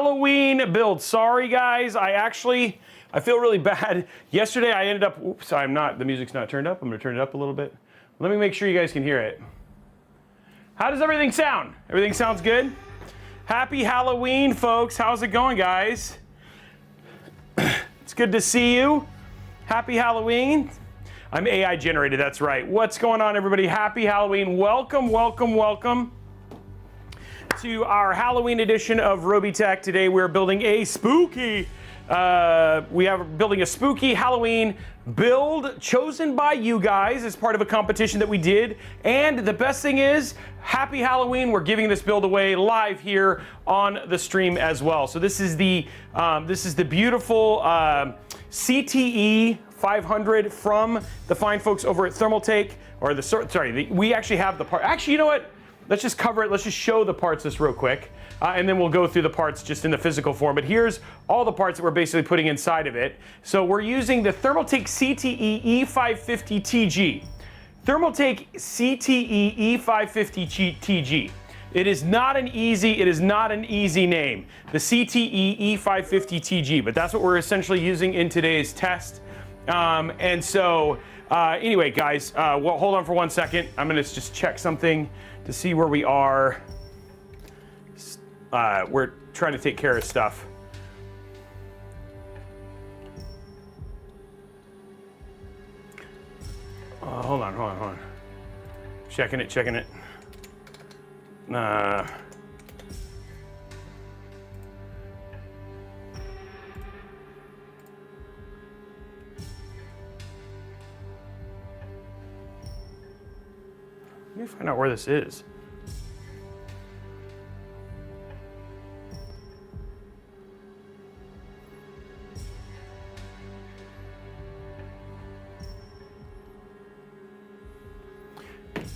Halloween build. Sorry guys, I feel really bad. Yesterday I ended up, oops, the music's not turned up. I'm gonna turn it up a little bit. Let me make sure you guys can hear it. How does everything sound? Everything sounds good? Happy Halloween, folks. How's it going, guys? It's good to see you. Happy Halloween. I'm AI generated, that's right. What's going on, everybody? Happy Halloween. Welcome, welcome, welcome to our Halloween edition of Robeytech. Today we're building a spooky, building a spooky Halloween build chosen by you guys as part of a competition that we did. And the best thing is, happy Halloween. We're giving this build away live here on the stream as well. So this is the beautiful CTE 500 from the fine folks over at Thermaltake, or we actually have the part. Actually, you know what? Let's just cover it. Let's just show the parts this real quick, and then we'll go through the parts just in the physical form. But here's all the parts that we're basically putting inside of it. So we're using the Thermaltake CTE E550TG. Thermaltake CTE E550TG. It is not an easy name, the CTE E550TG, but that's what we're essentially using in today's test. Anyway, guys, well, hold on for 1 second. I'm gonna just check something to see where we are. We're trying to take care of stuff. Hold on. Checking it. Let me find out where this is.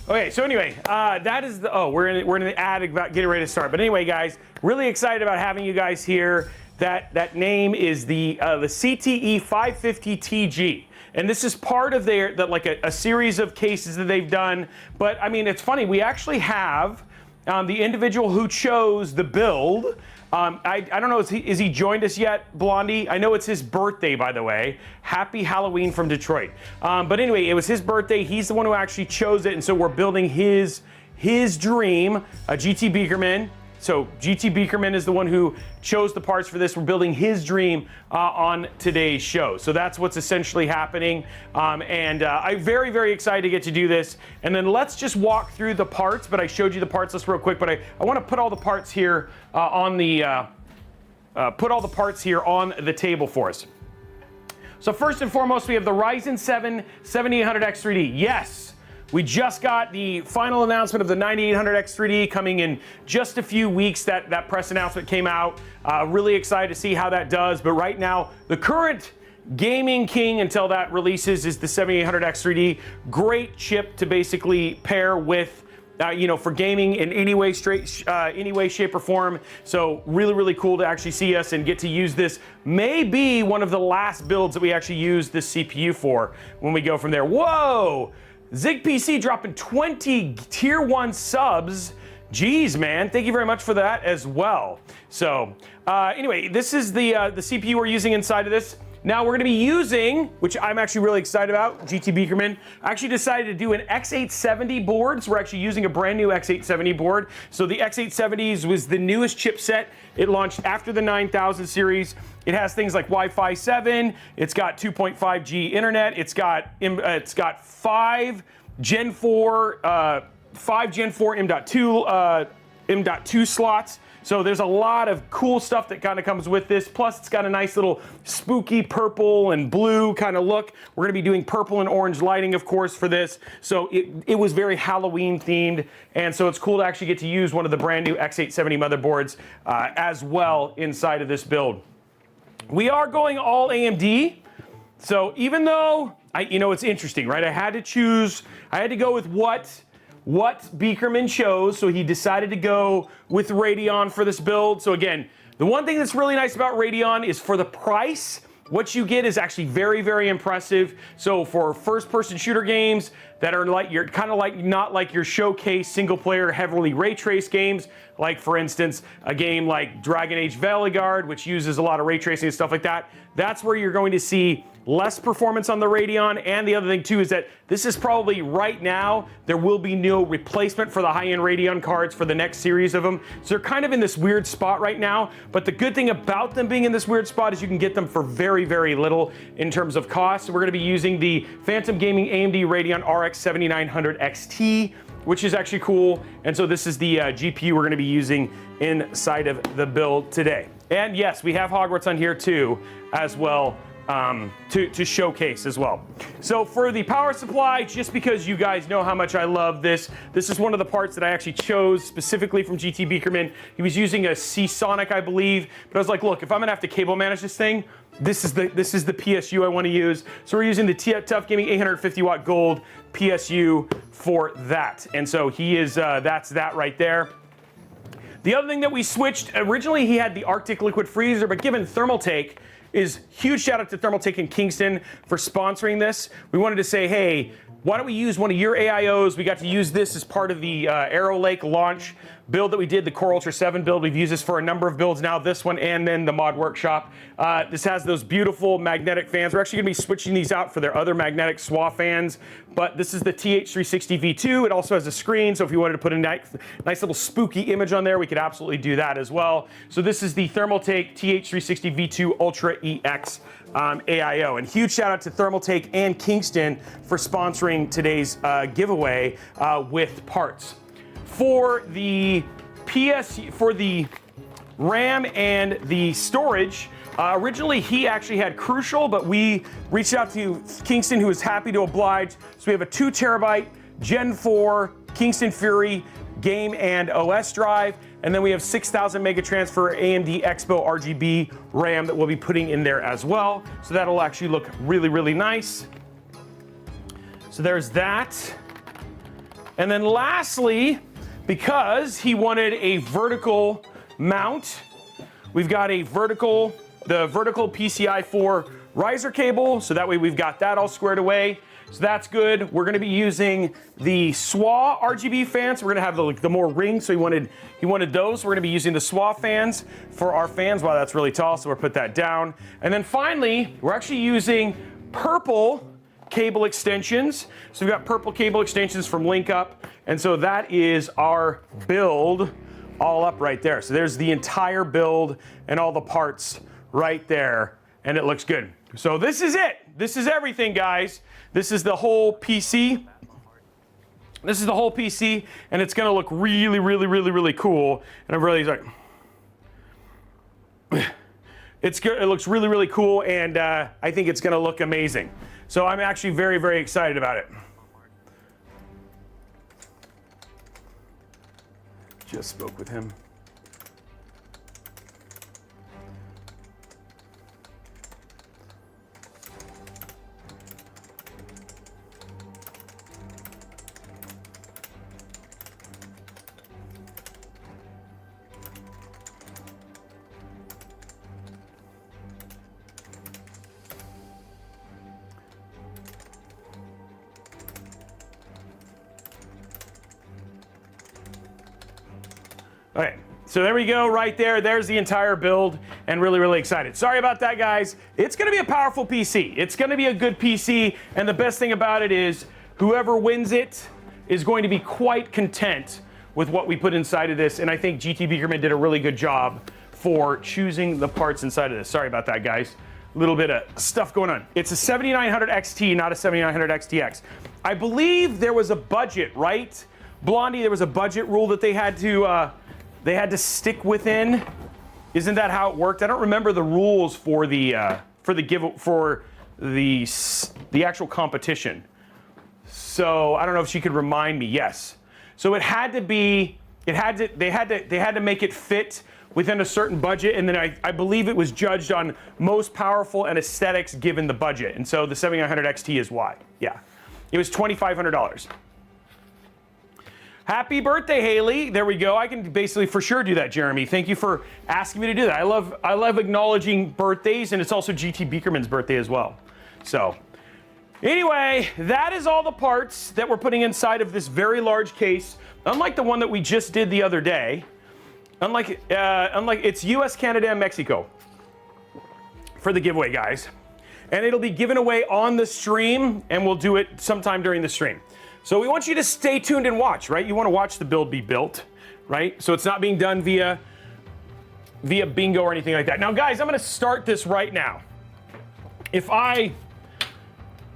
Okay, so anyway, that is the, we're in the attic about getting ready to start. But anyway, guys, really excited about having you guys here. That name is the CTE 550TG. And this is part of a series of cases that they've done. But I mean, it's funny, we actually have the individual who chose the build. I don't know, is he joined us yet, Blondie? I know it's his birthday, by the way. Happy Halloween from Detroit. But anyway, it was his birthday. He's the one who actually chose it. And so we're building his dream, GT Beakerman. So GT Beakerman is the one who chose the parts for this. We're building his dream on today's show. So that's what's essentially happening. I'm very, very excited to get to do this. And then let's just walk through the parts. But I showed you the parts list real quick. But I want to put all the parts here on the table for us. So first and foremost, we have the Ryzen 7 7800X3D. Yes. We just got the final announcement of the 9800X3D coming in just a few weeks. That press announcement came out. Really excited to see how that does. But right now, the current gaming king until that releases is the 7800X3D. Great chip to basically pair with, for gaming in any way, shape, or form. So really, really cool to actually see us and get to use this. Maybe one of the last builds that we actually use this CPU for when we go from there. Whoa! ZigPC dropping 20 tier 1 subs. Jeez, man, thank you very much for that as well. So anyway, this is the CPU we're using inside of this. Now we're gonna be using, which I'm actually really excited about, GT Beakerman. I actually decided to do an X870 board. So we're actually using a brand new X870 board. So the X870s was the newest chipset. It launched after the 9000 series. It has things like Wi-Fi 7. It's got 2.5G internet. It's got 5 Gen 4 M.2 slots. So there's a lot of cool stuff that kind of comes with this. Plus, it's got a nice little spooky purple and blue kind of look. We're going to be doing purple and orange lighting, of course, for this. So it was very Halloween themed. And so it's cool to actually get to use one of the brand new X870 motherboards as well inside of this build. We are going all AMD. So even though, it's interesting, right? I had to go with what Beakerman chose, so he decided to go with Radeon for this build. So again, the one thing that's really nice about Radeon is for the price, what you get is actually very, very impressive. So for first-person shooter games that are like you're kind of like not like your showcase single-player heavily ray trace games, like for instance a game like Dragon Age Veligard, which uses a lot of ray tracing and stuff like that. That's where you're going to see less performance on the Radeon. And the other thing too is that this is probably right now, there will be no replacement for the high-end Radeon cards for the next series of them. So they're kind of in this weird spot right now. But the good thing about them being in this weird spot is you can get them for very, very little in terms of cost. So we're gonna be using the Phantom Gaming AMD Radeon RX 7900 XT, which is actually cool. And so this is the GPU we're gonna be using inside of the build today. And yes, we have Hogwarts on here too, as well, to showcase as well. So for the power supply, just because you guys know how much I love this, this is one of the parts that I actually chose specifically from GT Beakerman. He was using a Seasonic, I believe, but I was like, look, if I'm gonna have to cable manage this thing, this is the PSU I want to use. So we're using the Tough Gaming 850 watt gold PSU for that. And so he is, that's that right there. The other thing that we switched, originally he had the Arctic liquid freezer, but given Thermaltake, is huge shout out to Thermaltake in Kingston for sponsoring this. We wanted to say, hey, why don't we use one of your AIOs? We got to use this as part of the Arrow Lake launch build that we did, the Core Ultra 7 build. We've used this for a number of builds now, this one and then the Mod Workshop. This has those beautiful magnetic fans. We're actually gonna be switching these out for their other magnetic SWA fans, but this is the TH360 V2. It also has a screen, so if you wanted to put a nice little spooky image on there, we could absolutely do that as well. So this is the Thermaltake TH360 V2 Ultra EX AIO. And huge shout out to Thermaltake and Kingston for sponsoring today's giveaway with parts. For the RAM and the storage, originally he actually had Crucial, but we reached out to Kingston, who was happy to oblige. So we have a 2 terabyte Gen 4 Kingston Fury game and OS drive, and then we have 6,000 mega transfer AMD Expo RGB RAM that we'll be putting in there as well. So that'll actually look really, really nice. So there's that. And then lastly, because he wanted a vertical mount, we've got the vertical PCI 4 riser cable, so that way we've got that all squared away. So that's good. We're gonna be using the SWA RGB fans. We're gonna have the more rings, so he wanted those. So we're gonna be using the SWA fans for our fans. Wow, that's really tall, so we'll put that down. And then finally, we're actually using purple cable extensions. So we've got purple cable extensions from LinkUp, and so that is our build all up right there. So there's the entire build and all the parts right there, and it looks good. So this is it. This is everything, guys. This is the whole PC. This is the whole PC, and it's gonna look really, really, really, really cool. And I'm really like, it's good. It looks really, really cool, and I think it's gonna look amazing. So I'm actually very, very excited about it. Just spoke with him. All right, so there we go right there. There's the entire build, and really, really excited. Sorry about that, guys. It's gonna be a powerful PC. It's gonna be a good PC, and the best thing about it is whoever wins it is going to be quite content with what we put inside of this, and I think GT Beakerman did a really good job for choosing the parts inside of this. Sorry about that, guys. A little bit of stuff going on. It's a 7900 XT, not a 7900 XTX. I believe there was a budget, right? Blondie, there was a budget rule that they had to stick within. Isn't that how it worked? I don't remember the rules for the actual competition. So I don't know if she could remind me. Yes. So it had to be. They had to make it fit within a certain budget, and then I believe it was judged on most powerful and aesthetics given the budget. And so the 7900 XT is why. Yeah, it was $2,500. Happy birthday, Haley. There we go. I can basically for sure do that, Jeremy. Thank you for asking me to do that. I love acknowledging birthdays, and it's also GT Beakerman's birthday as well. So anyway, that is all the parts that we're putting inside of this very large case. Unlike the one that we just did the other day, unlike it's US, Canada, and Mexico for the giveaway, guys. And it'll be given away on the stream, and we'll do it sometime during the stream. So we want you to stay tuned and watch, right? You want to watch the build be built, right? So it's not being done via bingo or anything like that. Now, guys, I'm going to start this right now.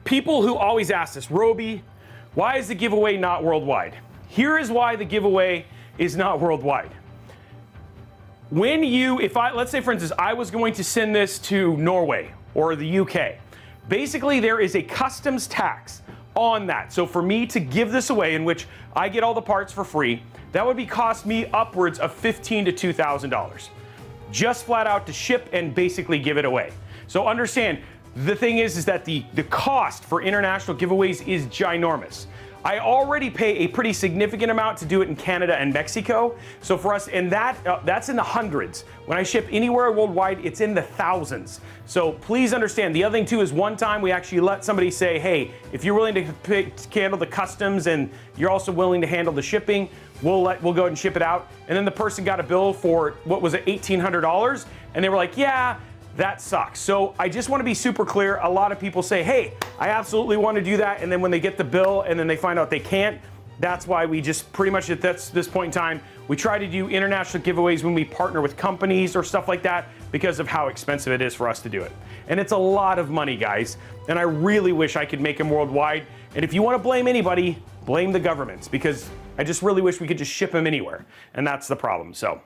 People who always ask this, Robey, why is the giveaway not worldwide? Here is why the giveaway is not worldwide. Let's say for instance, I was going to send this to Norway or the UK. Basically, there is a customs tax on that. So for me to give this away, in which I get all the parts for free, that would cost me upwards of $1,500 to $2,000. Just flat out to ship and basically give it away. So understand, the thing is that the cost for international giveaways is ginormous. I already pay a pretty significant amount to do it in Canada and Mexico. So for us, and that's in the hundreds. When I ship anywhere worldwide, it's in the thousands. So please understand. The other thing too is one time we actually let somebody say, hey, if you're willing to handle the customs and you're also willing to handle the shipping, we'll go ahead and ship it out. And then the person got a bill for, what was it, $1,800? And they were like, yeah, that sucks. So I just want to be super clear. A lot of people say, hey, I absolutely want to do that. And then when they get the bill and then they find out they can't, that's why we just pretty much at this point in time, we try to do international giveaways when we partner with companies or stuff like that because of how expensive it is for us to do it. And it's a lot of money, guys. And I really wish I could make them worldwide. And if you want to blame anybody, blame the governments, because I just really wish we could just ship them anywhere. And that's the problem. So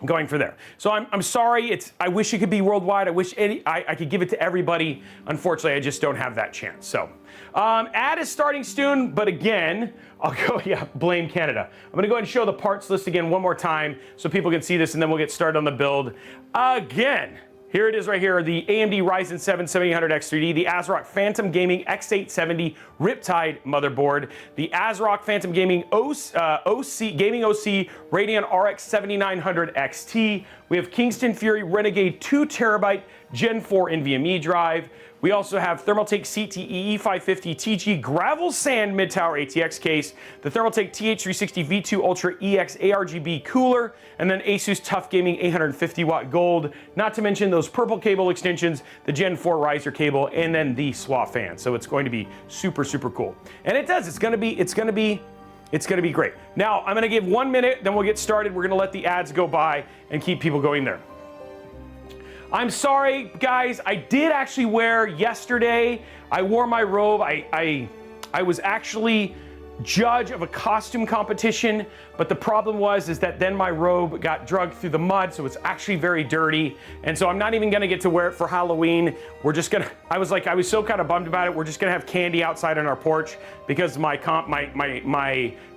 going for there. So I'm sorry. I wish it could be worldwide. I wish I could give it to everybody. Unfortunately, I just don't have that chance. So ad is starting soon, but again, I'll go, blame Canada. I'm gonna go ahead and show the parts list again one more time so people can see this, and then we'll get started on the build again. Here it is right here, the AMD Ryzen 7 7800X3D, the ASRock Phantom Gaming X870 Riptide motherboard, the ASRock Phantom Gaming Gaming OC Radeon RX 7900 XT. We have Kingston Fury Renegade 2TB Gen 4 NVMe drive. We also have Thermaltake CTE E550 TG Gravel Sand Mid-Tower ATX case, the Thermaltake TH360 V2 Ultra EX ARGB cooler, and then Asus Tough Gaming 850 watt gold, not to mention those purple cable extensions, the Gen 4 riser cable, and then the SWA fan. So it's going to be super, super cool. And it does, it's gonna be great. Now, I'm gonna give 1 minute, then we'll get started. We're gonna let the ads go by and keep people going there. I'm sorry, guys. I did actually wear yesterday. I wore my robe. I was actually judge of a costume competition, but the problem was that then my robe got dragged through the mud, so it's actually very dirty. And so I'm not even gonna get to wear it for Halloween. We're just gonna, I was so kind of bummed about it. We're just gonna have candy outside on our porch because my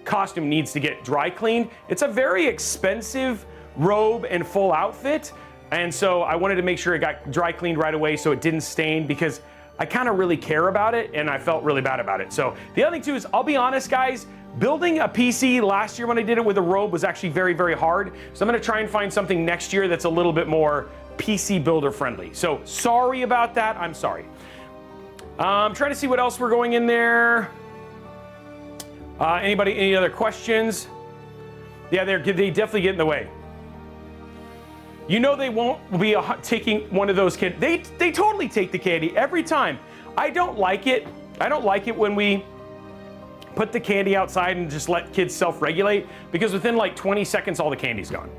costume needs to get dry cleaned. It's a very expensive robe and full outfit. And so I wanted to make sure it got dry cleaned right away so it didn't stain, because I kind of really care about it and I felt really bad about it. So the other thing too is, I'll be honest, guys, building a PC last year when I did it with a robe was actually very, very hard. So I'm gonna try and find something next year that's a little bit more PC builder friendly. So sorry about that, I'm sorry. I'm trying to see what else we're going in there. Any other questions? Yeah, they definitely get in the way. You know they won't be taking one of those kids. They totally take the candy every time. I don't like it. I don't like it when we put the candy outside and just let kids self-regulate, because within like 20 seconds, all the candy's gone.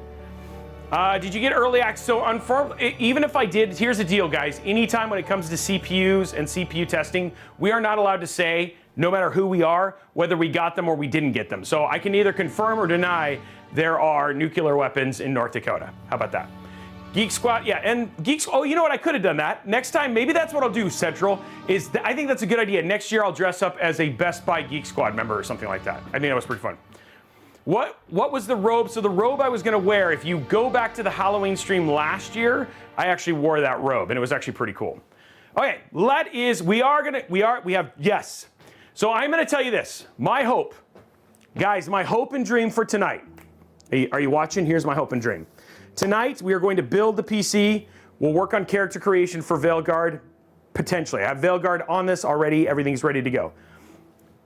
Did you get early access? So even if I did, here's the deal, guys. Anytime when it comes to CPUs and CPU testing, we are not allowed to say, no matter who we are, whether we got them or we didn't get them. So I can either confirm or deny there are nuclear weapons in North Dakota. How about that? Geek Squad, yeah, and Geeks, oh, you know what, I could have done that. Next time, maybe that's what I'll do, Central, I think that's a good idea. Next year, I'll dress up as a Best Buy Geek Squad member or something like that. I think that was pretty fun. What was the robe? So the robe I was gonna wear, if you go back to the Halloween stream last year, I actually wore that robe, and it was actually pretty cool. Okay, yes. So I'm gonna tell you this, my hope Guys, my hope and dream for tonight. Are you watching? Here's my hope and dream. Tonight, we are going to build the PC. We'll work on character creation for Veilguard, potentially. I have Veilguard on this already. Everything's ready to go.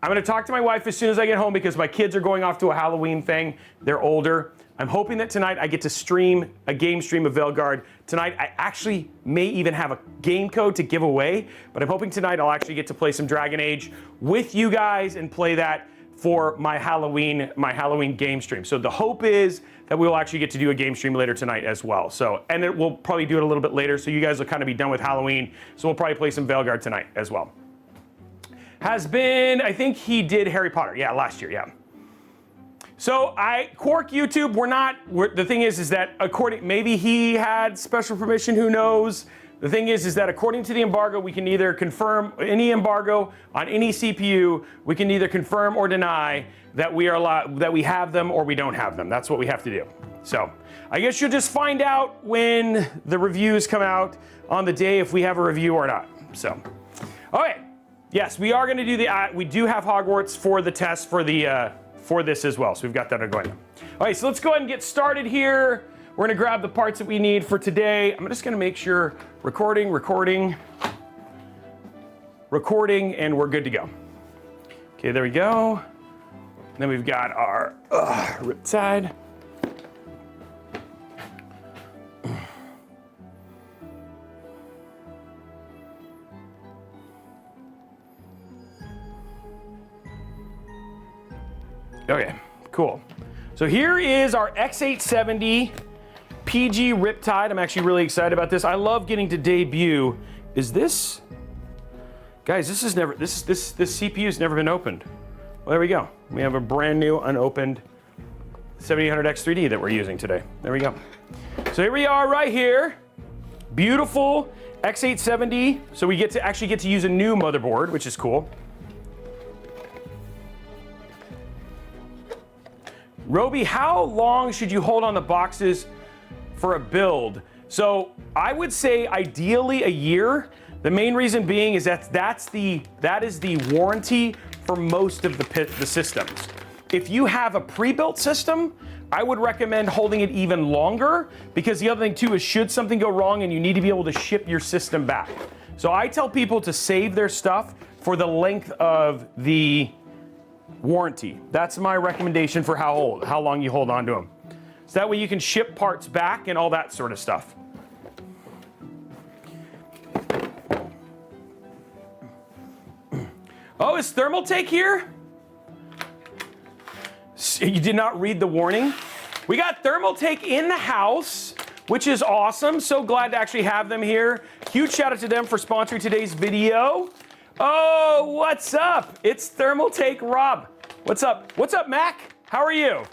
I'm going to talk to my wife as soon as I get home because my kids are going off to a Halloween thing. They're older. I'm hoping that tonight I get to stream a game stream of Veilguard. Tonight, I actually may even have a game code to give away, but I'm hoping tonight I'll actually get to play some Dragon Age with you guys and play that for my Halloween game stream. So the hope is that we will actually get to do a game stream later tonight as well. So, and we'll probably do it a little bit later, so you guys will kind of be done with Halloween. So we'll probably play some Veilguard tonight as well. Has been, I think he did Harry Potter. Yeah, last year, yeah. So Quark YouTube, the thing is that maybe he had special permission, who knows? The thing is that according to the embargo, we can either confirm any embargo on any CPU, we can either confirm or deny that we are allowed, that we have them or we don't have them. That's what we have to do. So I guess you'll just find out when the reviews come out on the day if we have a review or not. So, okay. Yes, we are going to do we do have Hogwarts for the test for this as well. So we've got that going on. All right, so let's go ahead and get started here. We're going to grab the parts that we need for today. I'm just going to make sure recording, and we're good to go. Okay, there we go. And then we've got our rip side. Okay, cool. So here is our X870 PG Riptide. I'm actually really excited about this. I love getting to debut. Is this, guys? This CPU's never been opened. Well, there we go. We have a brand new unopened 7800X3D that we're using today. There we go. So here we are, right here. Beautiful X870. So we actually get to use a new motherboard, which is cool. Robey, how long should you hold on the boxes for a build? So I would say ideally a year. The main reason being is that is the warranty for most of the systems. If you have a pre-built system, I would recommend holding it even longer, because the other thing too is should something go wrong and you need to be able to ship your system back. So I tell people to save their stuff for the length of the warranty. That's my recommendation for how long you hold on to them. So that way you can ship parts back and all that sort of stuff. Oh, is thermaltake here? You did not read the warning? We got thermaltake in the house, which is awesome. So glad to actually have them here. Huge shout out to them for sponsoring today's video. Oh, what's up? It's thermaltake Rob. What's up? What's up, Mac? How are you?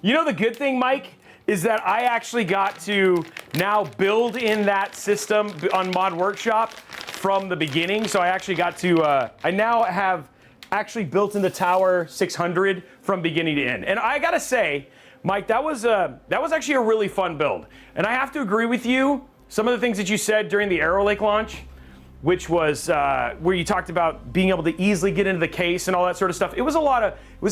You know the good thing, Mike, is that I actually got to now build in that system on Mod Workshop from the beginning. So I actually got to, I now have actually built in the Tower 600 from beginning to end. And I gotta say, Mike, that was actually a really fun build. And I have to agree with you. Some of the things that you said during the Arrow Lake launch, which was where you talked about being able to easily get into the case and all that sort of stuff. It was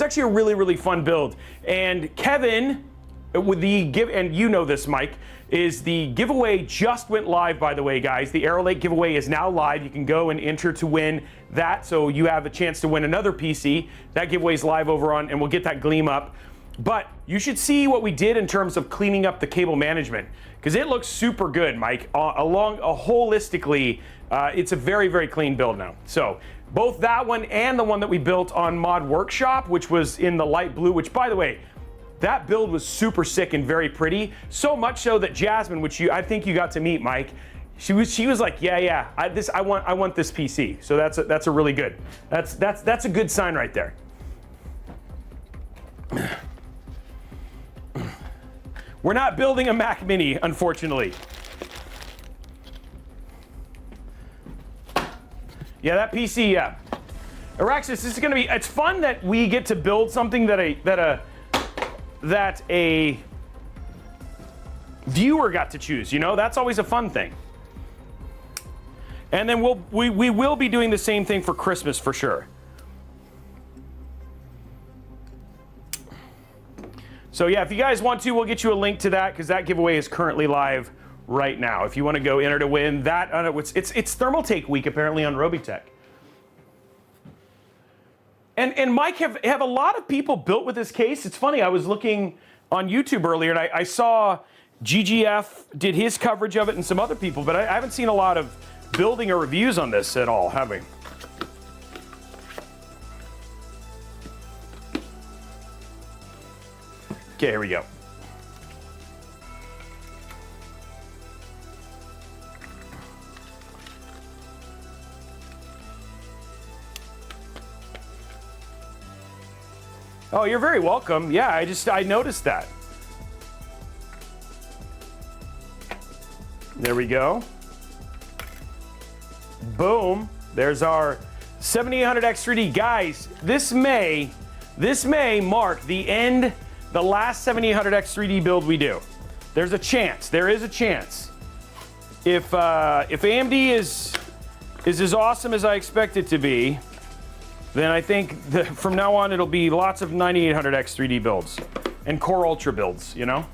actually a really, really fun build. And Kevin, with and you know this, Mike, is the giveaway just went live, by the way, guys. The Arrow Lake giveaway is now live. You can go and enter to win that, so you have a chance to win another PC. That giveaway is live over on, and we'll get that Gleam up. But you should see what we did in terms of cleaning up the cable management, because it looks super good, Mike. Holistically, it's a very, very clean build now. So both that one and the one that we built on Mod Workshop, which was in the light blue, which, by the way, that build was super sick and very pretty. So much so that Jasmine, which I think you got to meet, Mike, she was like, yeah, I want this PC. So that's a really good. That's a good sign right there. We're not building a Mac Mini, unfortunately. Yeah, that PC, yeah. Araxis, this is gonna be, it's fun that we get to build something that a viewer got to choose, you know? That's always a fun thing. And then we will be doing the same thing for Christmas for sure. So yeah, if you guys want to, we'll get you a link to that because that giveaway is currently live right now. If you want to go enter to win that, it's Thermaltake week apparently on Robeytech. And Mike, have a lot of people built with this case? It's funny, I was looking on YouTube earlier and I saw GGF did his coverage of it and some other people, but I haven't seen a lot of building or reviews on this at all, have we? Okay, here we go. Oh, you're very welcome. Yeah, I noticed that. There we go. Boom. There's our 7800X3D. Guys, this may mark the last 7800X3D build we do. There's a chance. There is a chance. If AMD is as awesome as I expect it to be, then I think from now on it'll be lots of 9800X3D builds and Core Ultra builds, you know?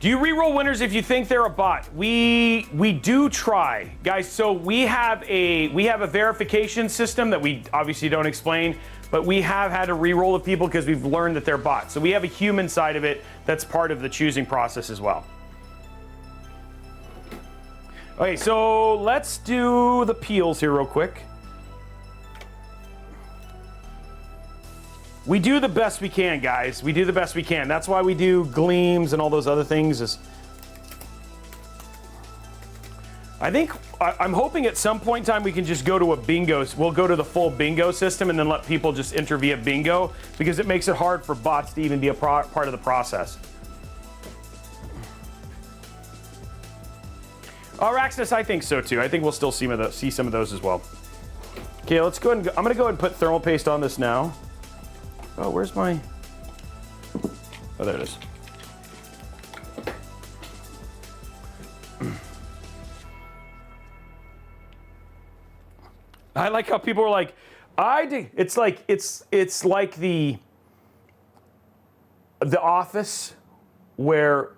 Do you reroll winners if you think they're a bot? We do try, guys. So we have a verification system that we obviously don't explain, but we have had to reroll with people because we've learned that they're bots. So we have a human side of it that's part of the choosing process as well. Okay, so let's do the peels here real quick. We do the best we can, guys. We do the best we can. That's why we do gleams and all those other things. I'm hoping at some point in time we can just go to a bingo. We'll go to the full bingo system and then let people just enter via bingo because it makes it hard for bots to even be a part of the process. Araxis, I think so too. I think we'll still see some of those as well. Okay, let's go ahead and I'm gonna go ahead and put thermal paste on this now. Oh, where's my... Oh, there it is. I like how people are like, it's like the Office where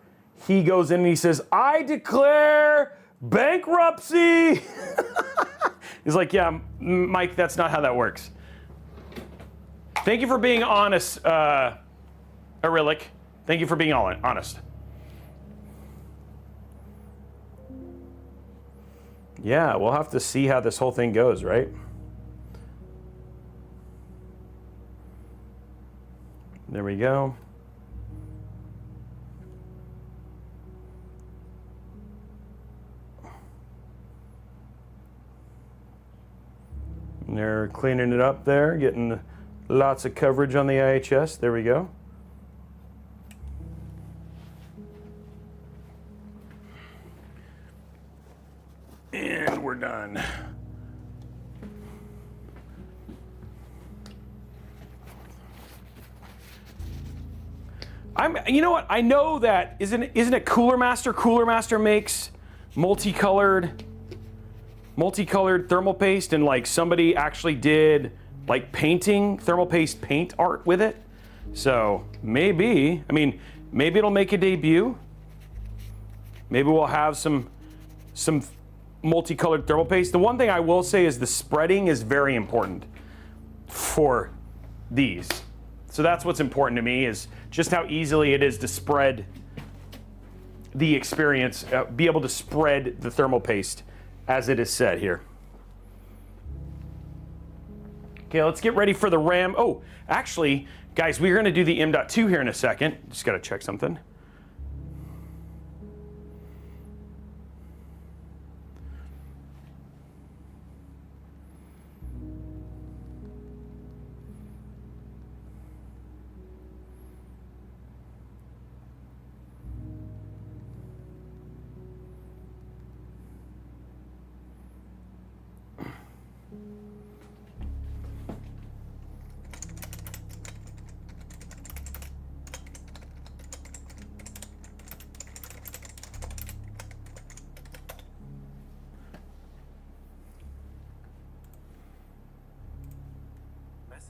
he goes in and he says, I declare bankruptcy. He's like, yeah, Mike, that's not how that works. Thank you for being honest, Arylic. Thank you for being honest. Yeah, we'll have to see how this whole thing goes, right? There we go. And they're cleaning it up there, getting lots of coverage on the IHS. There we go. And we're done. You know what? I know that isn't it Cooler Master? Cooler Master makes multicolored thermal paste, and like somebody actually did like painting, thermal paste paint art with it. So maybe it'll make a debut. Maybe we'll have some multicolored thermal paste. The one thing I will say is the spreading is very important for these. So that's what's important to me, is just how easily it is to spread the experience, be able to spread the thermal paste as it is said here. Okay, let's get ready for the RAM. Oh, actually, guys, we're going to do the M.2 here in a second. Just got to check something.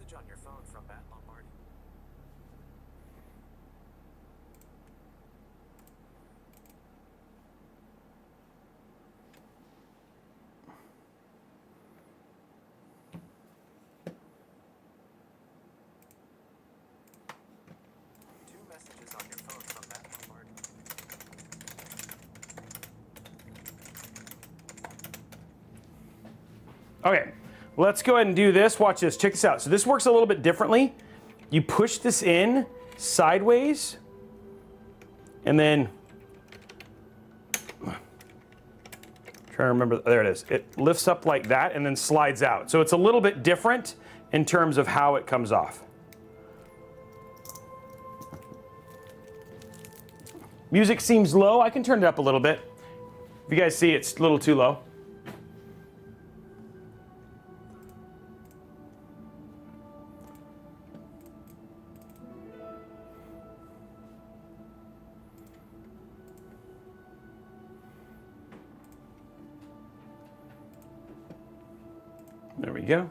message on your phone from Matt Lombardi. Two messages on your phone from Matt Lombardi. Okay, let's go ahead and do this. Watch this, check this out. So this works a little bit differently. You push this in sideways, and then, trying to remember, there it is. It lifts up like that and then slides out. So it's a little bit different in terms of how it comes off. Music seems low. I can turn it up a little bit. If you guys see it's a little too low. There we go.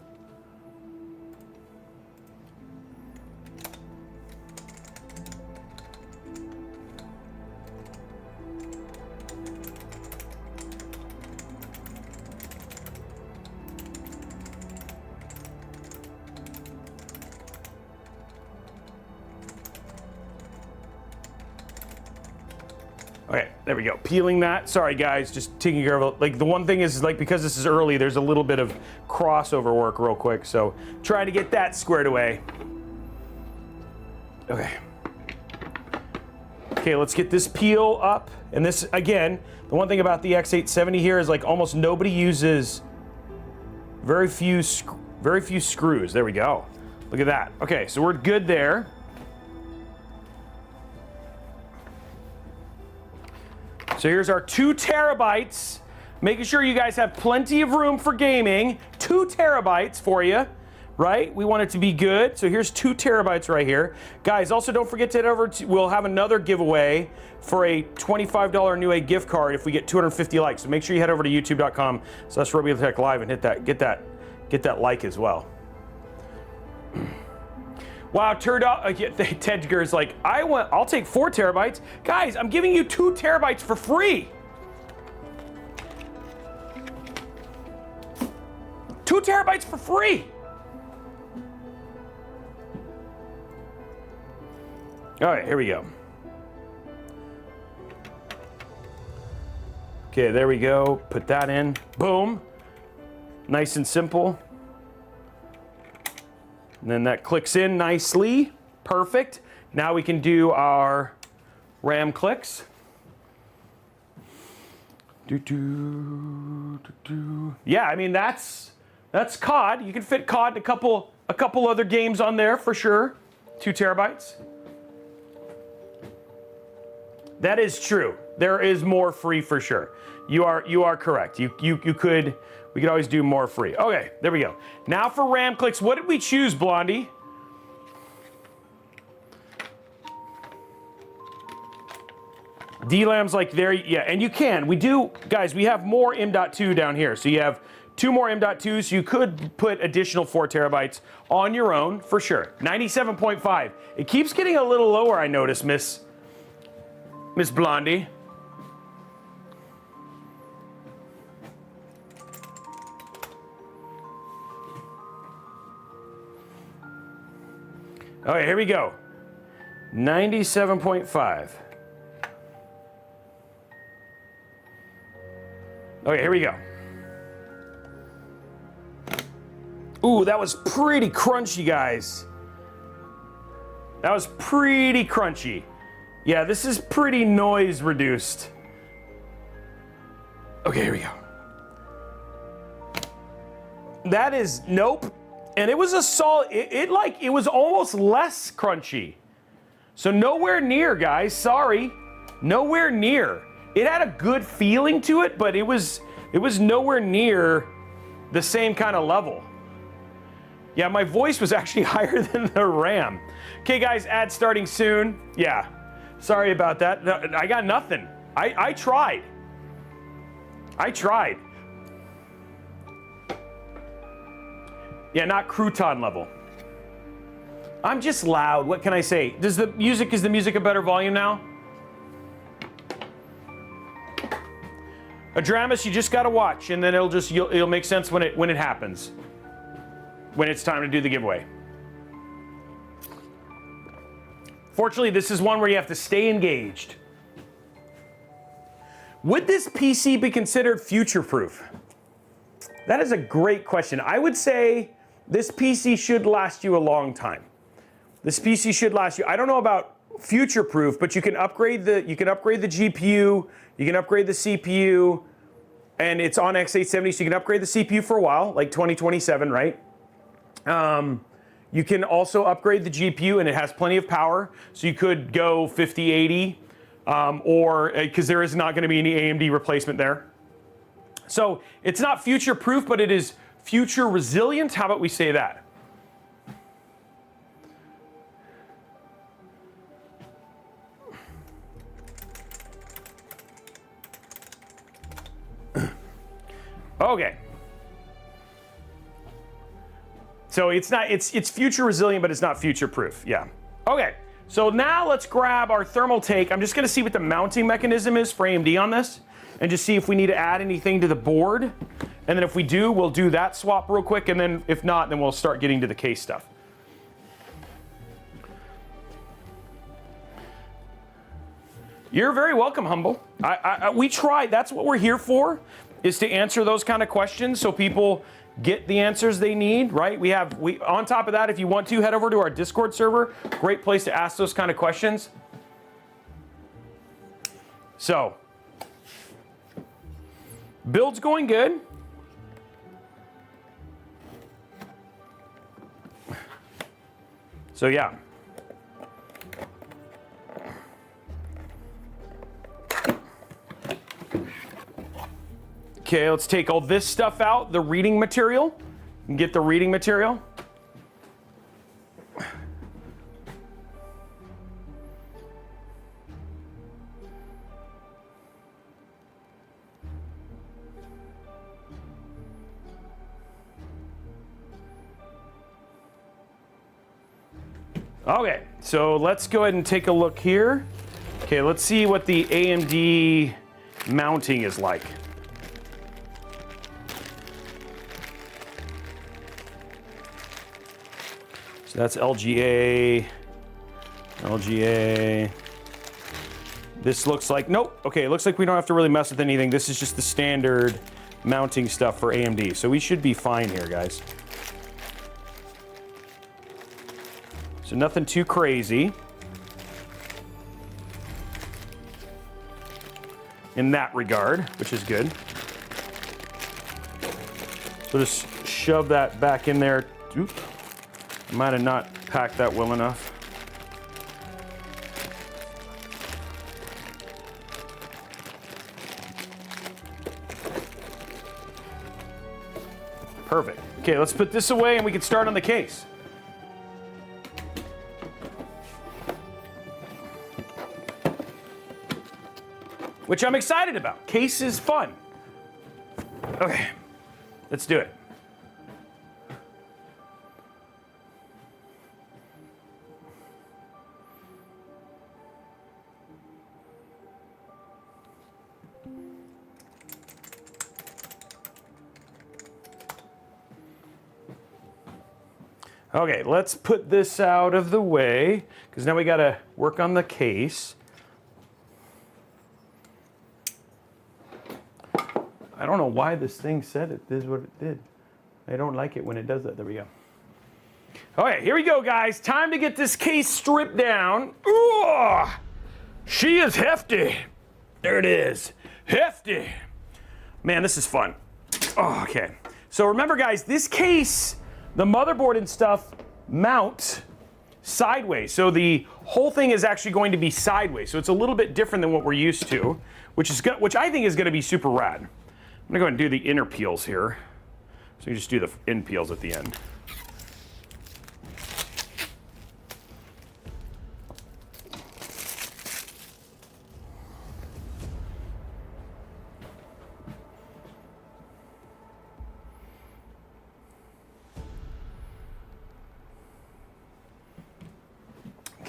Okay, there we go. Peeling that. Sorry guys, just taking care of it. Like the one thing is like because this is early, there's a little bit of crossover work real quick. So trying to get that squared away. Okay. Okay, let's get this peel up. And this, again, the one thing about the X870 here is like almost nobody uses very few screws. There we go. Look at that. Okay, so we're good there. So here's our 2 terabytes. Making sure you guys have plenty of room for gaming. 2 terabytes for you, right? We want it to be good. So here's 2 terabytes right here. Guys, also don't forget to head over to, we'll have another giveaway for a $25 New A gift card if we get 250 likes. So make sure you head over to youtube.com/Robeytech Live and hit that, get that like as well. Wow, turned out, TechTuber like, I'll take 4 terabytes. Guys, I'm giving you 2 terabytes for free. 2 terabytes for free. All right, here we go. Okay, there we go. Put that in. Boom. Nice and simple. And then that clicks in nicely. Perfect. Now we can do our RAM clicks. Yeah, I mean that's COD. You can fit COD and a couple other games on there for sure. 2 terabytes. That is true. There is more free for sure. You are correct. We could always do more free. Okay, there we go. Now for RAM clicks, what did we choose, Blondie? DLAM's like there, yeah, and you can. We do, guys, we have more M.2 down here. So you have 2 more M.2s. You could put additional 4 terabytes on your own for sure. 97.5. It keeps getting a little lower, I notice, Miss Blondie. Okay, here we go. 97.5. Okay, here we go. Ooh, that was pretty crunchy, guys. That was pretty crunchy. Yeah, this is pretty noise reduced. Okay, here we go. That is, nope. And it was a solid, it was almost less crunchy. So nowhere near, guys, sorry. Nowhere near. It had a good feeling to it, but it was nowhere near the same kind of level. Yeah, my voice was actually higher than the RAM. Okay, guys, ad starting soon. Yeah, sorry about that. No, I got nothing. I tried. Yeah, not crouton level. I'm just loud. What can I say? Is the music a better volume now? Adramus, you just gotta watch, and then it'll make sense when it happens. When it's time to do the giveaway. Fortunately, this is one where you have to stay engaged. Would this PC be considered future-proof? That is a great question. I would say this PC should last you a long time. This PC should last you. I don't know about future-proof, but you can upgrade the GPU, you can upgrade the CPU, and it's on x870, so you can upgrade the CPU for a while, like 2027, right? You can also upgrade the GPU, and it has plenty of power, so you could go 5080, or because there is not going to be any AMD replacement there. So it's not future-proof, but it is future resilient. How about we say that? Okay. So it's future resilient, but it's not future proof. Yeah. Okay. So now let's grab our thermaltake. I'm just going to see what the mounting mechanism is for AMD on this, and just see if we need to add anything to the board. And then if we do, we'll do that swap real quick, and then if not, then we'll start getting to the case stuff. You're very welcome, Humble. We try. That's what we're here for, is to answer those kind of questions so people get the answers they need, right? We on top of that, if you want to, head over to our Discord server. Great place to ask those kind of questions. So, build's going good. So yeah. Okay, let's take all this stuff out, the reading material, and get the reading material. Okay, so let's go ahead and take a look here. Okay, let's see what the AMD mounting is like. So that's LGA. This looks like, nope. Okay, it looks like we don't have to really mess with anything. This is just the standard mounting stuff for AMD. So we should be fine here, guys. So nothing too crazy in that regard, which is good. So just shove that back in there. Oop. I might have not packed that well enough. Perfect. Okay, let's put this away and we can start on the case. Which I'm excited about. Case is fun. Okay, let's do it. Okay, let's put this out of the way, because now we got to work on the case. I don't know why this thing said it did what it did. I don't like it when it does that. There we go. Okay, here we go, guys. Time to get this case stripped down. Ooh, she is hefty. There it is. Hefty. Man, this is fun. Oh, okay. So remember, guys, this case, the motherboard and stuff mount sideways. So the whole thing is actually going to be sideways. So it's a little bit different than what we're used to, which I think is going to be super rad. I'm going to go ahead and do the inner peels here. So you just do the end peels at the end.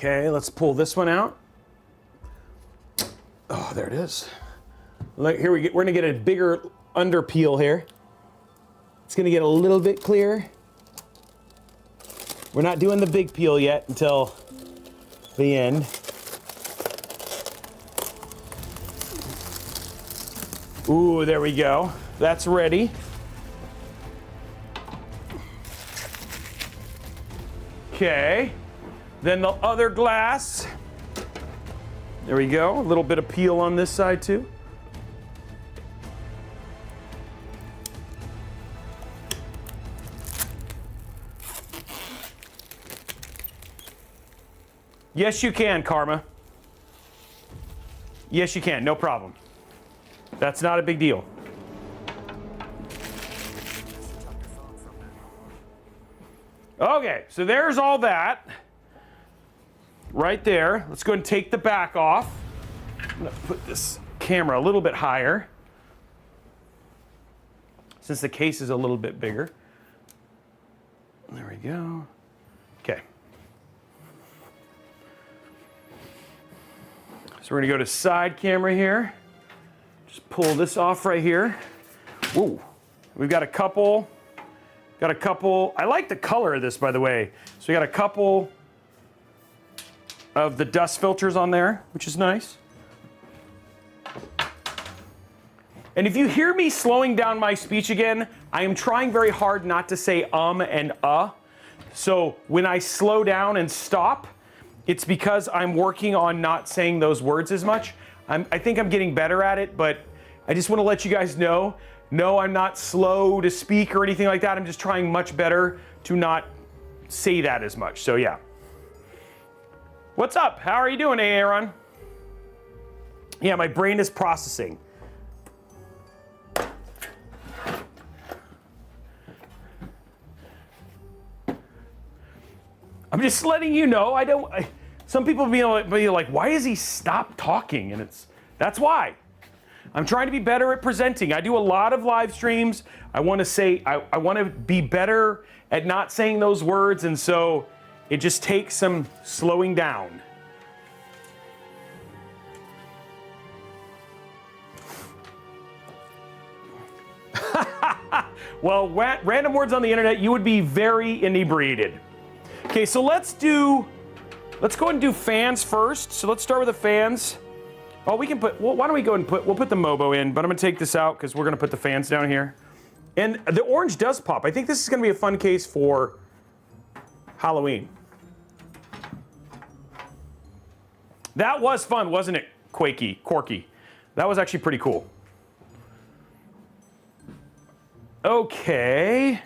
Okay, let's pull this one out. Oh, there it is. Look, here we're gonna get a bigger under peel here. It's gonna get a little bit clearer. We're not doing the big peel yet until the end. Ooh, there we go. That's ready. Okay. Then the other glass. There we go. A little bit of peel on this side too. Yes, you can, Karma. Yes, you can. No problem. That's not a big deal. Okay, so there's all that. Right there. Let's go ahead and take the back off. I'm gonna put this camera a little bit higher, since the case is a little bit bigger. There we go. Okay. So we're gonna go to side camera here. Just pull this off right here. Ooh, we've got a couple. I like the color of this, by the way. So we got a couple of the dust filters on there, which is nice. And if you hear me slowing down my speech again, I am trying very hard not to say and So when I slow down and stop, it's because I'm working on not saying those words as much. I think I'm getting better at it, but I just want to let you guys know, no, I'm not slow to speak or anything like that. I'm just trying much better to not say that as much. So yeah. What's up? How are you doing, Aaron? Yeah, my brain is processing. I'm just letting you know. Some people be like, why does he stop talking? And that's why. I'm trying to be better at presenting. I do a lot of live streams. I want to say, I want to be better at not saying those words, and so it just takes some slowing down. Well, random words on the internet, you would be very inebriated. Okay, so let's go ahead and do fans first. So let's start with the fans. Oh, we can why don't we go and we'll put the Mobo in, but I'm gonna take this out because we're gonna put the fans down here. And the orange does pop. I think this is gonna be a fun case for Halloween. That was fun, wasn't it, Corky? That was actually pretty cool. Okay,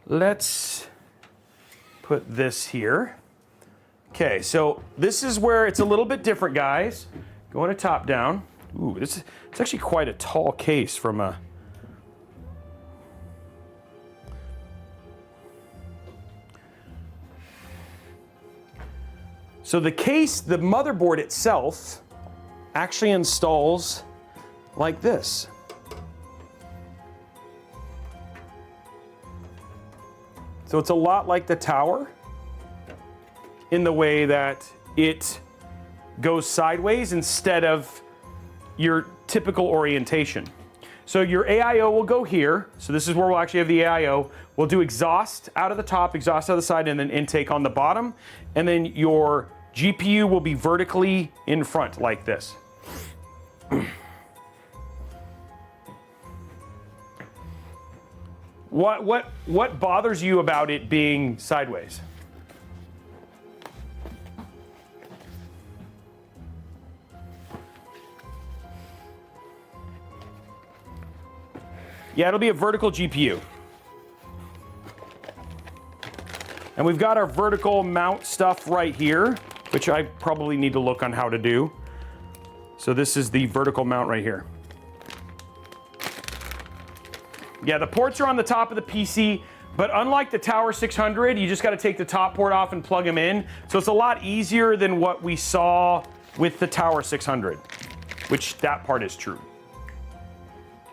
let's put this here. Okay, so this is where it's a little bit different, guys. Going to top down. Ooh, it's actually quite a tall case from a... So the case, the motherboard itself, actually installs like this. So it's a lot like the tower in the way that it goes sideways instead of your typical orientation. So your AIO will go here. So this is where we'll actually have the AIO. We'll do exhaust out of the top, exhaust out of the side, and then intake on the bottom. And then your GPU will be vertically in front like this. What bothers you about it being sideways? Yeah, it'll be a vertical GPU. And we've got our vertical mount stuff right here, which I probably need to look on how to do. So this is the vertical mount right here. Yeah, the ports are on the top of the PC, but unlike the Tower 600, you just got to take the top port off and plug them in. So it's a lot easier than what we saw with the Tower 600, which that part is true.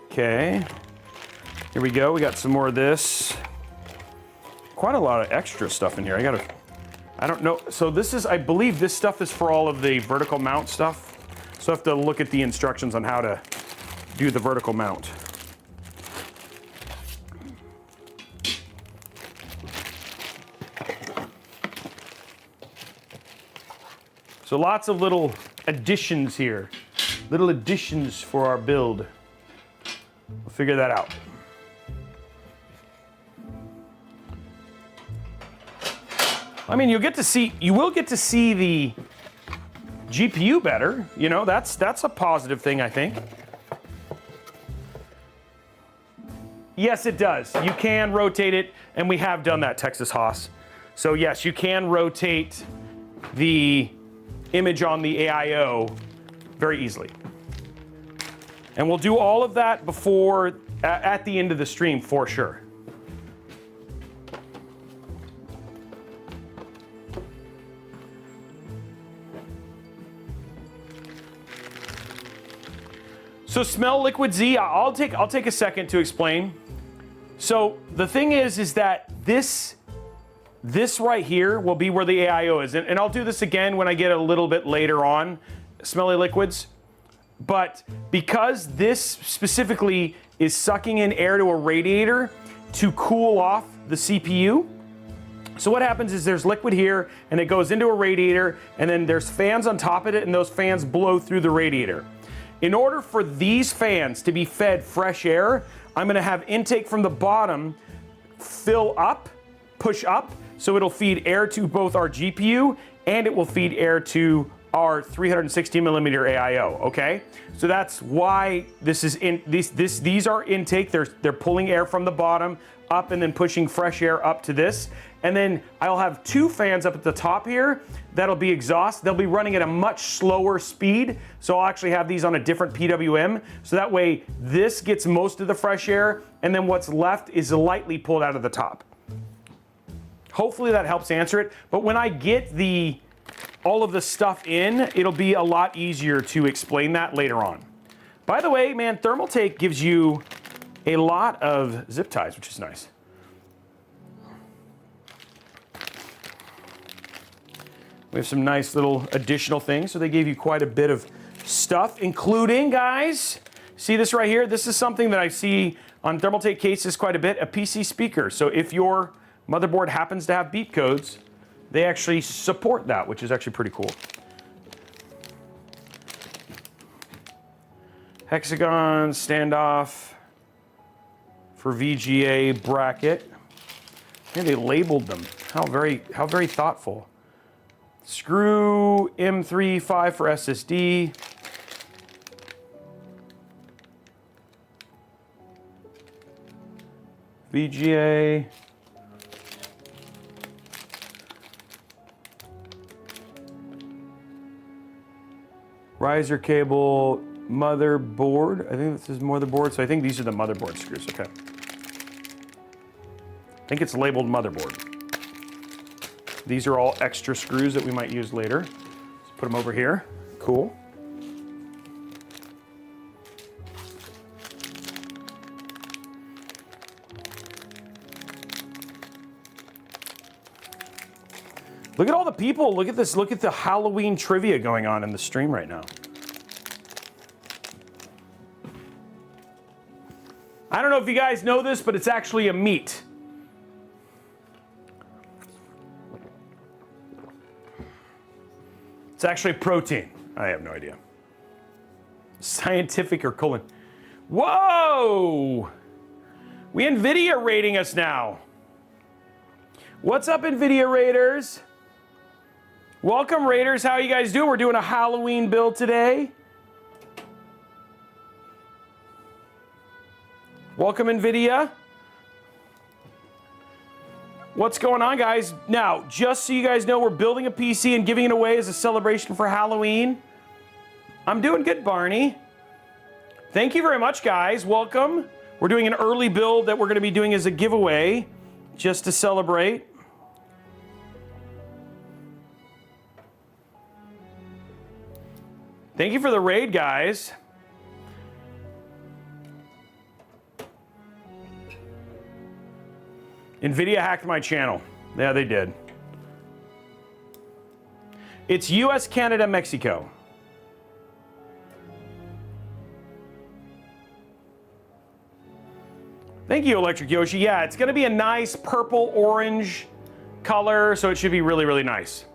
Okay, here we go. We got some more of this. Quite a lot of extra stuff in here. I gotta I don't know. So this is, I believe this stuff is for all of the vertical mount stuff. So I have to look at the instructions on how to do the vertical mount. So lots of little additions here. Little additions for our build. We'll figure that out. I mean, you will get to see the GPU better. You know, that's a positive thing, I think. Yes, it does. You can rotate it, and we have done that, Texas Haas. So yes, you can rotate the image on the AIO very easily. And we'll do all of that before, at the end of the stream for sure. So smell liquid Z, I'll take a second to explain. So the thing is that this right here will be where the AIO is. And I'll do this again when I get a little bit later on, smelly liquids. But because this specifically is sucking in air to a radiator to cool off the CPU, so what happens is there's liquid here and it goes into a radiator and then there's fans on top of it and those fans blow through the radiator. In order for these fans to be fed fresh air, I'm gonna have intake from the bottom fill up, push up, so it'll feed air to both our GPU and it will feed air to our 360 millimeter AIO, okay? So that's why this is these are intake. They're pulling air from the bottom up and then pushing fresh air up to this. And then I'll have two fans up at the top here that'll be exhaust. They'll be running at a much slower speed. So I'll actually have these on a different PWM. So that way this gets most of the fresh air and then what's left is lightly pulled out of the top. Hopefully that helps answer it. But when I get all of the stuff in, it'll be a lot easier to explain that later on. By the way, man, Thermaltake gives you a lot of zip ties, which is nice. We have some nice little additional things. So they gave you quite a bit of stuff, including, guys, see this right here? This is something that I see on Thermaltake cases quite a bit, a PC speaker. So if your motherboard happens to have beep codes, they actually support that, which is actually pretty cool. Hexagon standoff for VGA bracket. And they labeled them. How very thoughtful. Screw M3.5 for SSD. VGA. Riser cable, motherboard. I think this is motherboard, so I think these are the motherboard screws, okay. I think it's labeled motherboard. These are all extra screws that we might use later. Let's put them over here. Cool. Look at all the people. Look at this. Look at the Halloween trivia going on in the stream right now. I don't know if you guys know this, but it's actually a meat. It's actually protein. I have no idea. Scientific or colon. Whoa! We NVIDIA rating us now. What's up, NVIDIA Raiders? Welcome, Raiders. How you guys doing? We're doing a Halloween build today. Welcome, NVIDIA. What's going on, guys? Now, just so you guys know, we're building a PC and giving it away as a celebration for Halloween. I'm doing good, Barney. Thank you very much, guys. Welcome. We're doing an early build that we're going to be doing as a giveaway just to celebrate. Thank you for the raid, guys. NVIDIA hacked my channel. Yeah, they did. It's US, Canada, Mexico. Thank you, Electric Yoshi. Yeah, it's going to be a nice purple-orange color, so it should be really, really nice.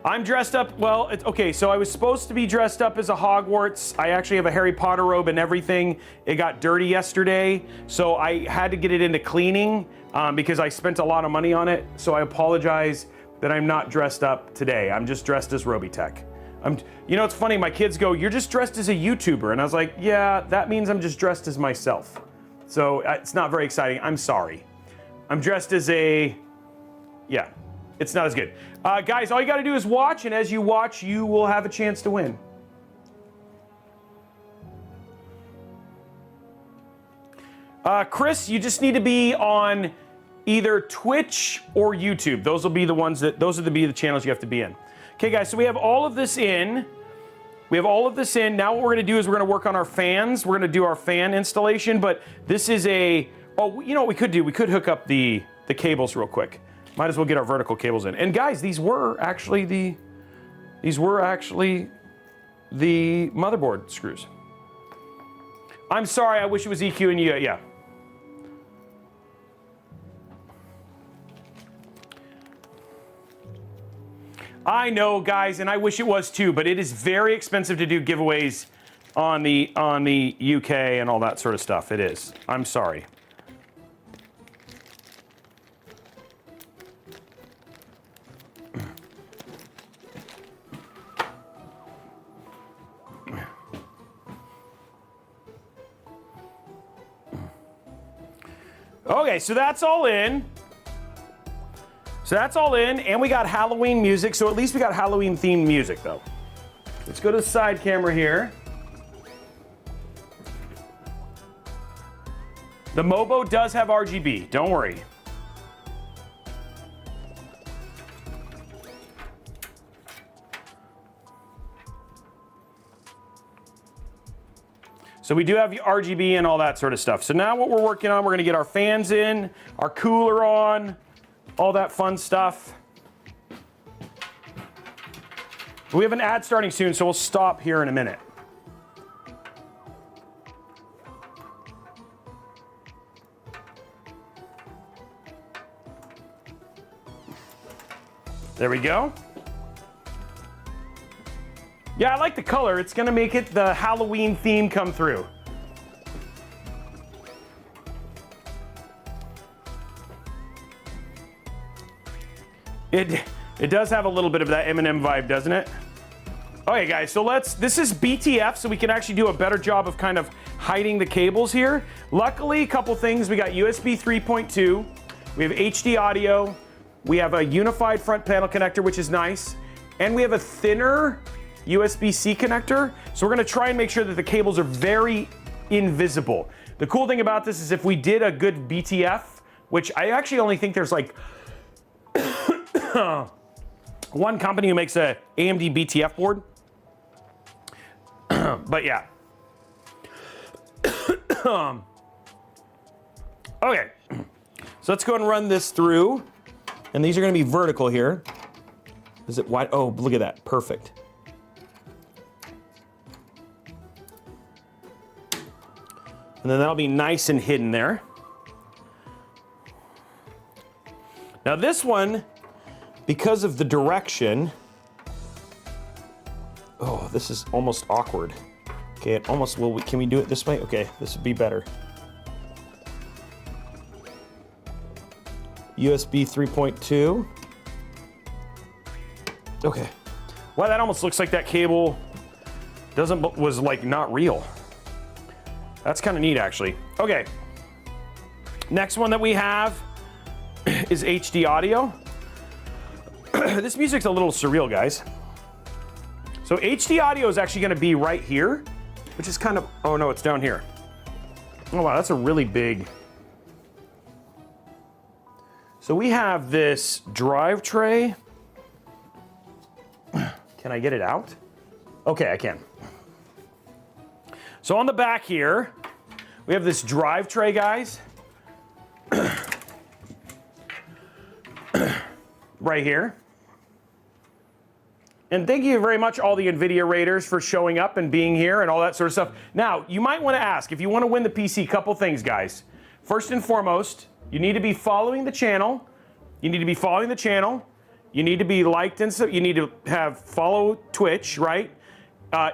I'm dressed up, well, okay, so I was supposed to be dressed up as a Hogwarts. I actually have a Harry Potter robe and everything. It got dirty yesterday, so I had to get it into cleaning because I spent a lot of money on it, so I apologize that I'm not dressed up today. I'm just dressed as Robeytech. You know, it's funny, my kids go, you're just dressed as a YouTuber, and I was like, yeah, that means I'm just dressed as myself. So it's not very exciting. I'm sorry. I'm dressed as a, yeah, it's not as good. Guys, all you got to do is watch, and as you watch, you will have a chance to win. Chris, you just need to be on either Twitch or YouTube. Those will be the ones that, those are the channels you have to be in. Okay, guys, so we have all of this in. We have all of this in. Now what we're going to do is we're going to work on our fans. We're going to do our fan installation, but this is a, oh, you know what we could do? We could hook up the cables real quick. Might as well get our vertical cables in. And guys, these were actually the motherboard screws. I'm sorry, I wish it was EQ and yeah. I know, guys, and I wish it was too, but it is very expensive to do giveaways on the UK and all that sort of stuff. It is. I'm sorry. Okay, so that's all in. So that's all in, and we got Halloween music, so at least we got Halloween-themed music, though. Let's go to the side camera here. The Mobo does have RGB, don't worry. So we do have RGB and all that sort of stuff. So now what we're working on, we're gonna get our fans in, our cooler on, all that fun stuff. We have an ad starting soon, so we'll stop here in a minute. There we go. Yeah, I like the color. It's gonna make it the Halloween theme come through. It does have a little bit of that Eminem vibe, doesn't it? Okay, guys, so this is BTF, so we can actually do a better job of kind of hiding the cables here. Luckily, a couple things. We got USB 3.2, we have HD audio, we have a unified front panel connector, which is nice, and we have a thinner USB-C connector, so we're gonna try and make sure that the cables are very invisible. The cool thing about this is if we did a good BTF, which I actually only think there's like one company who makes a AMD BTF board. But yeah. Okay. So let's go ahead and run this through. And these are going to be vertical here. Is it wide? Oh, look at that. Perfect. And then that'll be nice and hidden there. Now this one, because of the direction, oh, this is almost awkward. Okay, it almost will. Can we do it this way? Okay, this would be better. USB 3.2. Okay. Wow, that almost looks like that cable was like not real. That's kind of neat, actually. Okay. Next one that we have is HD audio. This music's a little surreal, guys. So HD audio is actually going to be right here, which is kind of, oh no, it's down here. Oh wow, that's a really big. So we have this drive tray. Can I get it out? Okay, I can. So on the back here, we have this drive tray, guys. Right here. And thank you very much, all the NVIDIA Raiders, for showing up and being here and all that sort of stuff. Now, you might want to ask, if you want to win the PC, couple things, guys. First and foremost, you need to be following the channel. You need to be following the channel. You need to be liked and you need to follow Twitch, right?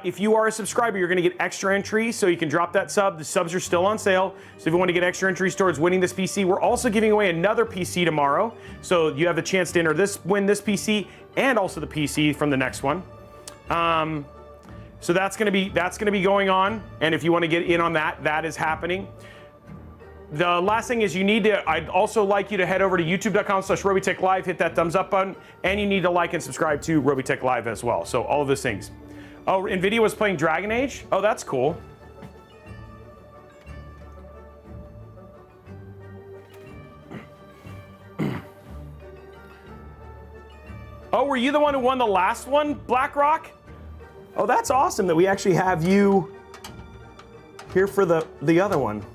If you are a subscriber, you're going to get extra entries, so you can drop that sub. The subs are still on sale, so if you want to get extra entries towards winning this PC, we're also giving away another PC tomorrow, so you have the chance to enter win this PC and also the PC from the next one. So that's going to be going on, and if you want to get in on that, that is happening. The last thing is I'd also like you to head over to youtube.com/Robeytech Live, hit that thumbs up button, and you need to like and subscribe to Robeytech Live as well. So all of those things. Oh, NVIDIA was playing Dragon Age? Oh, that's cool. Oh, were you the one who won the last one, BlackRock? Oh, that's awesome that we actually have you here for the other one.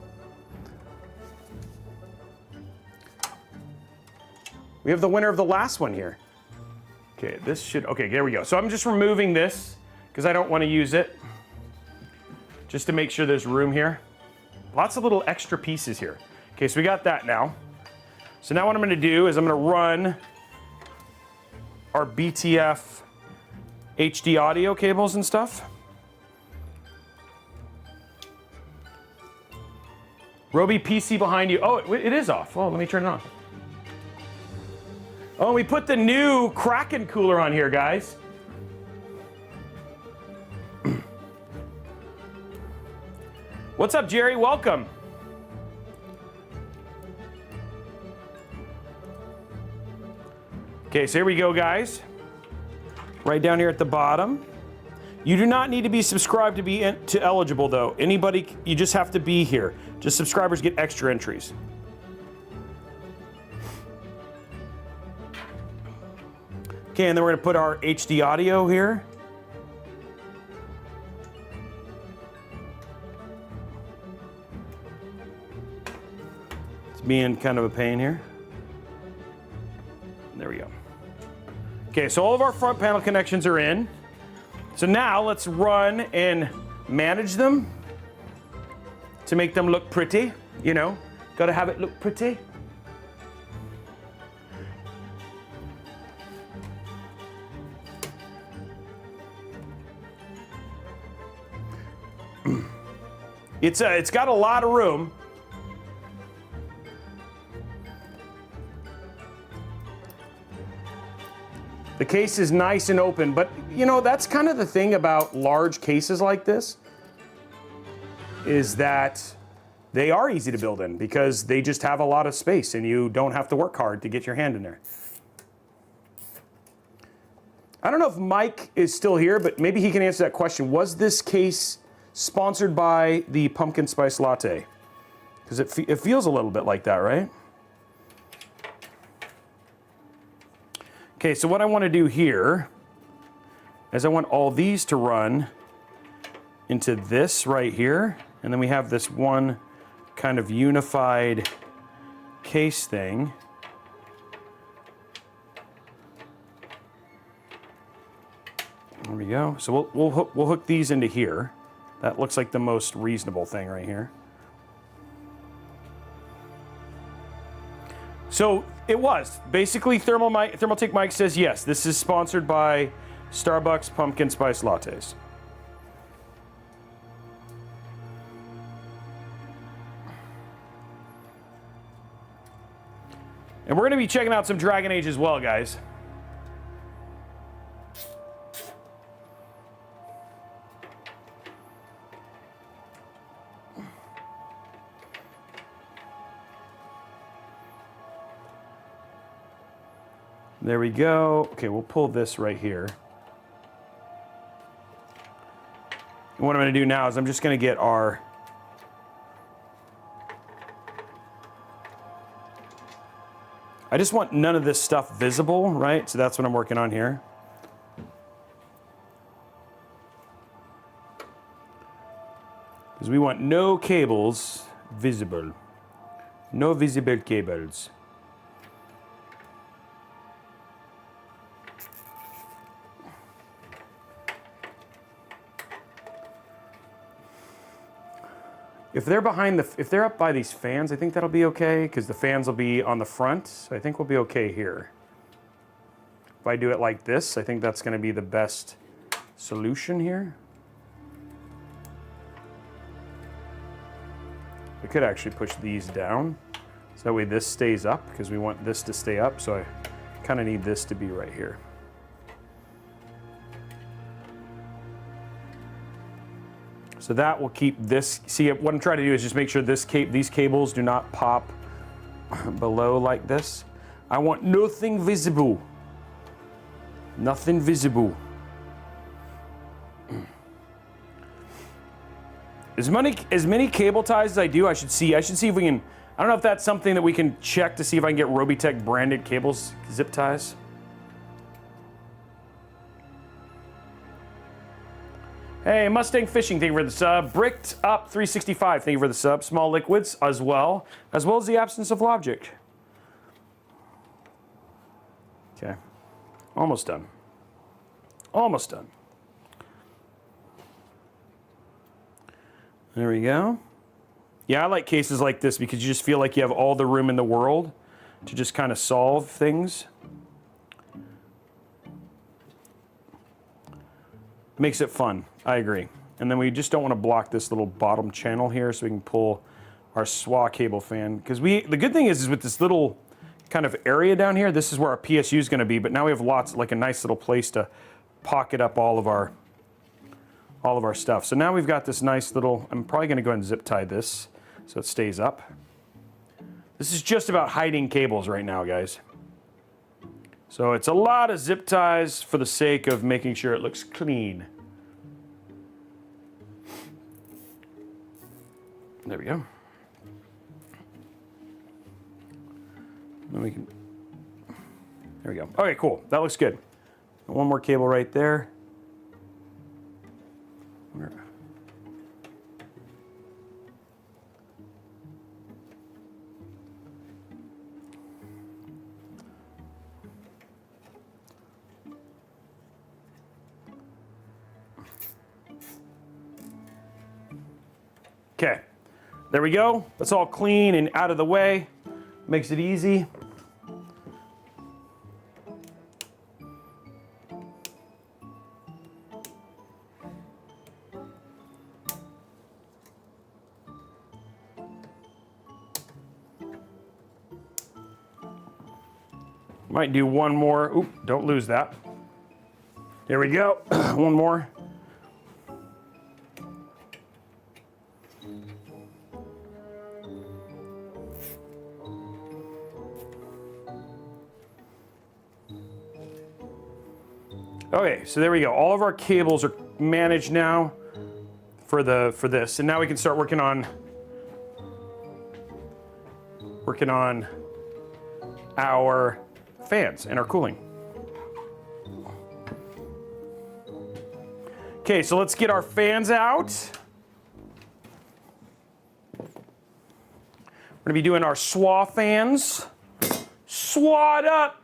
We have the winner of the last one here. Okay, okay, there we go. So I'm just removing this because I don't want to use it. Just to make sure there's room here. Lots of little extra pieces here. Okay, so we got that now. So now what I'm going to do is I'm going to run our BTF HD audio cables and stuff. Robey, PC behind you. Oh, it is off. Oh, let me turn it on. Oh, we put the new Kraken cooler on here, guys. What's up, Jerry? Welcome. Okay, so here we go, guys. Right down here at the bottom. You do not need to be subscribed to be eligible, though. Anybody, you just have to be here. Just subscribers get extra entries. Okay, and then we're going to put our HD audio here. It's being kind of a pain here. There we go. Okay, so all of our front panel connections are in. So now let's run and manage them to make them look pretty. You know, gotta have it look pretty. It's got a lot of room. The case is nice and open, but you know, that's kind of the thing about large cases like this, is that they are easy to build in because they just have a lot of space and you don't have to work hard to get your hand in there. I don't know if Mike is still here, but maybe he can answer that question. Was this case sponsored by the pumpkin spice latte? Because it feels a little bit like that, right? Okay, so what I want to do here is I want all these to run into this right here, and then we have this one kind of unified case thing. There we go. So we'll hook these into here. That looks like the most reasonable thing right here. So it was. Basically, Thermaltake Mike says, yes, this is sponsored by Starbucks Pumpkin Spice Lattes. And we're going to be checking out some Dragon Age as well, guys. There we go. Okay, we'll pull this right here. And what I'm going to do now is I'm just going to get our... I just want none of this stuff visible, right? So that's what I'm working on here. Because we want no cables visible. No visible cables. If they're if they're up by these fans, I think that'll be okay, because the fans will be on the front, so I think we'll be okay here. If I do it like this, I think that's going to be the best solution here. We could actually push these down, so that way this stays up, because we want this to stay up, so I kind of need this to be right here. So that will keep this, see what I'm trying to do is just make sure these cables do not pop below like this. I want nothing visible. Nothing visible. As many cable ties as I do, I should see if we can, I don't know if that's something that we can check to see if I can get Robeytech branded cables, zip ties. Hey, Mustang Fishing, thank you for the sub. Bricked Up 365, thank you for the sub. Small Liquids as well as the absence of logic. Okay, almost done. Almost done. There we go. Yeah, I like cases like this because you just feel like you have all the room in the world to just kind of solve things. Makes it fun, I agree. And then we just don't want to block this little bottom channel here, so we can pull our SWA cable fan. Because the good thing is with this little kind of area down here, this is where our PSU is going to be, but now we have lots, like a nice little place to pocket up all of our stuff. So now we've got this nice little, I'm probably going to go ahead and zip tie this so it stays up. This is just about hiding cables right now, guys. So it's a lot of zip ties for the sake of making sure it looks clean. There we go. Then we can, there we go. Okay, cool, that looks good. One more cable right there. Okay, there we go. That's all clean and out of the way. Makes it easy. Might do one more. Oop, don't lose that. There we go. One more. Okay, so there we go. All of our cables are managed now for this, and now we can start working on our fans and our cooling. Okay, so let's get our fans out. We're gonna be doing our SWA fans. SWA'd up.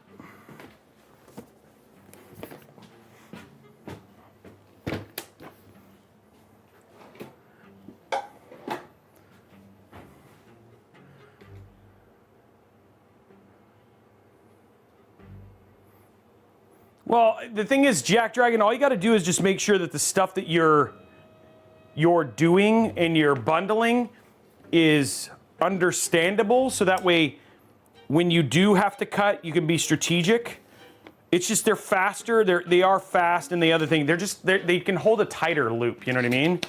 Well, the thing is, Jack Dragon, all you got to do is just make sure that the stuff that you're doing and you're bundling is understandable, so that way when you do have to cut, you can be strategic. It's just they're faster, they are fast, and the other thing, they can hold a tighter loop, you know what I mean?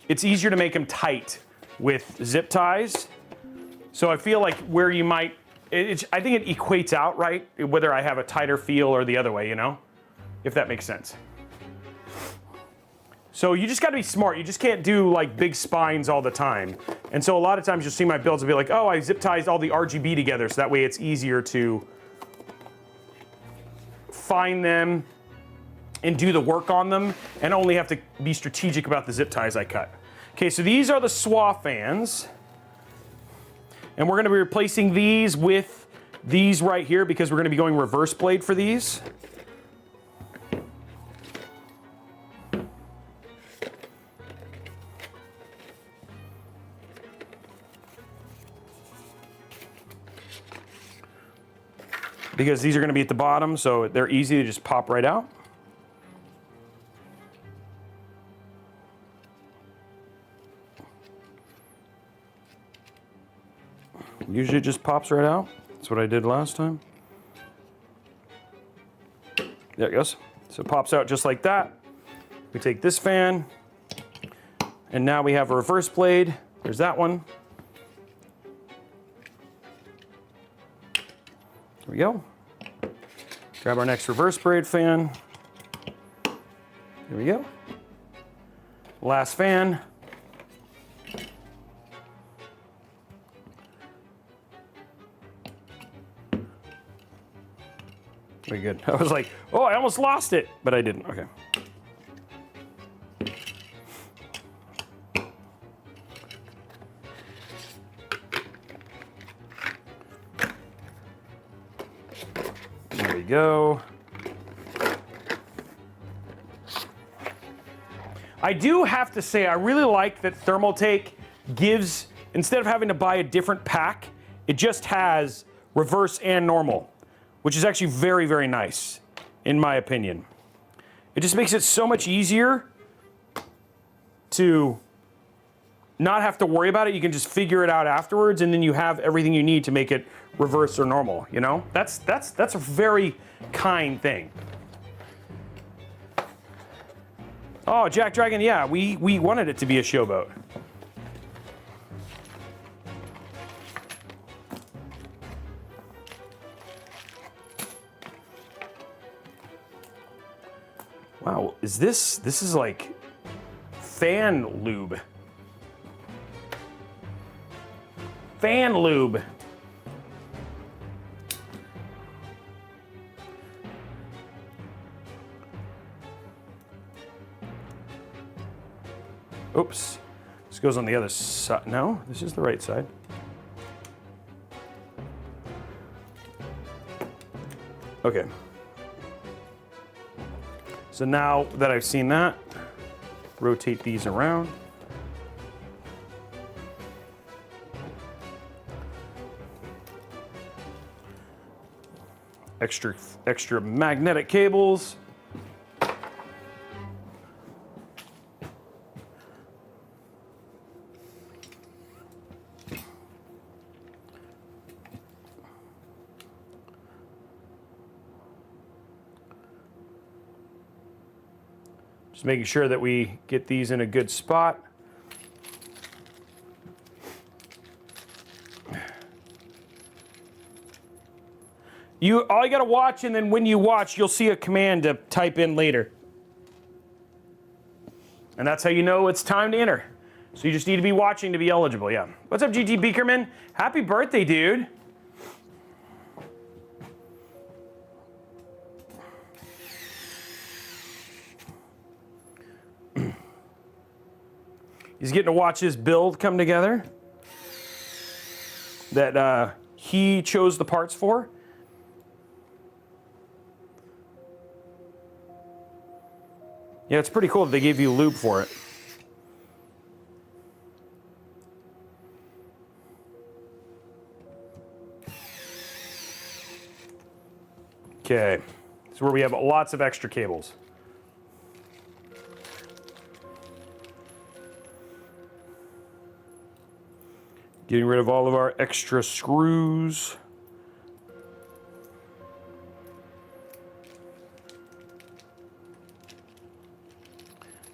It's easier to make them tight with zip ties. So I feel like where you might, I think it equates out, right? Whether I have a tighter feel or the other way, you know? If that makes sense. So you just gotta be smart. You just can't do like big spines all the time. And so a lot of times you'll see my builds will be like, oh, I zip ties all the RGB together, so that way it's easier to find them and do the work on them and only have to be strategic about the zip ties I cut. Okay, so these are the SWA fans. And we're gonna be replacing these with these right here because we're gonna be going reverse blade for these. because these are going to be at the bottom, so they're easy to just pop right out. Usually it just pops right out. That's what I did last time. There it goes. So it pops out just like that. We take this fan, and now we have a reverse blade. There's that one. There we go. Grab our next reverse blade fan. Here we go. Last fan. Very good. I was like, oh, I almost lost it, but I didn't. Okay. There we go. I do have to say, I really like that thermaltake gives, instead of having to buy a different pack, it just has reverse and normal, which is actually very, very nice, in my opinion. It just makes it so much easier to not have to worry about it. You can just figure it out afterwards, and then you have everything you need to make it reverse or normal, you know? That's a very kind thing. Oh, Jack Dragon, yeah, we wanted it to be a showboat. Wow, this is like fan lube. Fan lube. Oops, this goes on the other side. No, this is the right side. Okay. So now that I've seen that, rotate these around. Extra magnetic cables. Just making sure that we get these in a good spot. All you gotta watch, and then when you watch, you'll see a command to type in later. And that's how you know it's time to enter. So you just need to be watching to be eligible, yeah. What's up, GT Beakerman? Happy birthday, dude. He's getting to watch his build come together that he chose the parts for. Yeah, it's pretty cool that they gave you lube for it. Okay, this is where we have lots of extra cables. Getting rid of all of our extra screws.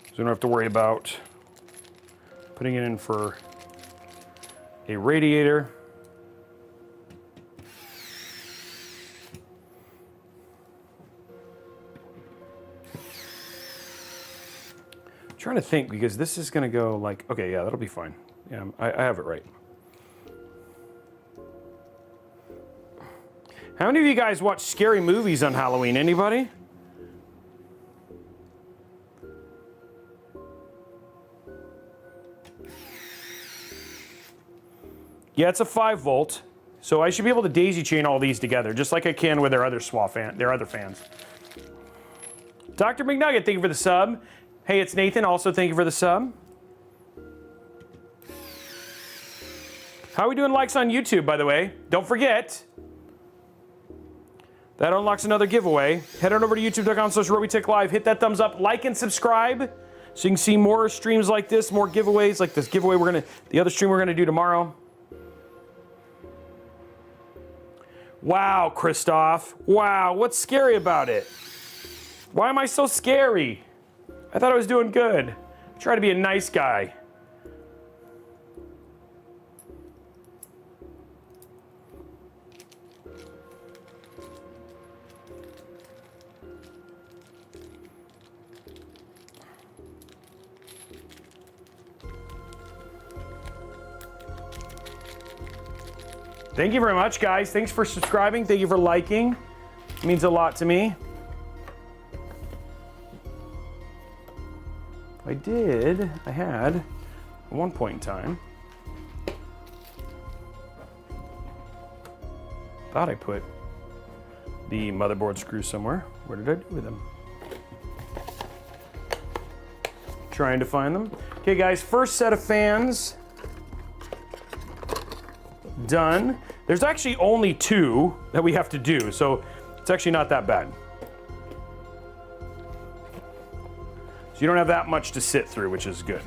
So we don't have to worry about putting it in for a radiator. I'm trying to think, because this is going to go like, okay, yeah, that'll be fine. Yeah, I have it right. How many of you guys watch scary movies on Halloween? Anybody? Yeah, it's a 5 volt, so I should be able to daisy chain all these together, just like I can with their other fans. Dr. McNugget, thank you for the sub. Hey, it's Nathan, also thank you for the sub. How are we doing likes on YouTube, by the way? Don't forget, That unlocks another giveaway. Head on over to youtube.com/Robeytech Live. Hit that thumbs up, like, and subscribe so you can see more streams like this, more giveaways like this giveaway the other stream we're gonna do tomorrow. Wow, Christoph. Wow, what's scary about it? Why am I so scary? I thought I was doing good. Try to be a nice guy. Thank you very much, guys. Thanks for subscribing. Thank you for liking. It means a lot to me. I had, at one point in time, thought I put the motherboard screws somewhere. Where did I do with them? Trying to find them. Okay, guys, first set of fans done. There's actually only 2 that we have to do, so it's actually not that bad. So you don't have that much to sit through, which is good.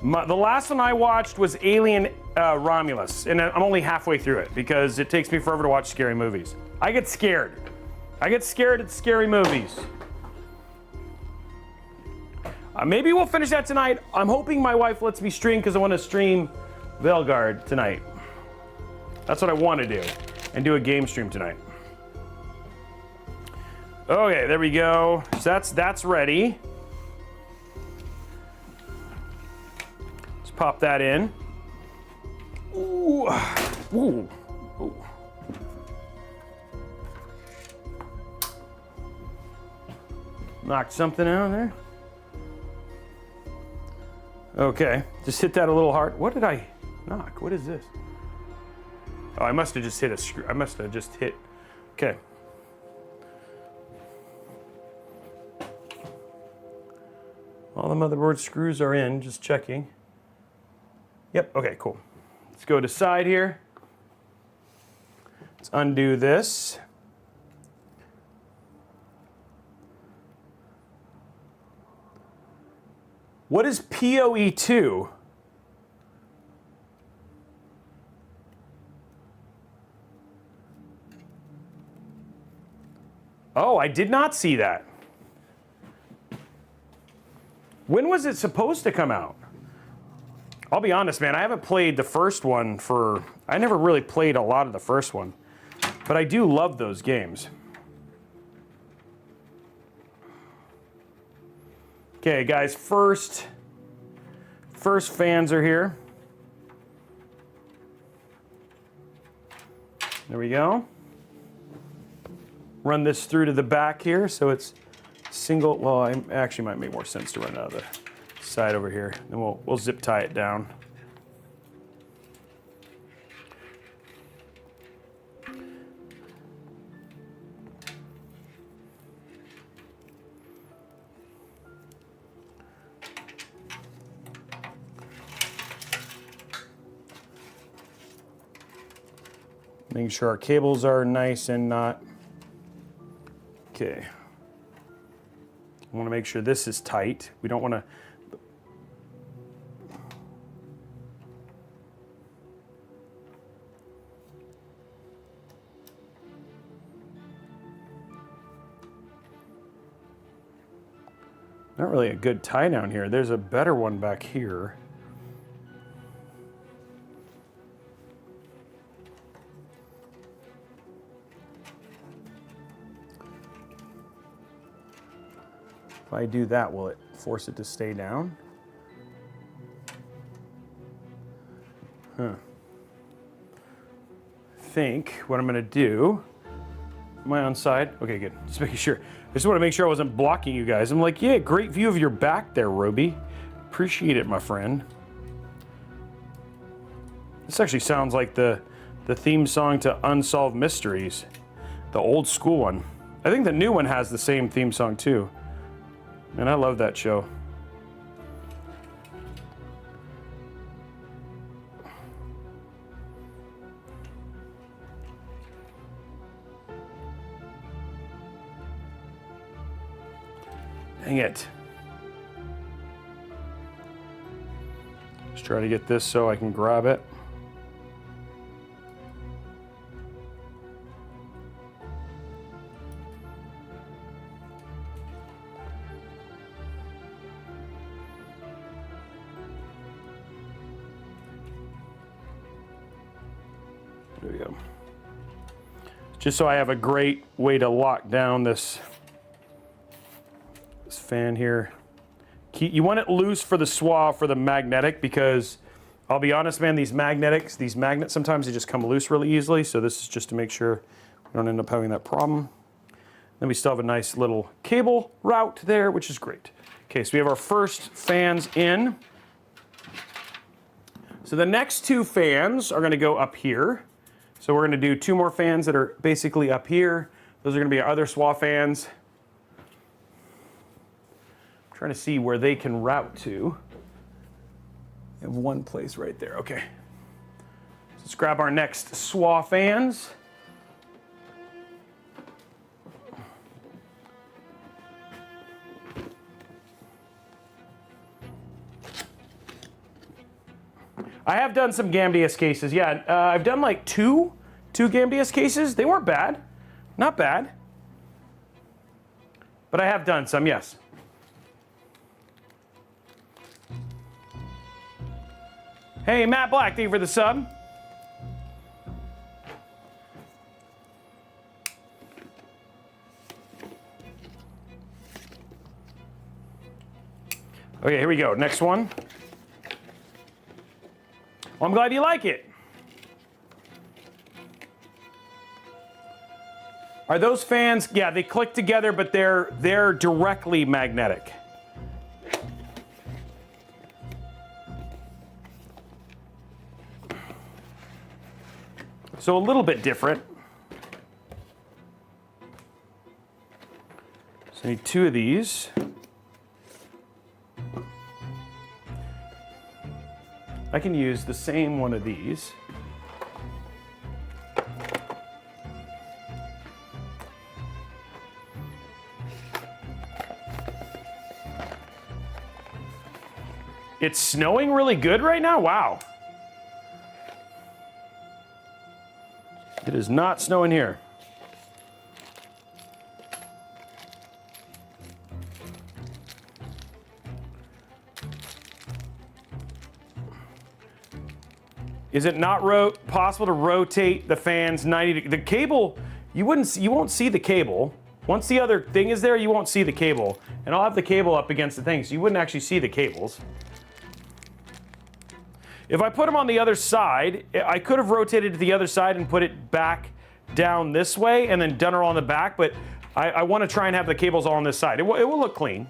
The last one I watched was Alien Romulus, and I'm only halfway through it because it takes me forever to watch scary movies. I get scared. I get scared at scary movies. Maybe we'll finish that tonight. I'm hoping my wife lets me stream because I want to stream Veilguard tonight. That's what I want to do, and do a game stream tonight. Okay, there we go. So that's ready. Let's pop that in. Ooh. Ooh. Ooh. Knocked something out there. Okay, just hit that a little hard. What did I knock? What is this? Oh, I must have just hit a screw. I must have just hit. Okay. All the motherboard screws are in, just checking. Yep, okay, cool. Let's go to side here. Let's undo this. What is PoE2? Oh, I did not see that. When was it supposed to come out? I'll be honest, man, I haven't played the first one I never really played a lot of the first one, but I do love those games. Okay, guys, first fans are here. There we go. Run this through to the back here so it's single. Well, I actually might make more sense to run it out of the side over here. Then we'll zip tie it down. Making sure our cables are nice and not. Okay. I want to make sure this is tight. We don't want to. Not really a good tie down here. There's a better one back here. If I do that, will it force it to stay down? Huh. I think what I'm gonna do, am I on side? Okay, good, just making sure. I just wanna make sure I wasn't blocking you guys. I'm like, yeah, great view of your back there, Robey. Appreciate it, my friend. This actually sounds like the theme song to Unsolved Mysteries, the old school one. I think the new one has the same theme song too. Man, I love that show. Dang it. Just try to get this so I can grab it. There we go. Just so I have a great way to lock down this fan here. You want it loose for the SWA for the magnetic, because I'll be honest, man, these magnets, sometimes they just come loose really easily. So this is just to make sure we don't end up having that problem. Then we still have a nice little cable route there, which is great. Okay, so we have our first fans in. So the next two fans are going to go up here. So we're going to do two more fans that are basically up here. Those are going to be our other SWA fans. Trying to see where they can route to. We have one place right there. Okay. So let's grab our next SWA fans. I have done some GAMDS cases. Yeah, I've done like two GAMDS cases. They weren't bad. Not bad. But I have done some, yes. Hey, Matt Black, thank you for the sub. Okay, here we go. Next one. Well, I'm glad you like it. Are those fans? Yeah, they click together, but they're directly magnetic. So a little bit different. So I need two of these. I can use the same one of these. It's snowing really good right now? Wow. It is not snowing here. Is it not possible to rotate the fans 90 degrees? The cable, you won't see the cable. Once the other thing is there, you won't see the cable. And I'll have the cable up against the thing, so you wouldn't actually see the cables. If I put them on the other side, I could have rotated to the other side and put it back down this way and then done it on the back, but I want to try and have the cables all on this side. It will look clean.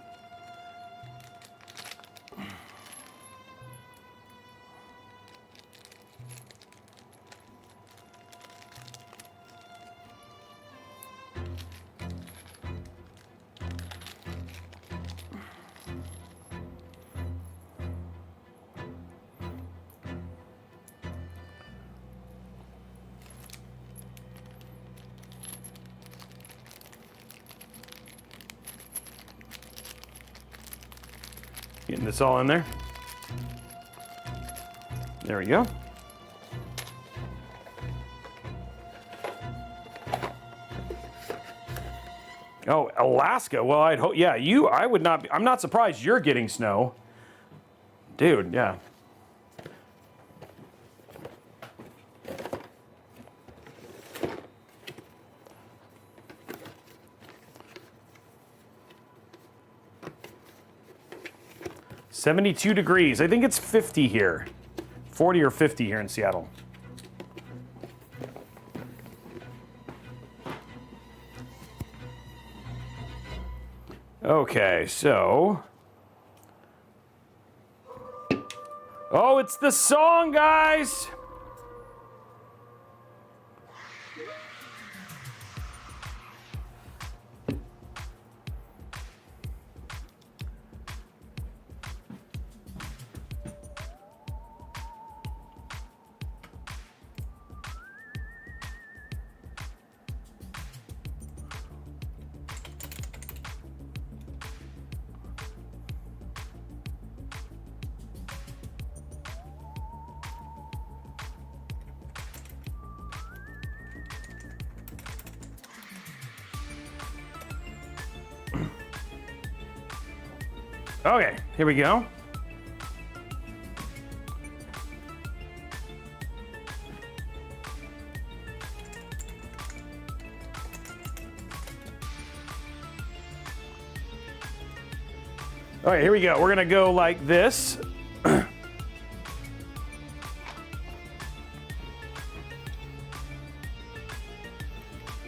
Getting this all in there. There we go. Oh, Alaska. Well, I'd hope, yeah, I would not be, I'm not surprised you're getting snow. Dude, yeah. $72 degrees. I think it's 50 here. 40 or 50 here in Seattle. Okay, so. Oh, it's the song, guys! Okay, here we go. All right, here we go. We're gonna go like this.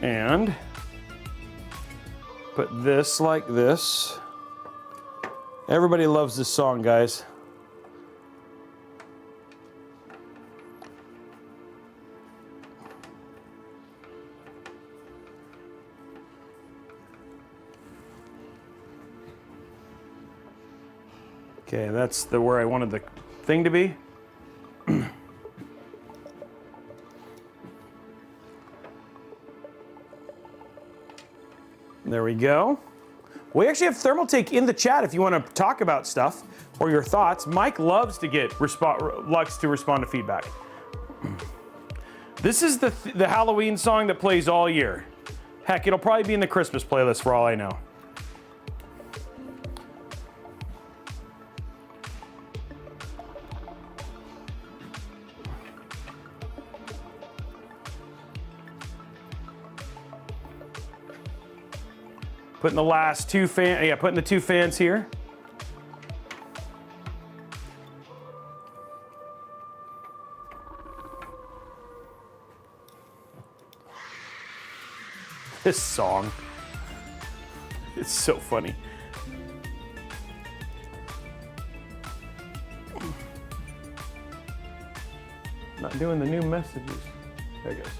And put this like this. Everybody loves this song, guys. Okay, that's where I wanted the thing to be. There we go. We actually have thermaltake in the chat if you want to talk about stuff or your thoughts. Mike loves to respond to feedback. This is the Halloween song that plays all year. Heck, it'll probably be in the Christmas playlist for all I know. Putting the last two putting the two fans here. This song, it's so funny. Not doing the new messages. There it goes.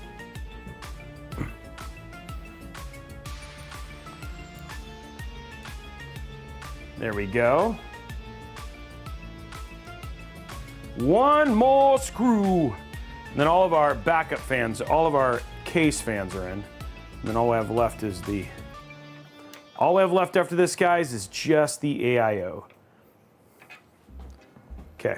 There we go. One more screw. And then all of our backup fans, all of our case fans are in. And then all we have left is all we have left after this, guys, is just the AIO. Okay.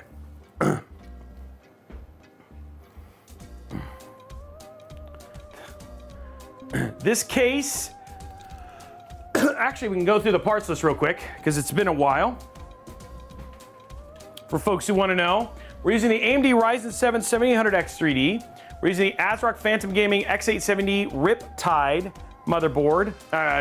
This case, actually, we can go through the parts list real quick because it's been a while. For folks who want to know, we're using the AMD Ryzen 7 7800X 3D. We're using the ASRock Phantom Gaming X870 Riptide motherboard,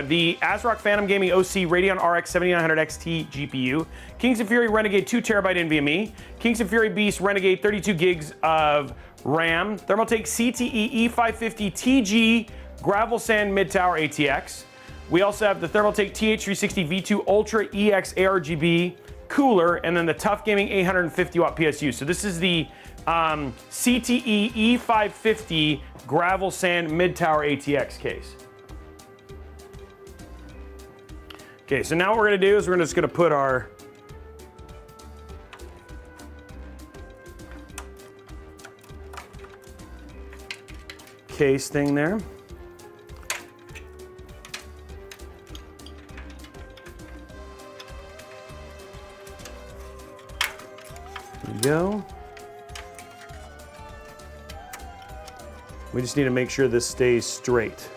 the ASRock Phantom Gaming OC Radeon RX 7900 XT GPU, Kingston Fury Renegade 2TB NVMe, Kingston Fury Beast Renegade 32 gigs of RAM, Thermaltake CTE E550 TG Gravel Sand Mid Tower ATX. We also have the Thermaltake TH360 V2 Ultra EX ARGB cooler, and then the Tough Gaming 850 watt PSU. So this is the CTE E550 Gravel Sand Mid Tower ATX case. Okay, so now what we're gonna do is we're just gonna put our case thing there. There we go. We just need to make sure this stays straight.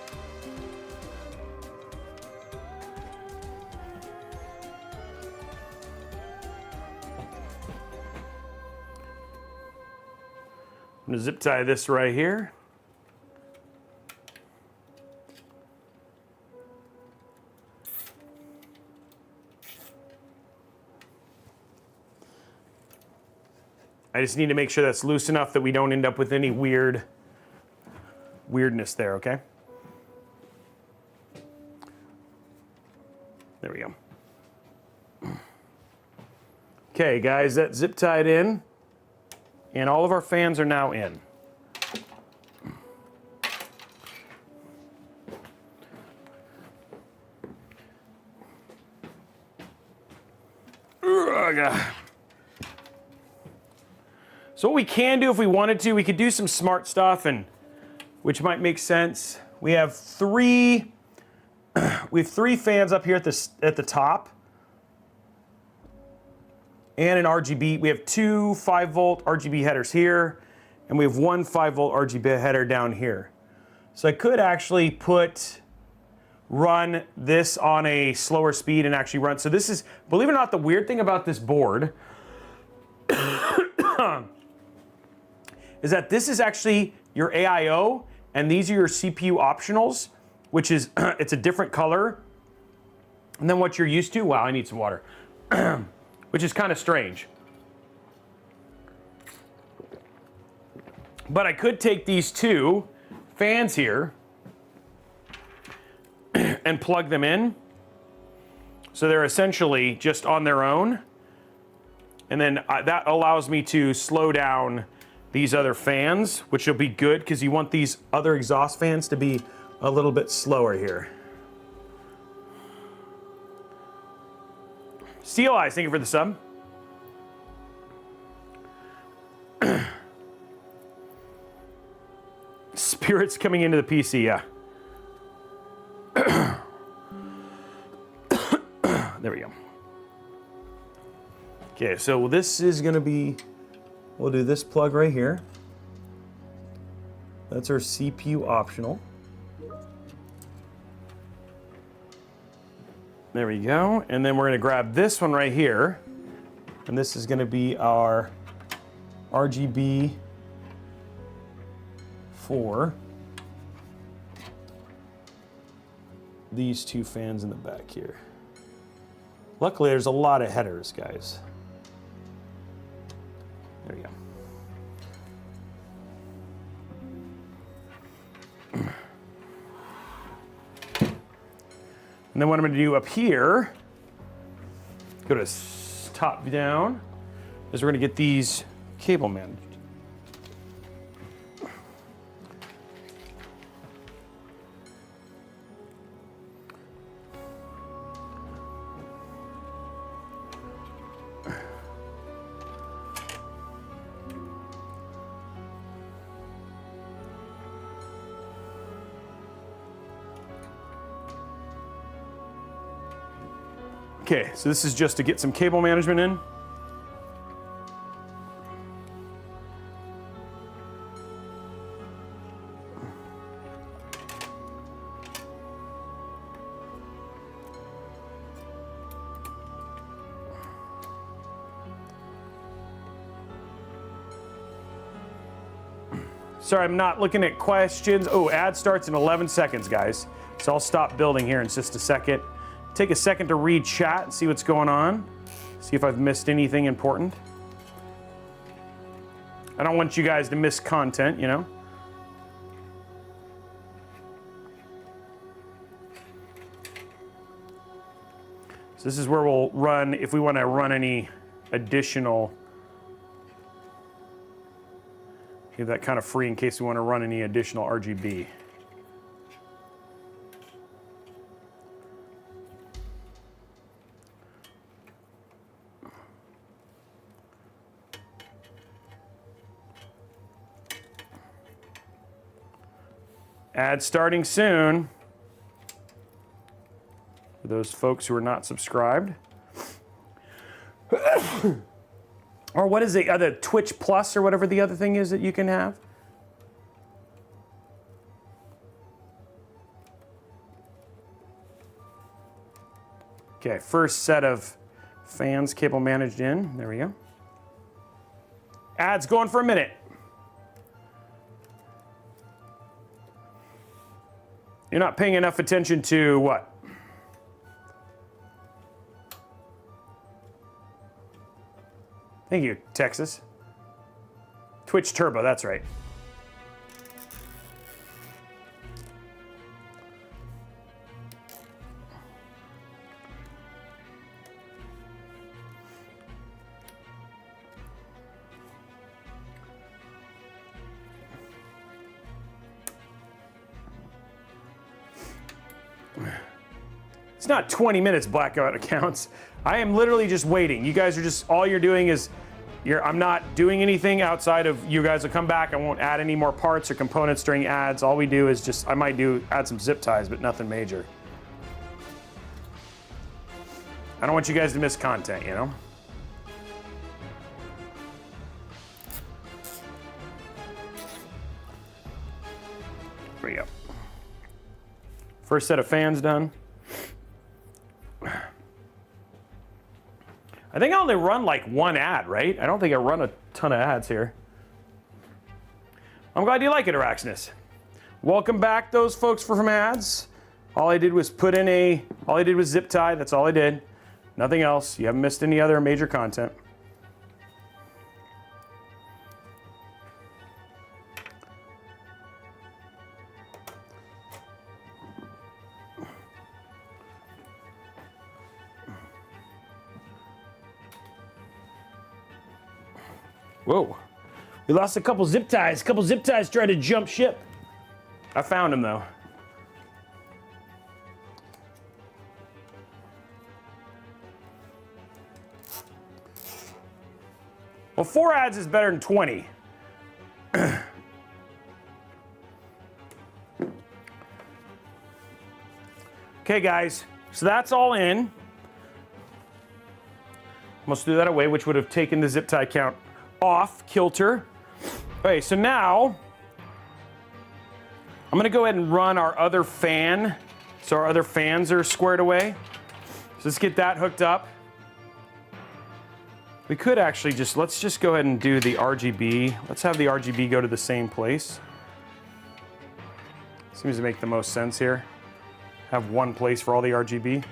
I'm gonna zip tie this right here. I just need to make sure that's loose enough that we don't end up with any weirdness there, okay? There we go. Okay, guys, that's zip tied in, and all of our fans are now in. So what we can do if we wanted to, we could do some smart stuff, and which might make sense. We have three fans up here at the top, and an RGB. We have two 5-volt RGB headers here, and we have one 5-volt RGB header down here. So I could actually put run this on a slower speed and actually run. So this is, believe it or not, the weird thing about this board is that this is actually your AIO and these are your CPU optionals, which is, it's a different color than what you're used to. Wow, I need some water. Which is kind of strange. But I could take these two fans here and plug them in. So they're essentially just on their own. And then that allows me to slow down these other fans, which will be good because you want these other exhaust fans to be a little bit slower here. Steel Eyes, thank you for the sub. Spirits coming into the PC, yeah. There we go. Okay, so this is gonna be, we'll do this plug right here. That's our CPU optional. There we go. And then we're gonna grab this one right here. And this is gonna be our RGB for these two fans in the back here. Luckily, there's a lot of headers, guys. There we go. And then what I'm going to do up here, go to top down, is we're going to get these cable managed. Okay, so this is just to get some cable management in. Sorry, I'm not looking at questions. Oh, ad starts in 11 seconds, guys. So I'll stop building here in just a second. Take a second to read chat and see what's going on. See if I've missed anything important. I don't want you guys to miss content, you know? So this is where we'll run, if we want to run any additional, leave that kind of free in case we want to run any additional RGB. Ad starting soon. For those folks who are not subscribed. Or what is the Twitch Plus or whatever the other thing is that you can have? Okay, first set of fans cable managed in. There we go. Ads going for a minute. You're not paying enough attention to what? Thank you, Texas. Twitch Turbo, that's right. It's not 20 minutes blackout accounts. I am literally just waiting. You guys are just, all you're doing is, I'm not doing anything outside of, you guys will come back. I won't add any more parts or components during ads. All we do is just, I might add some zip ties, but nothing major. I don't want you guys to miss content, you know? There we go. First set of fans done. I think I only run like one ad, right? I don't think I run a ton of ads here. I'm glad you like it, Araxnus. Welcome back, those folks from ads. All I did was zip tie, that's all I did. Nothing else. You haven't missed any other major content. Whoa. We lost a couple zip ties. A couple zip ties tried to jump ship. I found him though. Well, 4 ads is better than 20. Okay, guys, so that's all in. Let's threw that away, which would have taken the zip tie count off kilter. Okay, so now I'm gonna go ahead and run our other fan. So our other fans are squared away. So let's get that hooked up. We could actually let's just go ahead and do the RGB. Let's have the RGB go to the same place. Seems to make the most sense here. Have one place for all the RGB.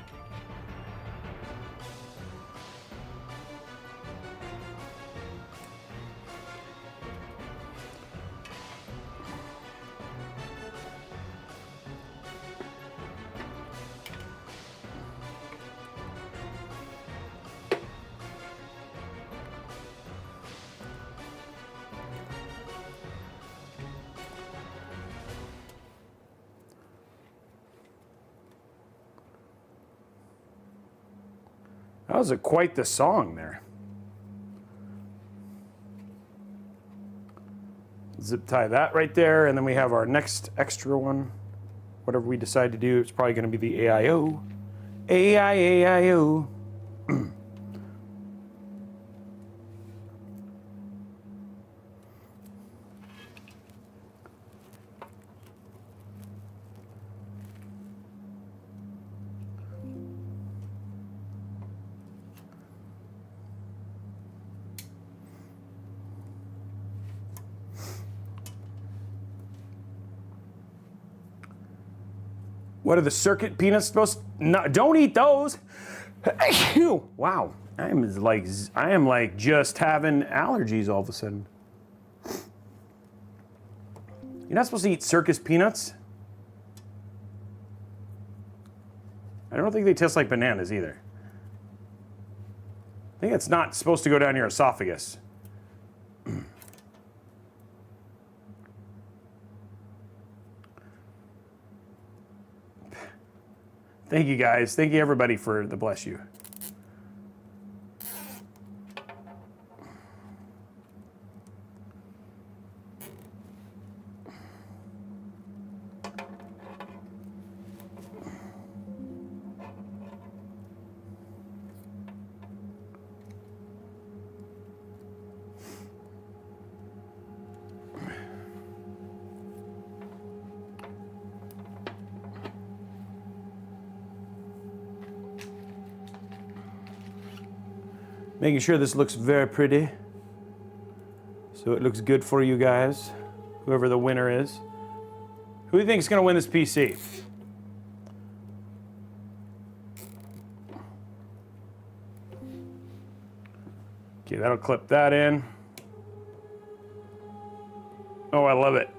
That was quite the song there. Zip tie that right there, and then we have our next extra one. Whatever we decide to do, it's probably going to be the AIO. AIO. What are the circuit peanuts supposed to? No, don't eat those. Wow, I am like just having allergies all of a sudden. You're not supposed to eat circus peanuts. I don't think they taste like bananas either. I think it's not supposed to go down your esophagus. Thank you guys. Thank you everybody for the bless you. Making sure this looks very pretty. So it looks good for you guys, whoever the winner is. Who do you think is going to win this PC? Okay, that'll clip that in. Oh, I love it.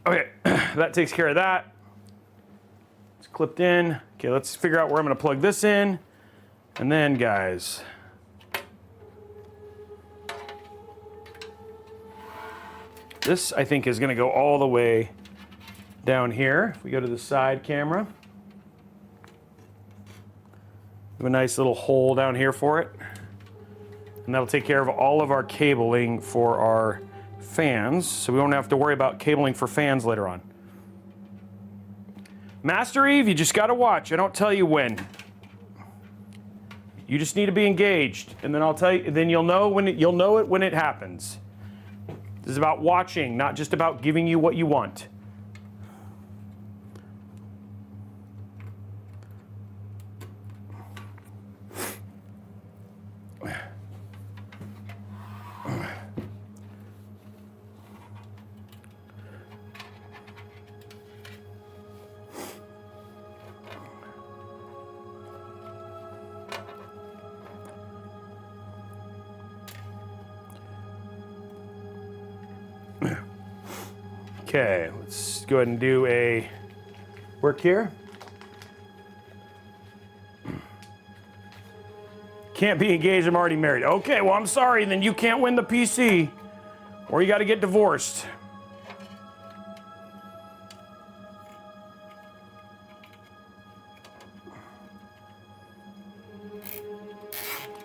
Okay, that takes care of that. It's clipped in. Okay, let's figure out where I'm going to plug this in. And then, guys, this I think is going to go all the way down here. If we go to the side camera, we have a nice little hole down here for it. And that'll take care of all of our cabling for our fans, so we won't have to worry about cabling for fans later on. Master Eve, you just got to watch. I don't tell you when. You just need to be engaged, and then I'll tell you. Then you'll know you'll know it when it happens. This is about watching, not just about giving you what you want. Okay, let's go ahead and do a work here. Can't be engaged, I'm already married. Okay, well, I'm sorry, then you can't win the PC. Or you got to get divorced.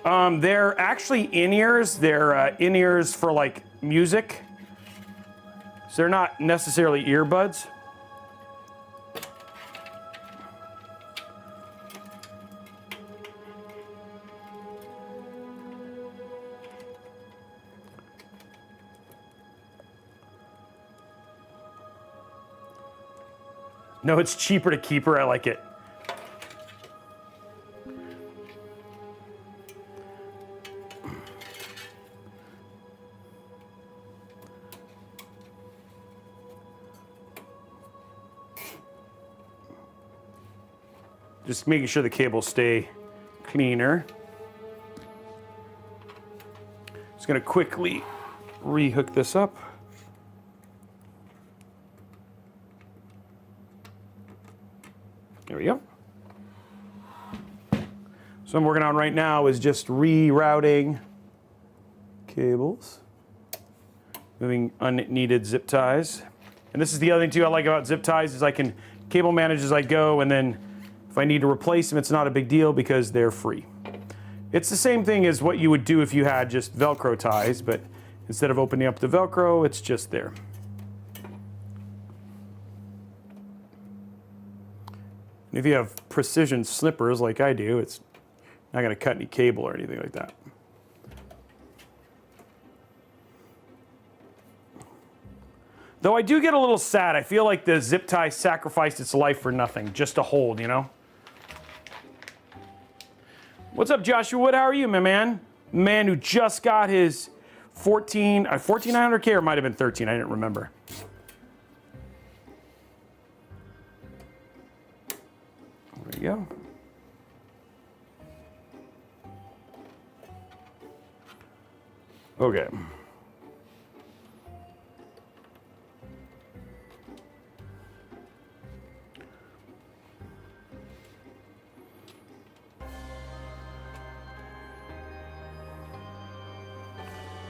They're actually in-ears. They're in-ears for like music. So they're not necessarily earbuds. No, it's cheaper to keep her. I like it. Just making sure the cables stay cleaner. Just gonna quickly rehook this up. There we go. So I'm working on right now is just rerouting cables, moving unneeded zip ties. And this is the other thing too I like about zip ties is I can cable manage as I go, and then if I need to replace them, it's not a big deal because they're free. It's the same thing as what you would do if you had just Velcro ties, but instead of opening up the Velcro, it's just there. And if you have precision snippers like I do, it's not going to cut any cable or anything like that. Though I do get a little sad. I feel like the zip tie sacrificed its life for nothing, just to hold, you know? What's up, Joshua Wood? How are you, my man? Man who just got his 1400K, or might have been 13, I didn't remember. There you go. Okay.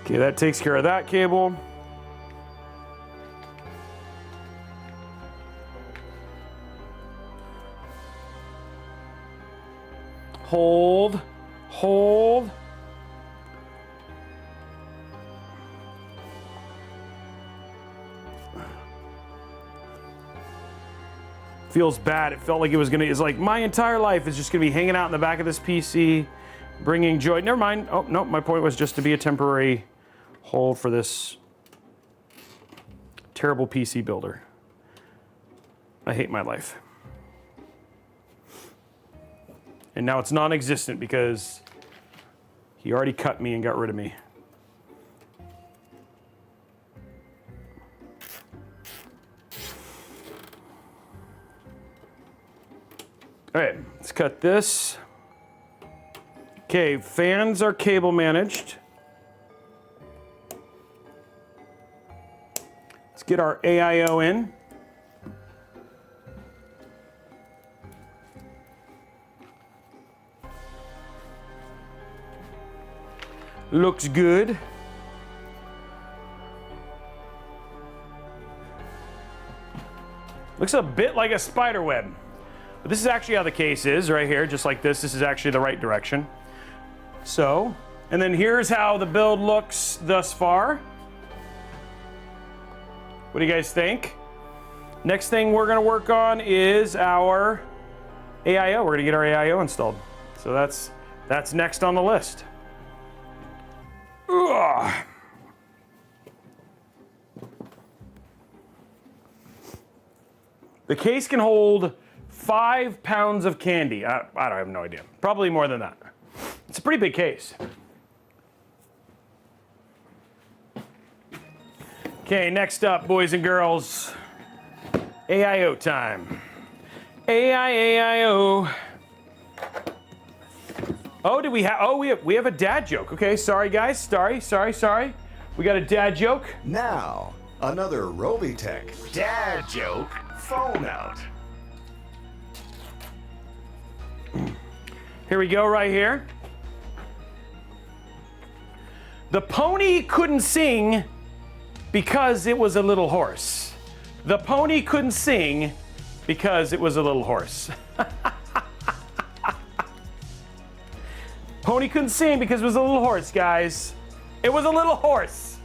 Okay, that takes care of that cable. Hold, hold. Feels bad. It felt like it was gonna, it's like my entire life is just gonna be hanging out in the back of this PC, bringing joy. Never mind. Oh, no, my point was just to be a temporary hold for this terrible PC builder. I hate my life. And now it's non-existent because he already cut me and got rid of me. All right, let's cut this. Okay, fans are cable managed. Let's get our AIO in. Looks good. Looks a bit like a spider web. But this is actually how the case is right here, just like this. This is actually the right direction. So, and then here's how the build looks thus far. What do you guys think? Next thing we're gonna work on is our AIO. We're gonna get our AIO installed. So that's next on the list. Ugh. The case can hold 5 pounds of candy. I don't have no idea. Probably more than that. It's a pretty big case. Okay, next up, boys and girls, AIO time. AIO. Oh, did we have? Oh, we have a dad joke. Okay, sorry guys. Sorry. We got a dad joke. Now, another Robeytech dad joke phone out. Here we go right here. The pony couldn't sing because it was a little hoarse. The pony couldn't sing because it was a little hoarse. Pony couldn't sing because it was a little hoarse, guys. It was a little hoarse.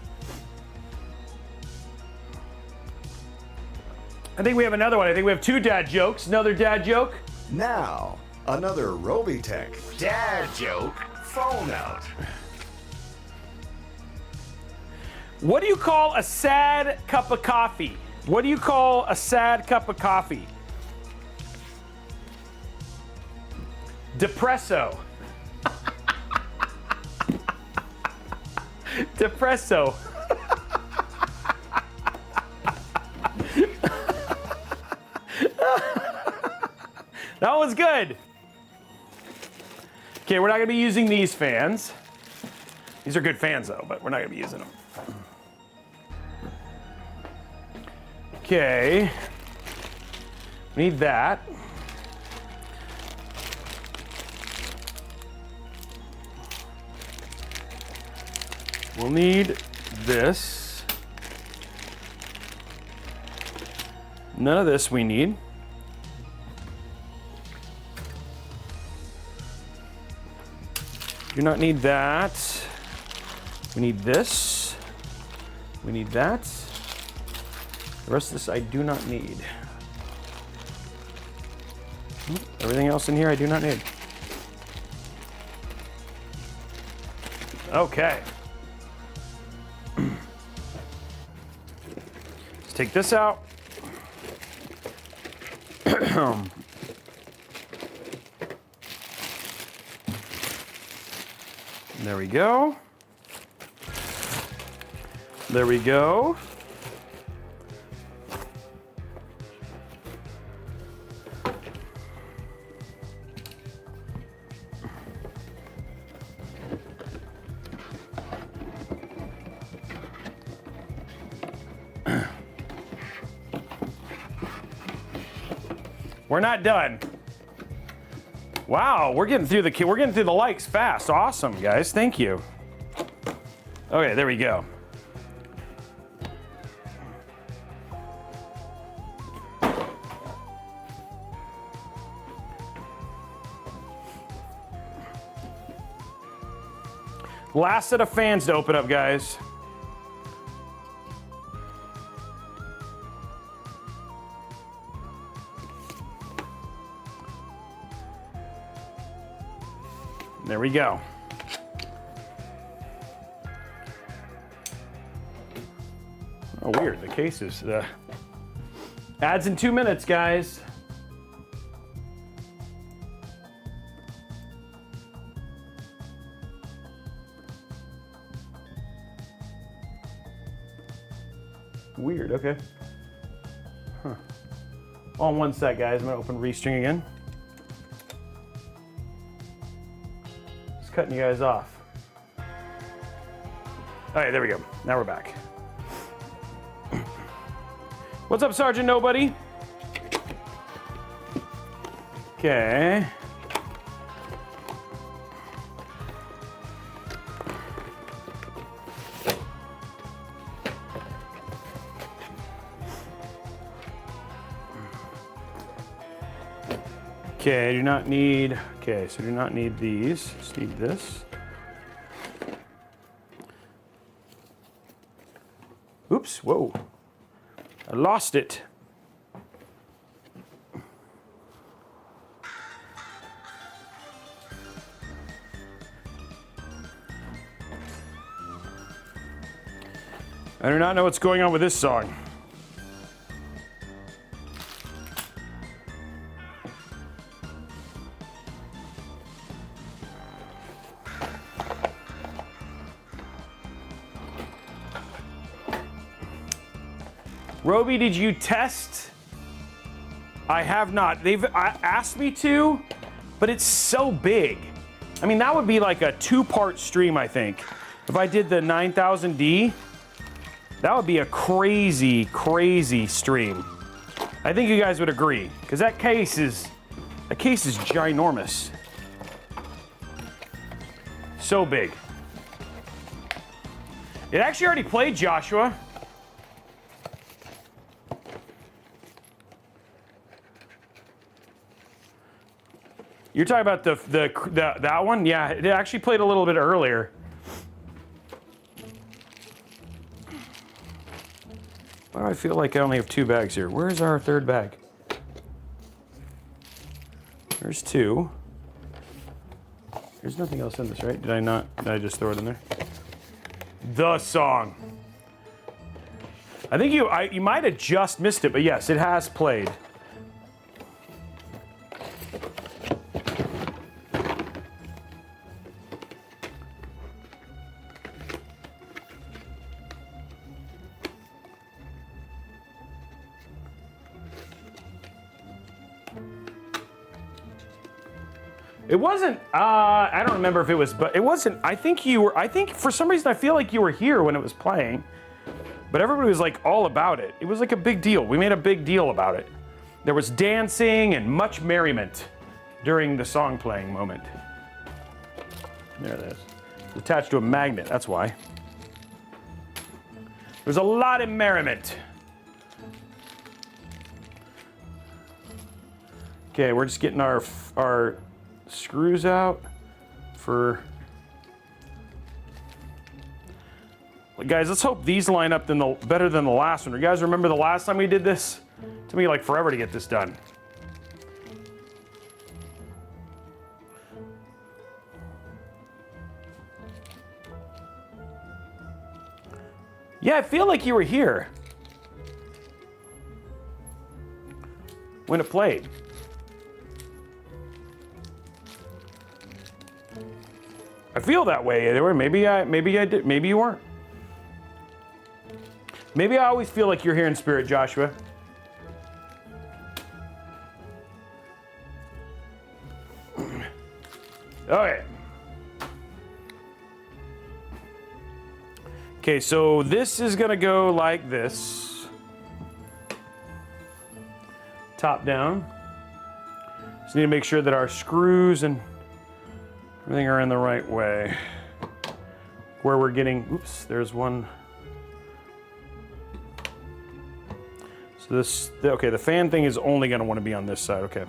I think we have another one. I think we have two dad jokes. Another dad joke. Now, another Robeytech dad joke phone out. What do you call a sad cup of coffee? What do you call a sad cup of coffee? Depresso. Depresso. That was good. Okay, we're not gonna be using these fans. These are good fans though, but we're not gonna be using them. Okay, we need that. We'll need this. None of this we need. Do not need that. We need this. We need that. The rest of this I do not need. Everything else in here I do not need. Okay. Let's take this out. There we go. There we go. We're not done. Wow, we're getting through the likes fast. Awesome, guys. Thank you. Okay, there we go. Last set of fans to open up, guys. There we go. Oh, weird. The case is ads in 2 minutes, guys. Weird. Okay. Huh. All in one set, guys. I'm gonna open restring again. Cutting you guys off. All right, there we go. Now we're back. What's up, Sergeant Nobody? Okay. Okay, I do not need, okay, so do not need these, just need this. Oops, whoa, I lost it. I do not know what's going on with this song. Robey, did you test? I have not. They've asked me to, but it's so big. I mean, that would be like a 2-part stream, I think. If I did the 9000D, That would be a crazy, crazy stream. I think you guys would agree, because that case is ginormous. So big. It actually already played, Joshua. You're talking about that one? Yeah, it actually played a little bit earlier. Why do I feel like I only have 2 bags here? Where's our 3rd bag? There's 2. There's nothing else in this, right? Did I not? Did I just throw it in there? The song. I think you might have just missed it, but yes, it has played. It wasn't, I don't remember if it was, but it wasn't, I think for some reason I feel like you were here when it was playing, but everybody was like all about it. It was like a big deal. We made a big deal about it. There was dancing and much merriment during the song playing moment. There it is. It's attached to a magnet, that's why. There's a lot of merriment. Okay, we're just getting our screws out for... Guys, let's hope these line up better than the last one. You guys remember the last time we did this? It took me like forever to get this done. Yeah, I feel like you were here when it played. I feel that way. Maybe I did. Maybe you weren't. Maybe I always feel like you're here in spirit, Joshua. Okay. Okay, so this is gonna go like this. Top down. Just need to make sure that our screws and everything are in the right way. Where we're getting, oops, there's one. So this, okay, the fan thing is only gonna wanna be on this side, okay.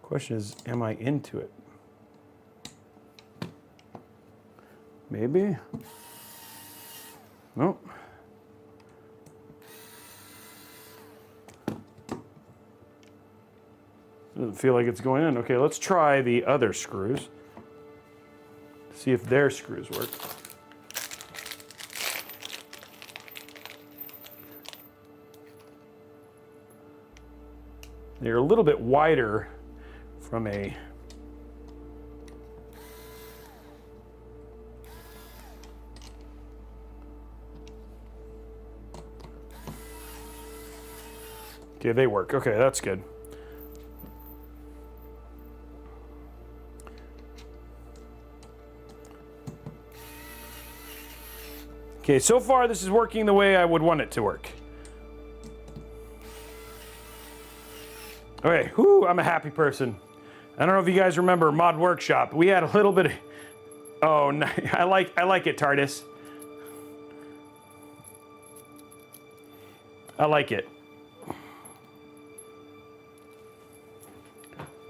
Question is, am I into it? Maybe. Nope. Doesn't feel like it's going in. Okay, let's try the other screws. See if their screws work. They're a little bit wider from a okay, they work. Okay, that's good. Okay, so far this is working the way I would want it to work. Okay, whoo, I'm a happy person. I don't know if you guys remember Mod Workshop. We had a little bit of, oh, no, I like it, TARDIS. I like it.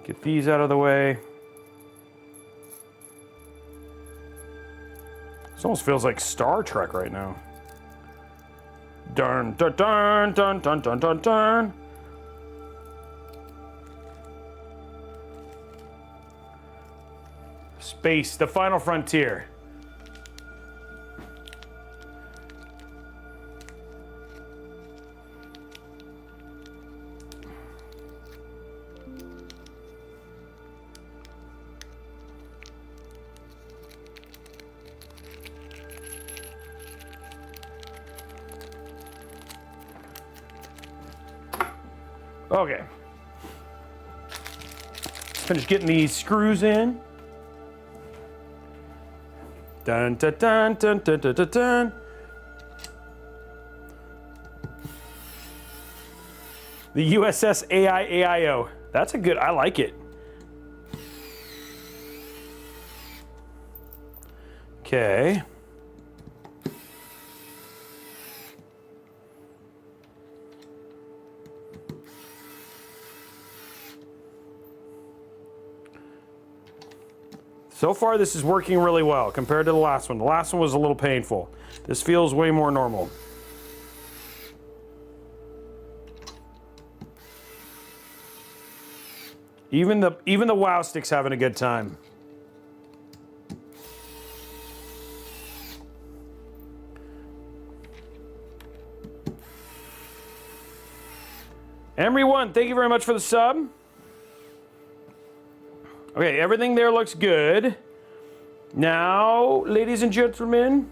Get these out of the way. This almost feels like Star Trek right now. Dun, dun, dun, dun, dun, dun, dun, dun. Space, the final frontier. Okay. Finish getting these screws in. Dun dun dun dun dun dun dun dun. The USS AIO. That's a good, I like it. Okay. So far, this is working really well compared to the last one. The last one was a little painful. This feels way more normal. Even the wow stick's having a good time. Emery1, thank you very much for the sub. Okay, everything there looks good. Now, ladies and gentlemen.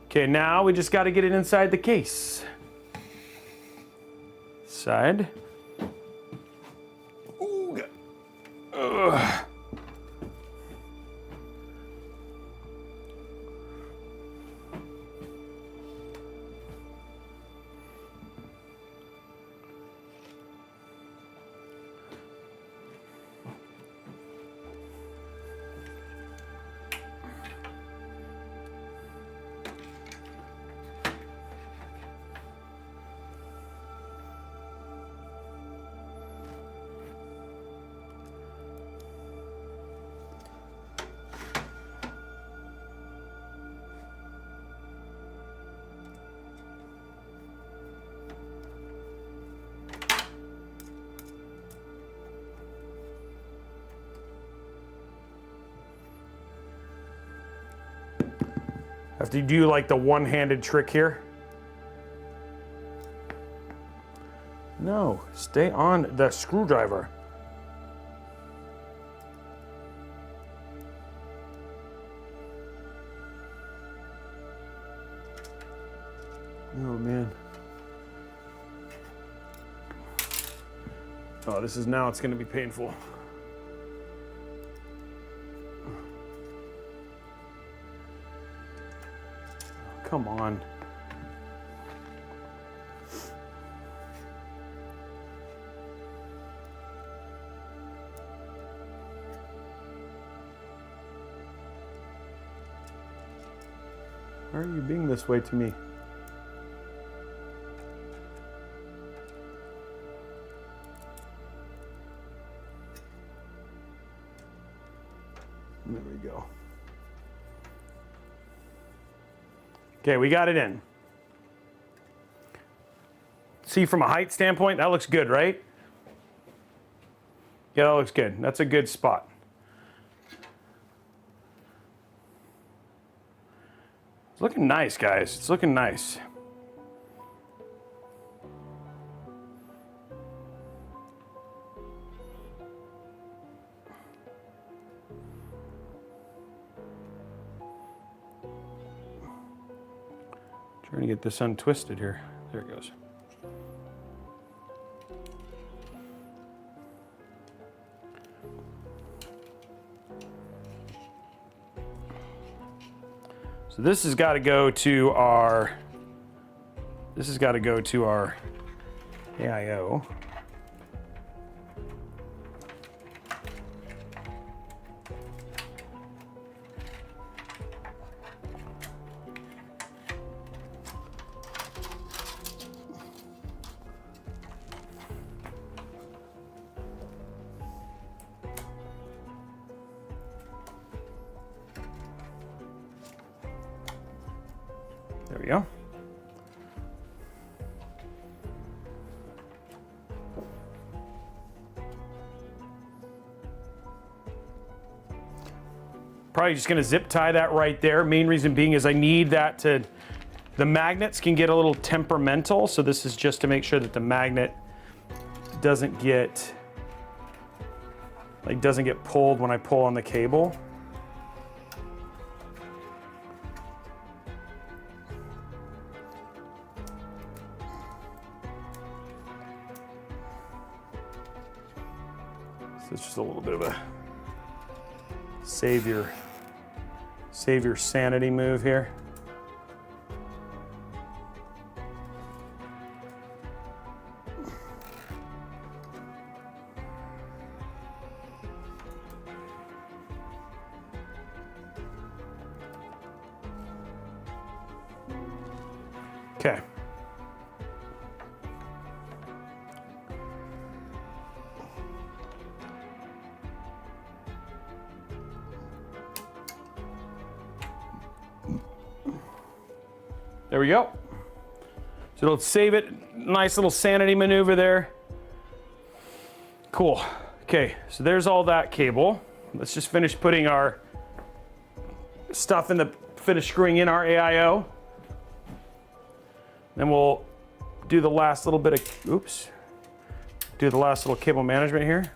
Okay, now we just got to get it inside the case. Side. Ooh. Ugh. Have to do like the one-handed trick here. No, stay on the screwdriver. Oh man. Oh, this is now, it's gonna be painful. Come on. Why are you being this way to me? There we go. Okay, we got it in. See, from a height standpoint, that looks good, right? Yeah, that looks good. That's a good spot. It's looking nice, guys. It's looking nice. Trying to get this untwisted here. There it goes. So this has got to go to our, AIO. There we go. Probably just gonna zip tie that right there. Main reason being is I need that to, the magnets can get a little temperamental. So this is just to make sure that the magnet doesn't get pulled when I pull on the cable. So it's just a little bit of a save your sanity move here. Okay. There we go. So it'll save it. Nice little sanity maneuver there. Cool. Okay, so there's all that cable. Let's just finish putting our stuff in the, finish screwing in our AIO. Then we'll do the last little bit of, do the last little cable management here.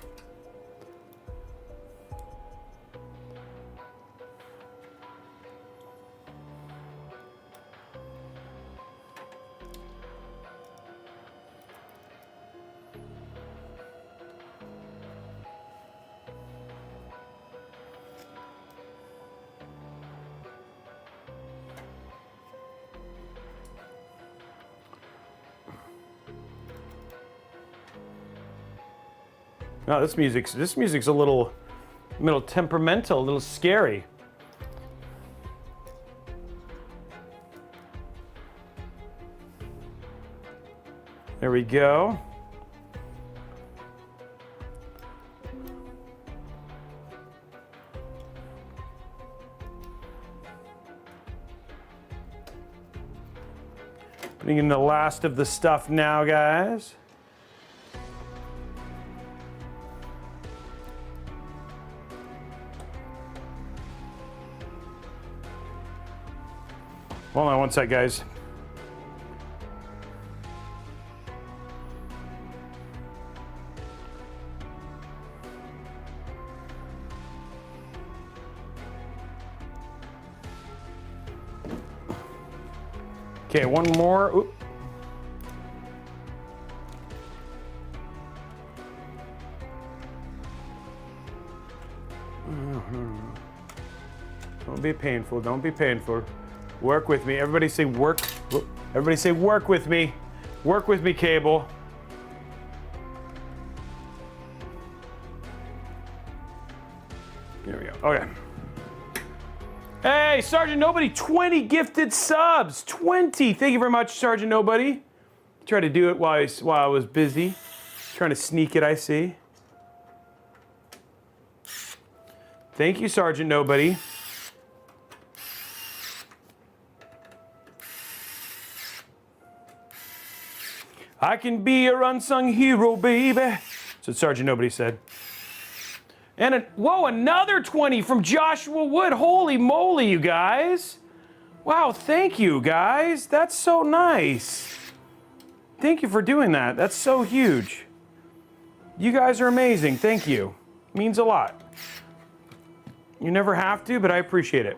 Oh, this music's a little temperamental, a little scary. There we go. Putting in the last of the stuff now, guys. Hold on one sec, guys. Okay, one more. Oop. Don't be painful. Don't be painful. Work with me. Everybody say work. Everybody say work with me. Work with me, cable. There we go. Okay. Hey, Sergeant Nobody, 20 gifted subs. 20. Thank you very much, Sergeant Nobody. Tried to do it while I was busy. Trying to sneak it, I see. Thank you, Sergeant Nobody. I can be your unsung hero, baby. That's what Sergeant Nobody said. And whoa, another 20 from Joshua Wood. Holy moly, you guys. Wow, thank you, guys. That's so nice. Thank you for doing that. That's so huge. You guys are amazing. Thank you. Means a lot. You never have to, but I appreciate it.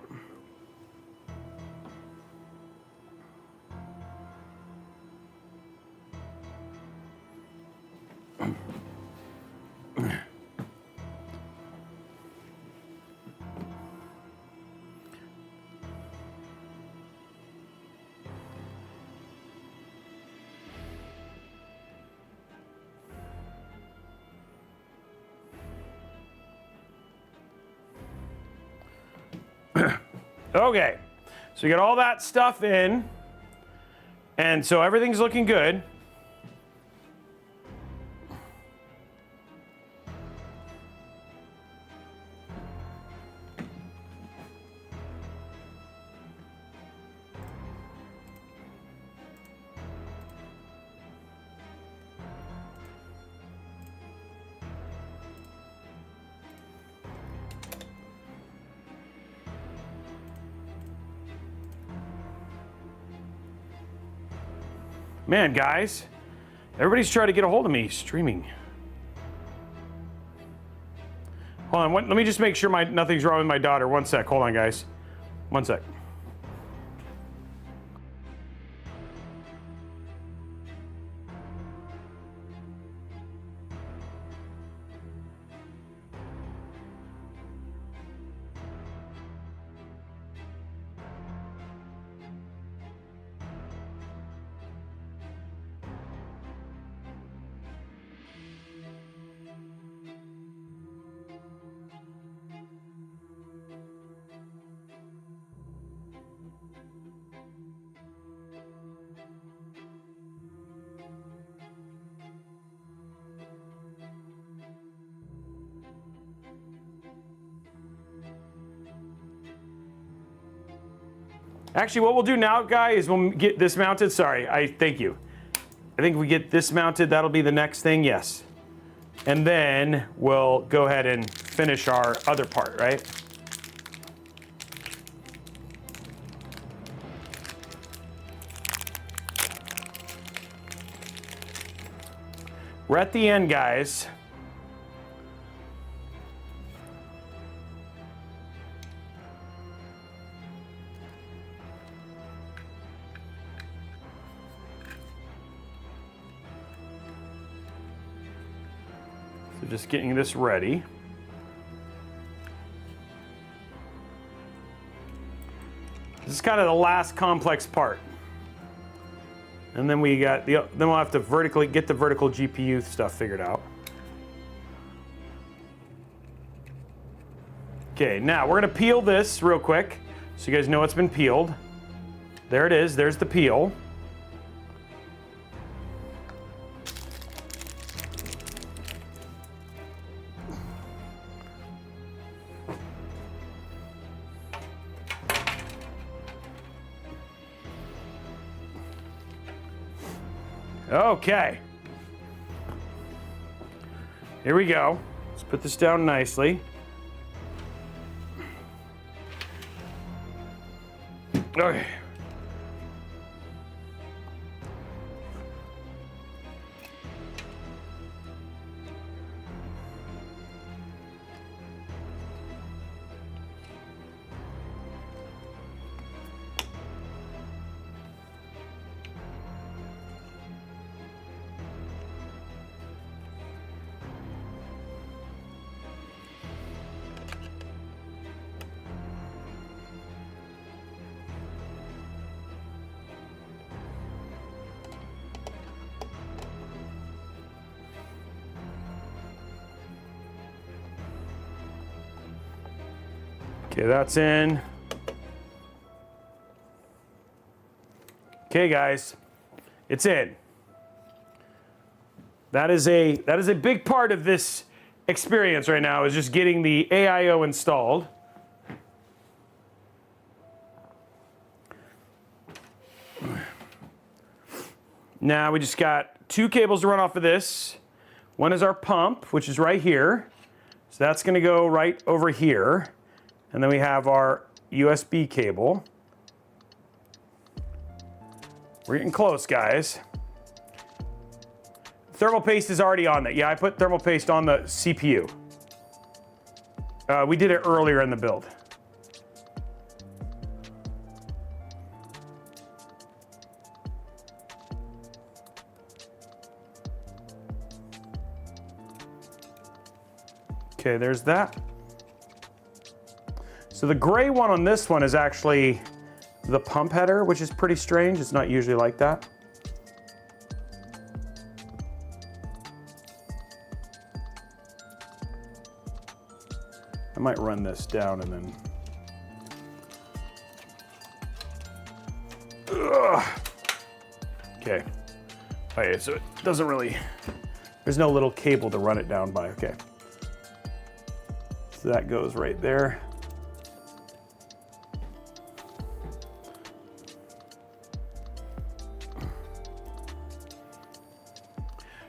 Okay, so we got all that stuff in, and so everything's looking good. Man, guys, everybody's trying to get a hold of me streaming. Hold on, let me just make sure nothing's wrong with my daughter. One sec, hold on, guys. One sec. Actually, what we'll do now, guys, is we'll get this mounted. Sorry, thank you. I think if we get this mounted, that'll be the next thing, yes. And then we'll go ahead and finish our other part, right? We're at the end, guys. So just getting this ready. This is kind of the last complex part. And then we got then we'll have to get the vertical GPU stuff figured out. Okay, now we're gonna peel this real quick so you guys know it's been peeled. There it is, there's the peel. Okay. Here we go. Let's put this down nicely. Okay. Okay, that's in. Okay, guys, it's in. That is a big part of this experience right now, is just getting the AIO installed. Now we just got 2 cables to run off of this. One is our pump, which is right here. So that's gonna go right over here. And then we have our USB cable. We're getting close, guys. Thermal paste is already on that. Yeah, I put thermal paste on the CPU. We did it earlier in the build. Okay, there's that. So the gray one on this one is actually the pump header, which is pretty strange. It's not usually like that. I might run this down and then. Ugh. Okay. Okay, so it doesn't really, there's no little cable to run it down by. Okay. So that goes right there.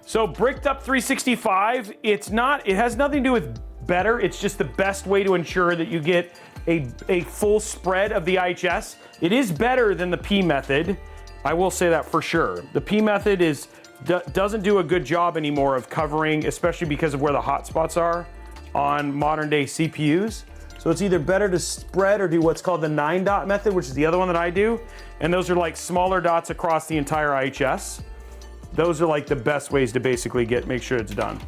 So bricked up 365, it has nothing to do with better, it's just the best way to ensure that you get a full spread of the IHS. It is better than the P method, I will say that for sure. The P method doesn't do a good job anymore of covering, especially because of where the hotspots are on modern day CPUs. So it's either better to spread or do what's called the 9-dot method, which is the other one that I do. And those are like smaller dots across the entire IHS. Those are like the best ways to basically make sure it's done.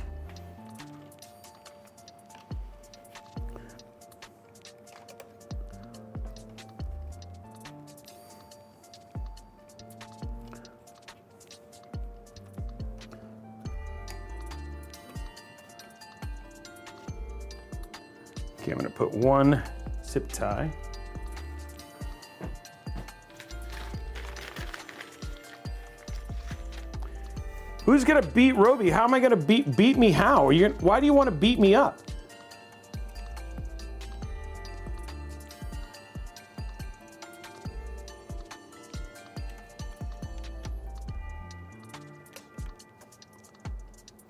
Okay, I'm gonna put one zip tie. Who's gonna beat Robey? How am I gonna beat me? How? Why do you want to beat me up?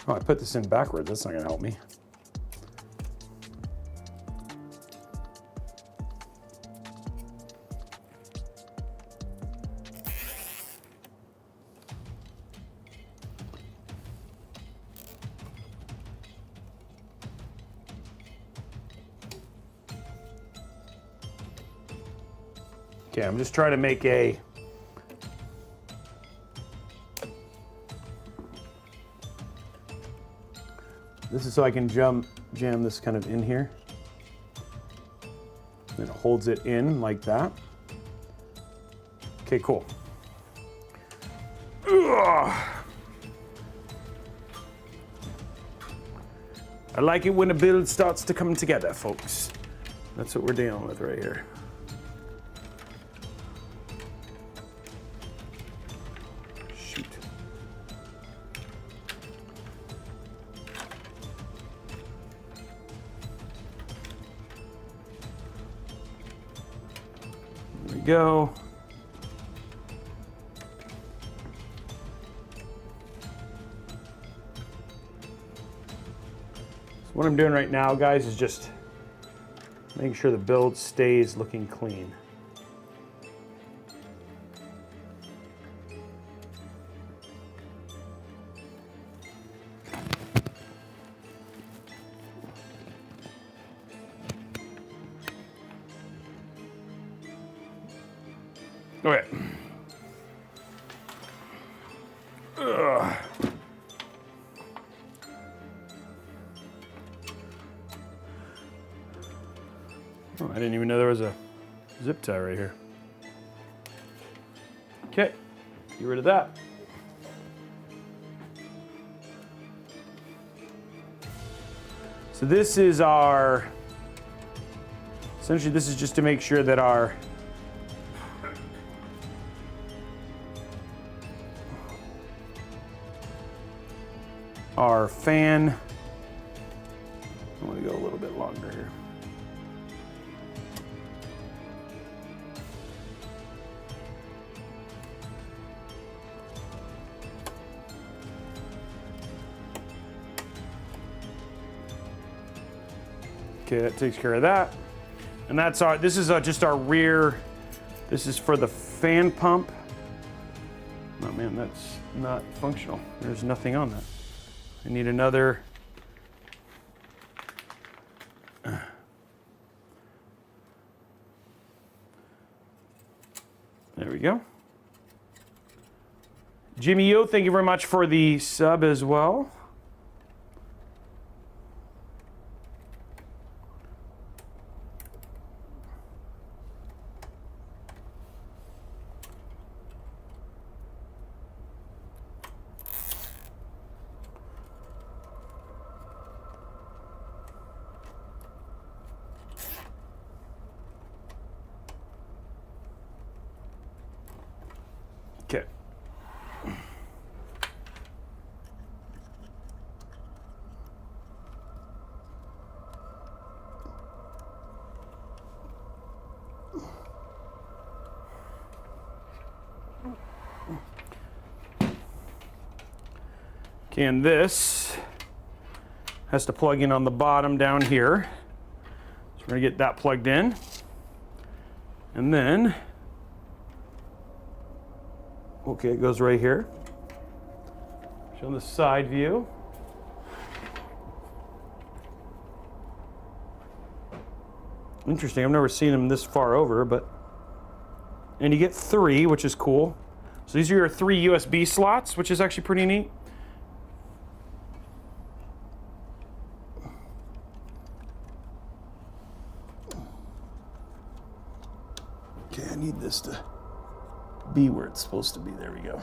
Oh, I put this in backwards. That's not gonna help me. Okay, I'm just trying to make a this is so I can jam this kind of in here. And it holds it in like that. Okay, cool. Ugh. I like it when a build starts to come together, folks. That's what we're dealing with right here. Shoot. There we go. So what I'm doing right now, guys, is just making sure the build stays looking clean. Okay. Ugh. Oh, I didn't even know there was a zip tie right here. Okay, get rid of that. So this is our, essentially this is just to make sure that our fan, I want to go a little bit longer here. Okay, that takes care of that. And that's our, this is just our rear, this is for the fan pump. Oh man, that's not functional. There's nothing on that. I need another. There we go. Jimmy Yo, thank you very much for the sub as well. Okay. Okay, and this has to plug in on the bottom down here. So we're gonna get that plugged in. And then, okay, it goes right here. Show the side view. Interesting, I've never seen them this far over, but, and you get 3, which is cool. So these are your 3 USB slots, which is actually pretty neat. Okay, I need this to be where it's supposed to be. There we go.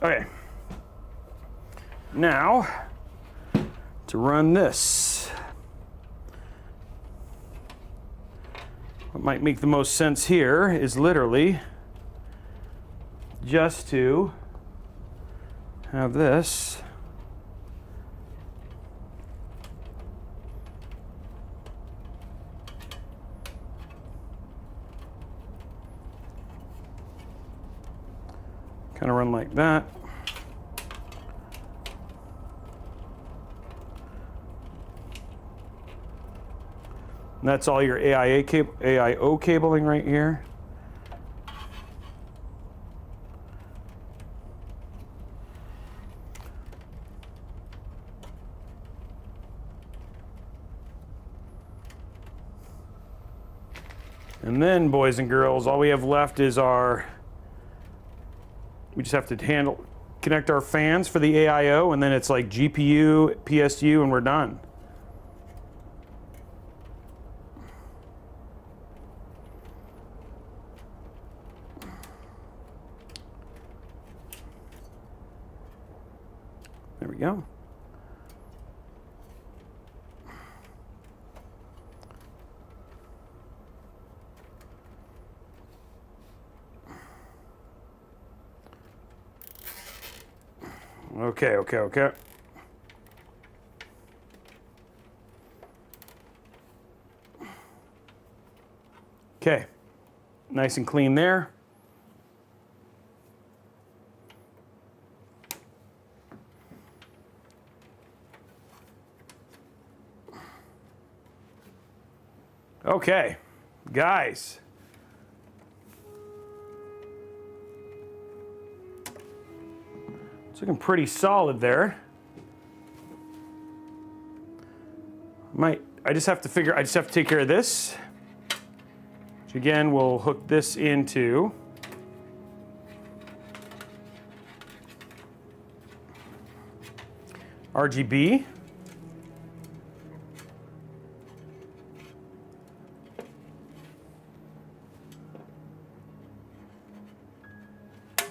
Okay. Now, to run this. What might make the most sense here is literally just to have this. Kind of run like that. And that's all your AIO cabling right here. And then, boys and girls, all we have left is we just have to connect our fans for the AIO, and then it's like GPU, PSU, and we're done. There we go. Okay. Okay, nice and clean there. Okay, guys. It's looking pretty solid there. I just have to take care of this. Which again, we'll hook this into RGB.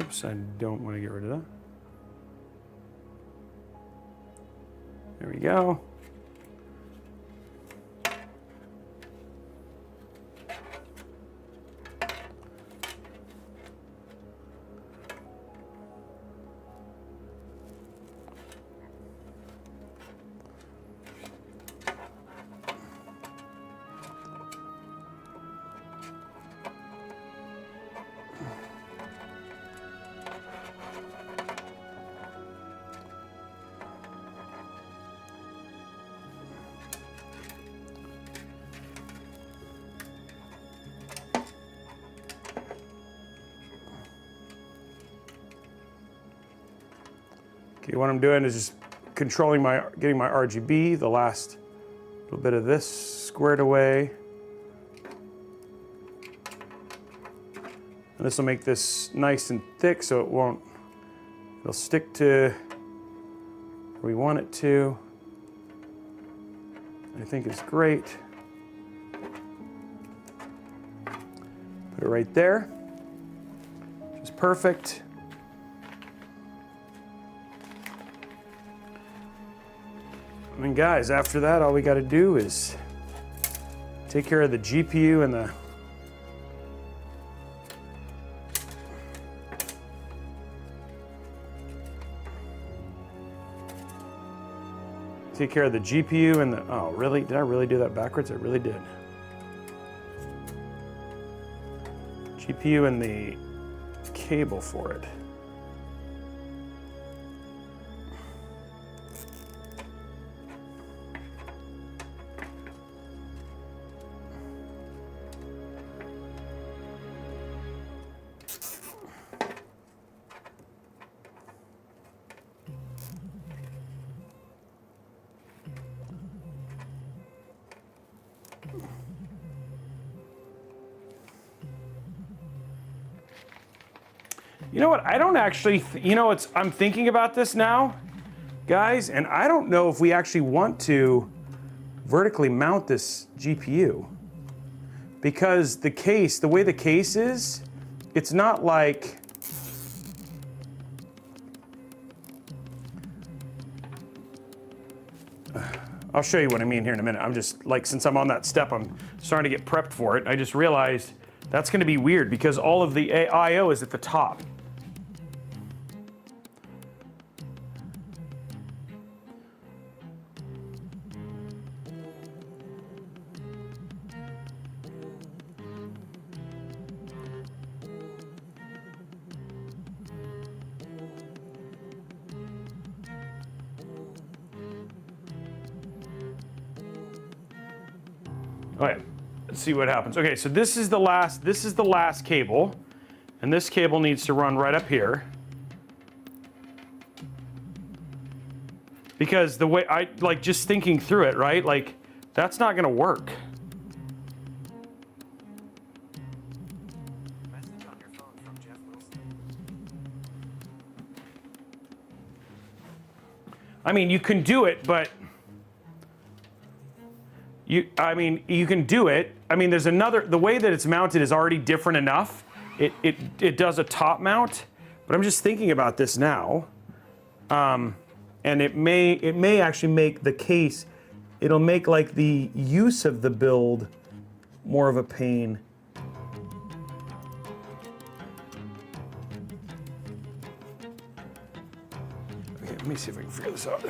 Oops, I don't want to get rid of that. There we go. Okay, what I'm doing is just getting my RGB, the last little bit of this squared away. And this will make this nice and thick so it'll stick to where we want it to. I think it's great. Put it right there, which is perfect. And then guys, after that, all we got to do is take care of the GPU and the oh really? Did I really do that backwards? I really did. GPU and the cable for it. You know what? I don't actually, I'm thinking about this now, guys, and I don't know if we actually want to vertically mount this GPU. Because the way the case is, it's not like, I'll show you what I mean here in a minute. I'm just, since I'm on that step, I'm starting to get prepped for it. I just realized that's gonna be weird because all of the AIO is at the top. Okay, let's see what happens. Okay, so this is the last cable, and this cable needs to run right up here. Because the way I like just thinking through it, right? Like that's not gonna work. Message on your phone from Jeff Wilson. I mean, you can do it, but you can do it. I mean, there's the way that it's mounted is already different enough. It does a top mount, but I'm just thinking about this now. And it may actually make the case, it'll make like the use of the build more of a pain. Okay, let me see if I can figure this out.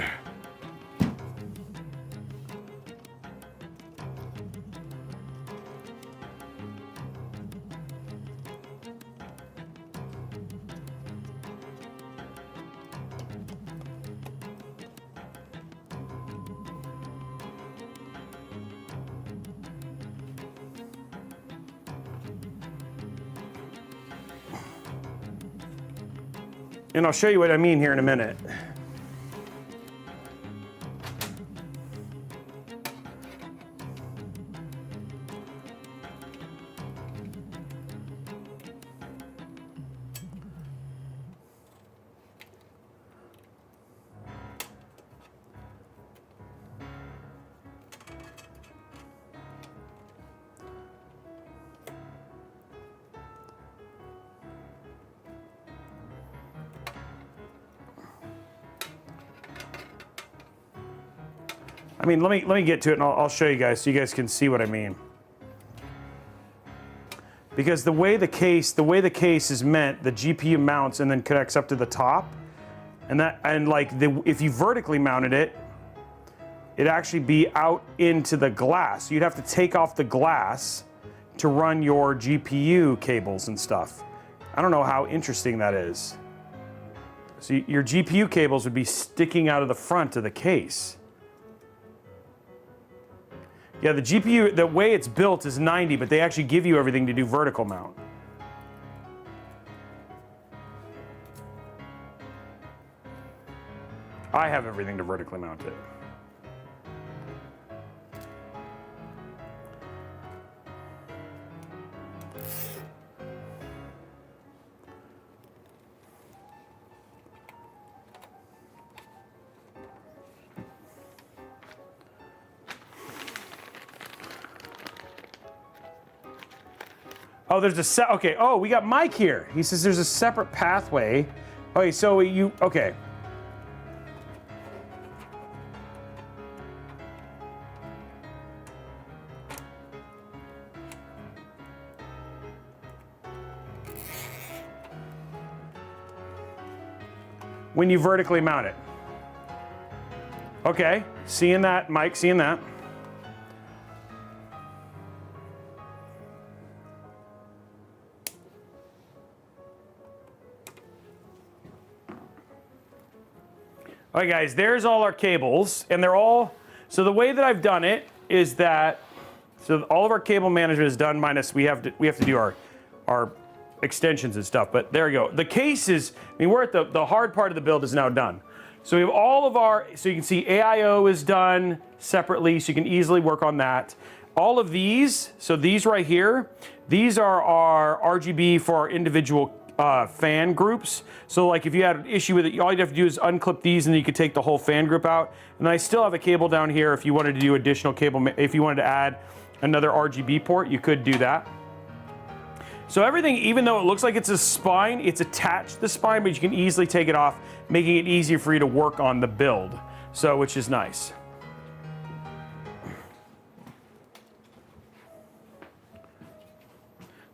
And I'll show you what I mean here in a minute. I mean, let me get to it and I'll show you guys so you guys can see what I mean. Because the way the case is meant, the GPU mounts and then connects up to the top, and like if you vertically mounted it, it'd actually be out into the glass. You'd have to take off the glass to run your GPU cables and stuff. I don't know how interesting that is. So your GPU cables would be sticking out of the front of the case. Yeah, the GPU, the way it's built is 90, but they actually give you everything to do vertical mount. I have everything to vertically mount it. Oh, there's a okay. Oh, we got Mike here. He says there's a separate pathway. Okay, so okay. When you vertically mount it. Okay, seeing that, Mike, seeing that. All right, guys, there's all our cables, and they're all, so the way that I've done it is that, so all of our cable management is done minus we have to do our extensions and stuff, but there you go. The case is, I mean, we're at the hard part of the build is now done. So we have all of our, so you can see AIO is done separately, so you can easily work on that. All of these, so these right here, these are our RGB for our individual fan groups. So like if you had an issue with it, all you'd have to do is unclip these and then you could take the whole fan group out. And I still have a cable down here if you wanted to do additional cable, if you wanted to add another RGB port, you could do that. So everything, even though it looks like it's a spine, it's attached to the spine, but you can easily take it off, making it easier for you to work on the build. So, which is nice.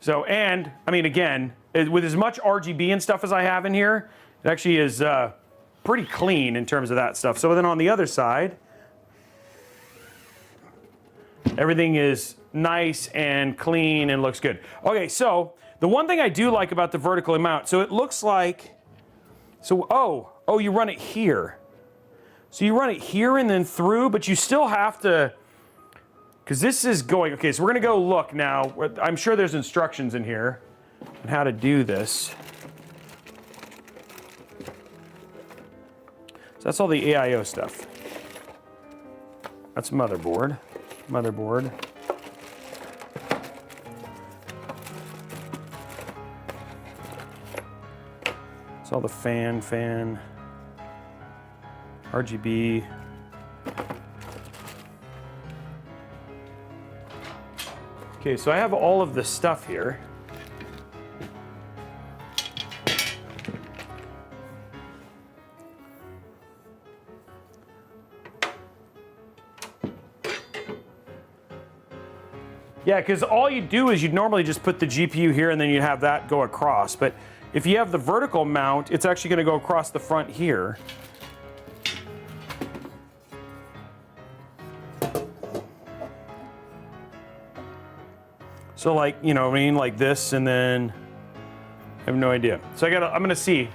So, and, I mean, again, with as much RGB and stuff as I have in here, it actually is pretty clean in terms of that stuff. So then on the other side, everything is nice and clean and looks good. Okay, so the one thing I do like about the vertical mount, so it looks like, so, oh, you run it here. So you run it here and then through, but you still have to, Because this is going, okay, so we're gonna go look now. I'm sure there's instructions in here on how to do this. So that's all the AIO stuff. That's motherboard. Motherboard. It's all the fan, RGB. Okay, so I have all of this stuff here. Yeah, because all you do is you'd normally just put the GPU here and then you'd have that go across. But if you have the vertical mount, it's actually going to go across the front here. So like, you know what I mean, like this, and then I have no idea. So I'm gonna see.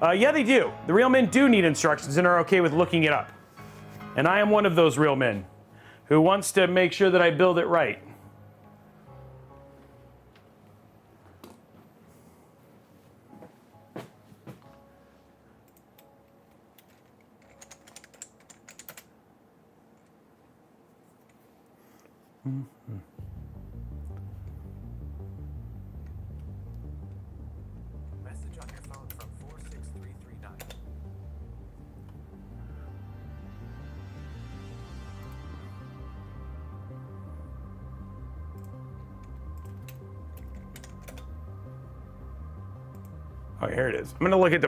Yeah, they do. The real men do need instructions and are okay with looking it up. And I am one of those real men who wants to make sure that I build it right. Message on your phone from 46339. Oh, here it is. I'm gonna look at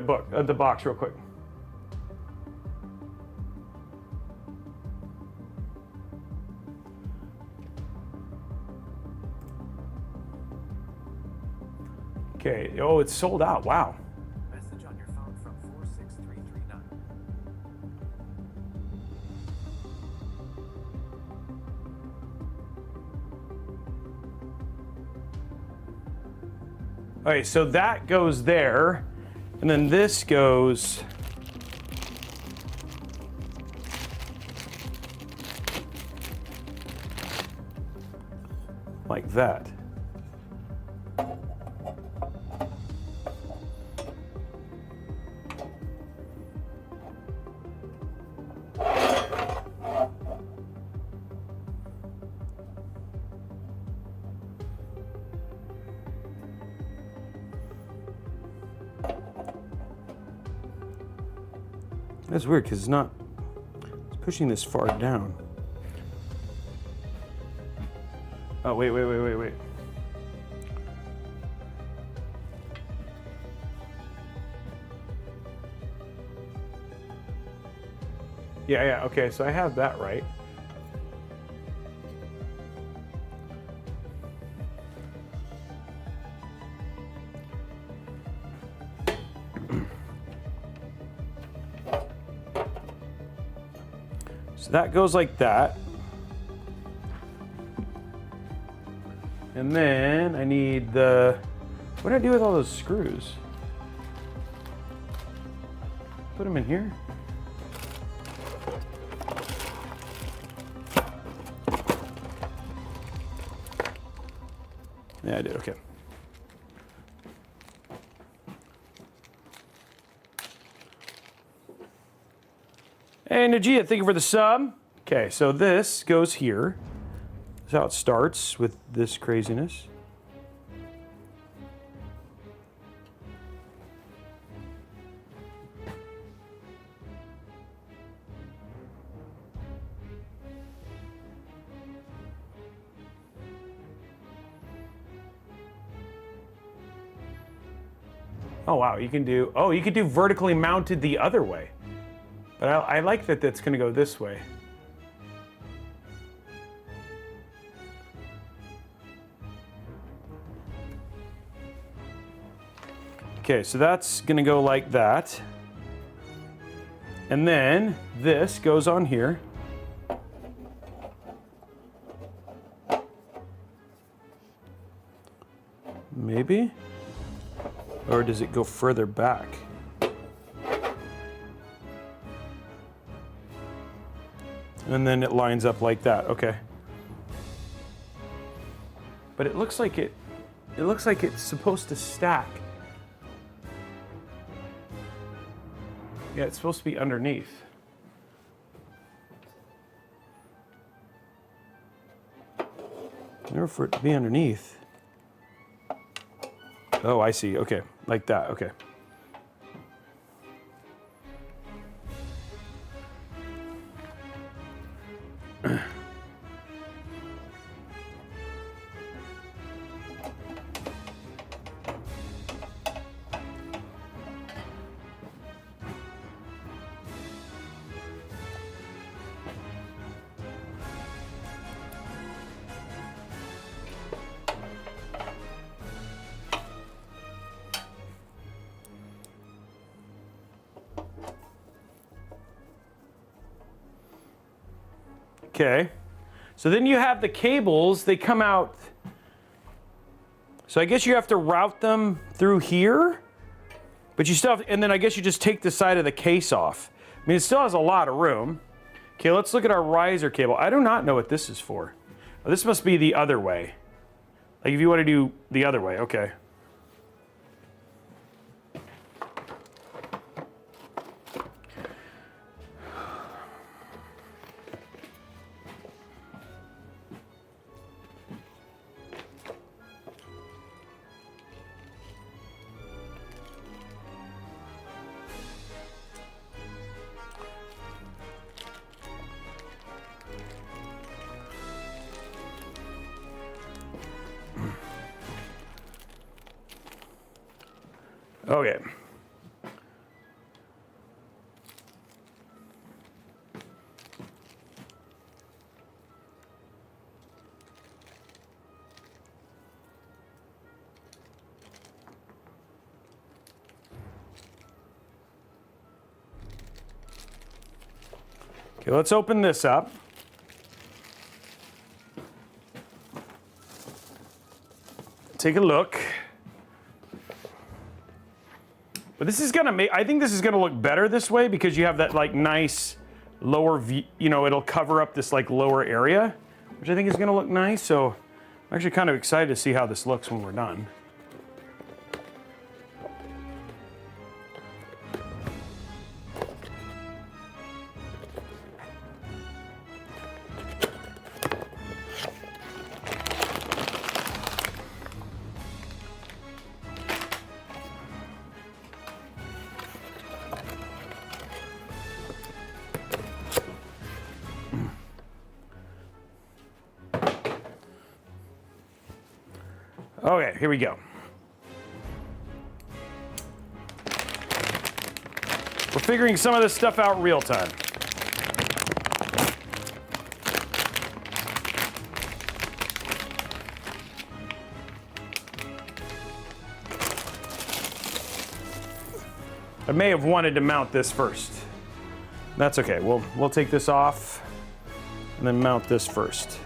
the box real quick. Okay, oh, it's sold out, wow. Message on your phone from 46339. Okay, so that goes there, and then this goes. Like that. That's weird because it's pushing this far down. Oh, wait. Yeah, okay, so I have that right. So that goes like that. And then I need what do I do with all those screws? Put them in here? Yeah, I did, okay. Hey, Najia, thank you for the sub. Okay, so this goes here. That's how it starts with this craziness. Oh wow, you can do vertically mounted the other way. But I like that that's gonna go this way. Okay, so that's gonna go like that. And then this goes on here. Maybe? Or does it go further back? And then it lines up like that, okay. but it looks like it's supposed to stack. Yeah, it's supposed to be underneath. Never for it to be underneath. Oh, I see. Okay, like that. Okay. Okay, so then you have the cables, they come out. So I guess you have to route them through here, but you still have, and then I guess you just take the side of the case off. I mean, it still has a lot of room. Okay, let's look at our riser cable. I do not know what this is for. Oh, this must be the other way. Like if you want to do the other way, okay. Okay. Okay, let's open this up. Take a look. But this is gonna make, I think this is gonna look better this way because you have that like nice lower view, you know, it'll cover up this like lower area, which I think is gonna look nice. So I'm actually kind of excited to see how this looks when we're done. Okay, here we go. We're figuring some of this stuff out real time. I may have wanted to mount this first. That's okay. We'll take this off and then mount this first.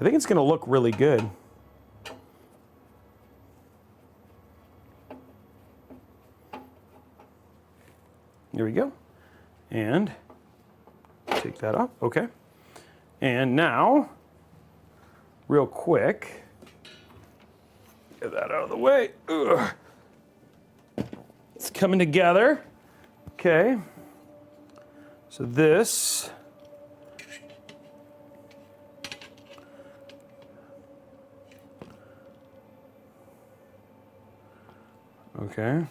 I think it's going to look really good. Here we go. And take that off. Okay. And now, real quick, get that out of the way. Ugh. It's coming together. Okay. So this. Okay.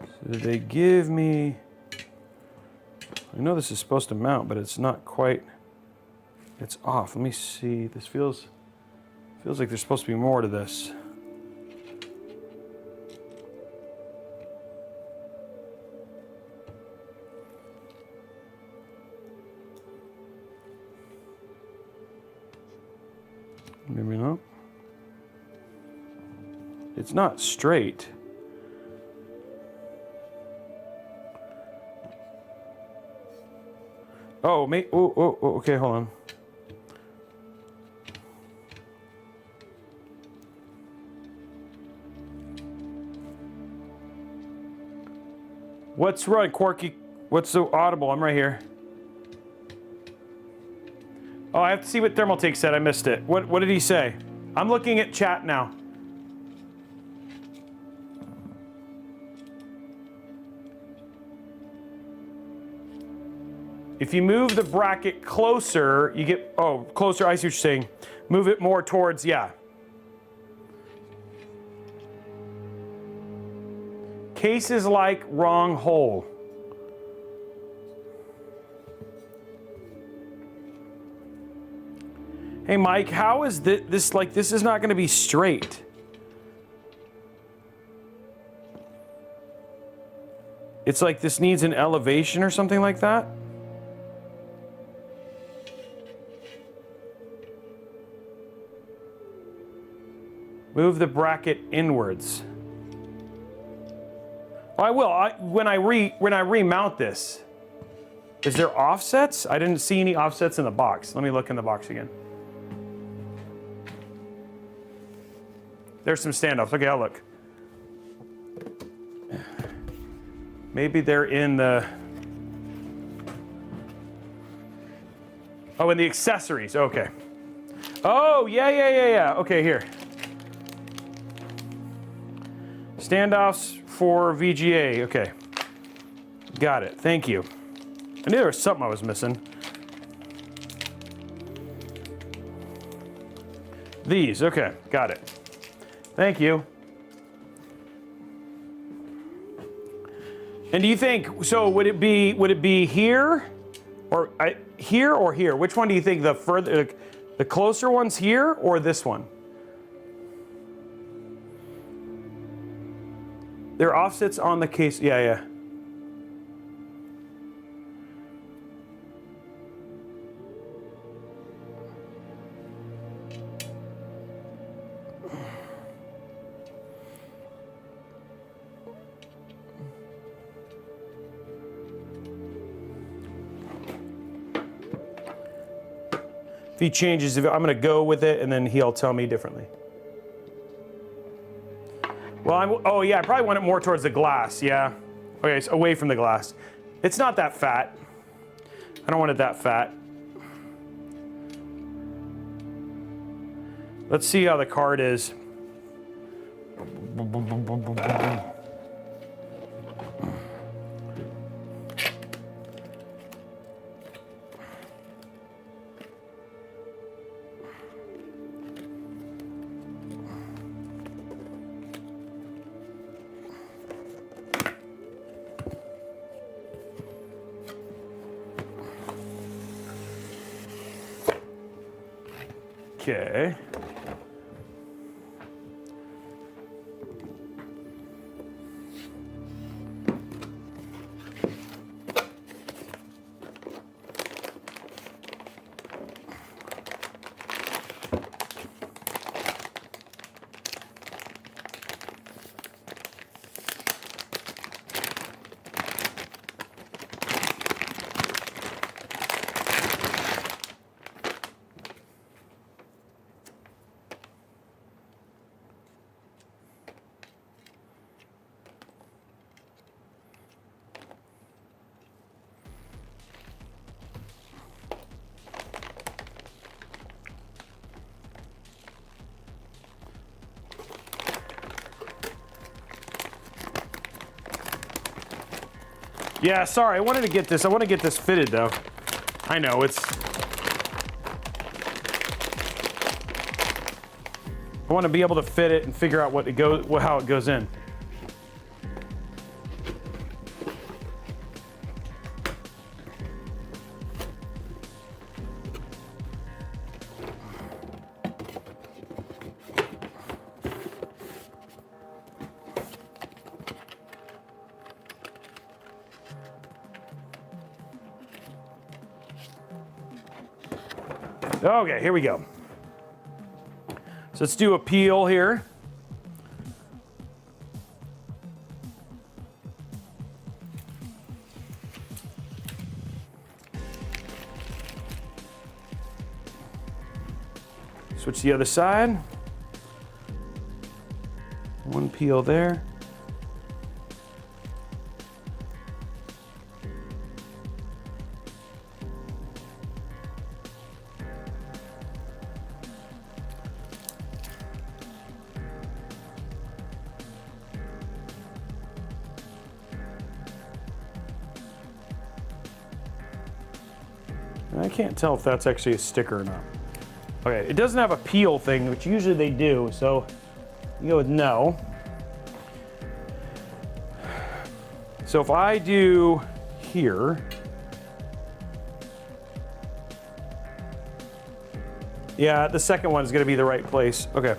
So they give me, I know this is supposed to mount, but it's not quite, it's off. Let me see, this feels like there's supposed to be more to this. Maybe not. It's not straight. Oh, okay, hold on. What's right, Quirky? What's so audible? I'm right here. Oh, I have to see what Thermaltake said. I missed it. What did he say? I'm looking at chat now. If you move the bracket closer, you get, oh, closer, I see what you're saying. Move it more towards, yeah. Case is like wrong hole. Hey Mike, how is this like, this is not gonna be straight. It's like this needs an elevation or something like that. Move the bracket inwards. Oh, I will. When I remount this. Is there offsets? I didn't see any offsets in the box. Let me look in the box again. There's some standoffs. Okay, I'll look. Maybe they're in the... Oh, in the accessories. Okay. Oh, yeah. Okay, here. Standoffs for VGA. Okay. Got it. Thank you. I knew there was something I was missing. These. Okay. Got it. Thank you. And do you think, so would it be here or here or here? Which one do you think the closer one's here or this one? There are offsets on the case. Yeah. If he changes, I'm going to go with it, and then he'll tell me differently. Well, oh yeah, I probably want it more towards the glass, yeah. Okay, so away from the glass. It's not that fat. I don't want it that fat. Let's see how the card is. Okay. Yeah, sorry, I wanted to get this. I want to get this fitted though. I know it's. I want to be able to fit it and figure out how it goes in. Okay, here we go. So let's do a peel here. Switch the other side. One peel there. I can't tell if that's actually a sticker or not. Okay, it doesn't have a peel thing, which usually they do, so you go with no. So if I do here, yeah, the second one is going to be the right place. Okay.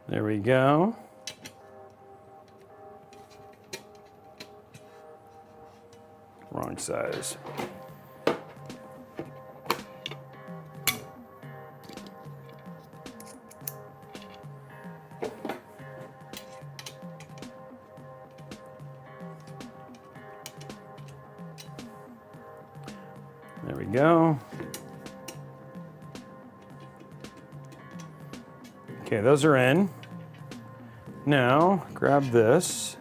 There we go. Wrong size. There we go. Okay, those are in. Now, grab this.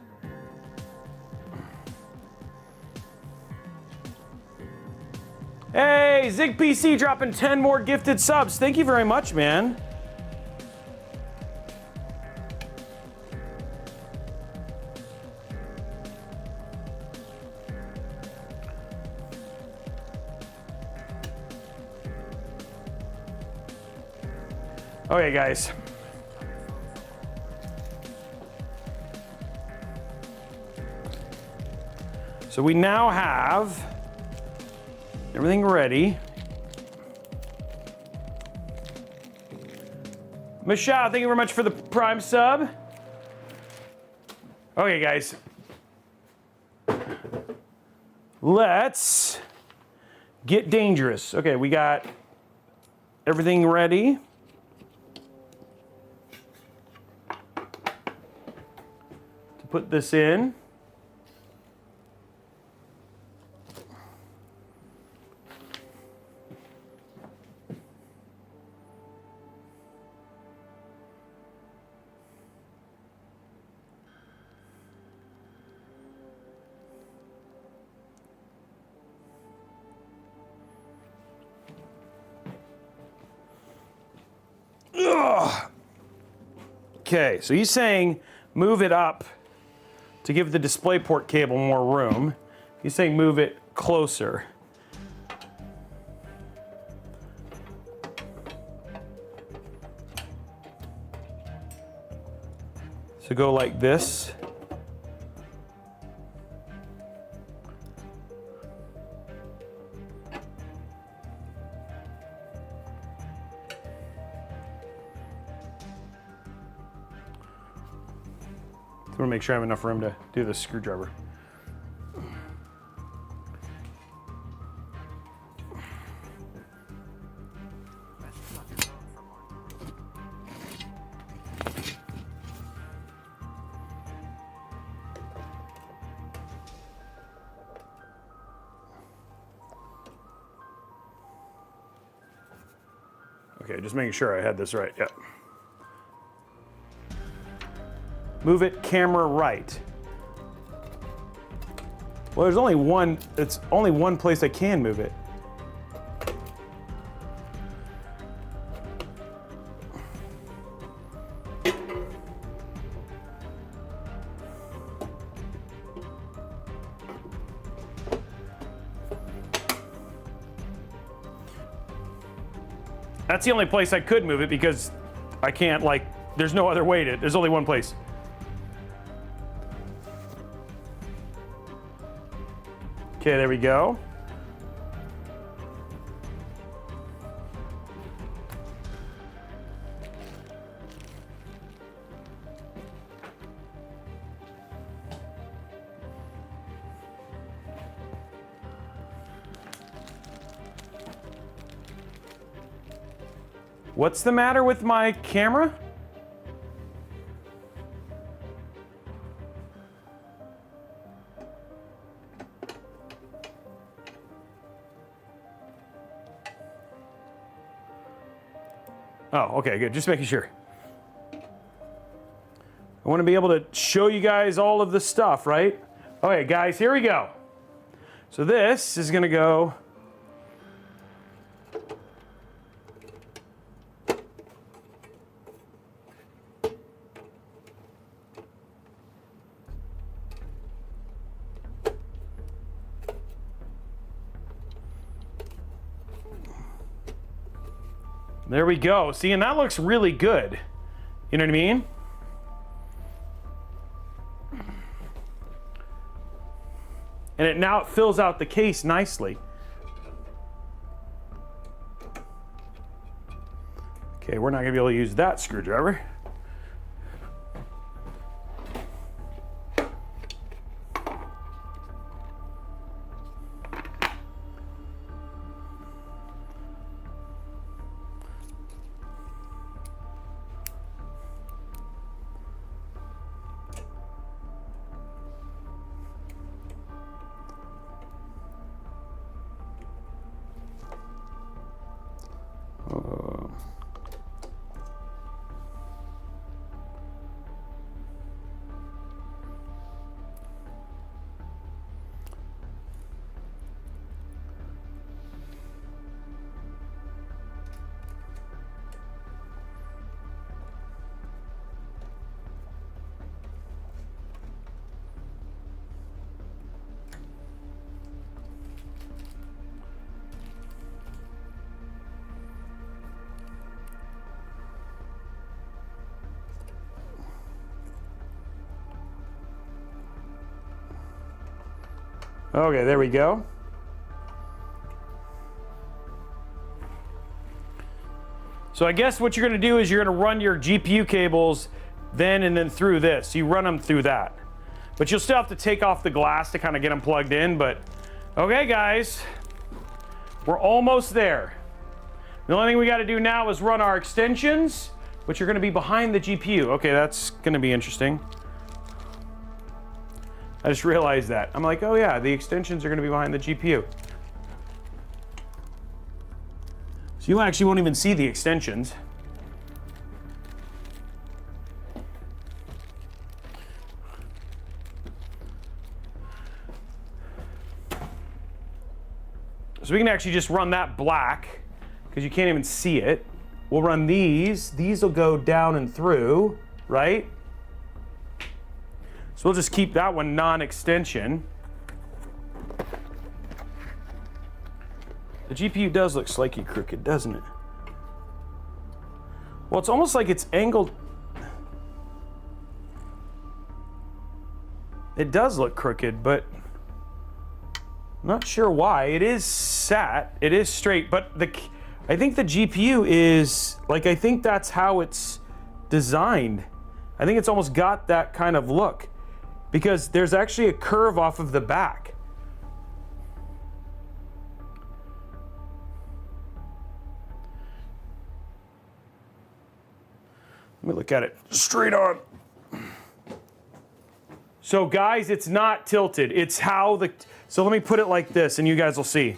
Hey, Zig PC dropping 10 more gifted subs. Thank you very much, man. Okay, guys. So we now have everything ready. Michelle, thank you very much for the Prime sub. Okay, guys. Let's get dangerous. Okay, we got everything ready. To put this in. Okay, so he's saying move it up to give the DisplayPort cable more room. He's saying move it closer. So go like this. I want to make sure I have enough room to do the screwdriver. Okay, just making sure I had this right. Yeah. Move it camera right. Well, there's only one, it's only one place I can move it. That's the only place I could move it because I can't, like, there's no other way to, there's only one place. Okay, there we go. What's the matter with my camera? Oh, okay, good. Just making sure. I want to be able to show you guys all of the stuff, right? Okay, guys, here we go. So this is going to go. There we go. See, and that looks really good. You know what I mean? And now it fills out the case nicely. Okay, we're not gonna be able to use that screwdriver. Okay, there we go. So I guess what you're gonna do is you're gonna run your GPU cables then and then through this. You run them through that. But you'll still have to take off the glass to kind of get them plugged in, but okay guys, we're almost there. The only thing we gotta do now is run our extensions, which are gonna be behind the GPU. Okay, that's gonna be interesting. I just realized that. I'm like, oh yeah, the extensions are gonna be behind the GPU. So you actually won't even see the extensions. So we can actually just run that black because you can't even see it. We'll run these. These will go down and through, right? So we'll just keep that one non-extension. The GPU does look slightly crooked, doesn't it? Well, it's almost like it's angled. It does look crooked, but I'm not sure why. It is sat, it is straight, but I think the GPU is, like, I think that's how it's designed. I think it's almost got that kind of look because there's actually a curve off of the back. Let me look at it straight on. So guys, it's not tilted. It's how the, so let me put it like this and you guys will see.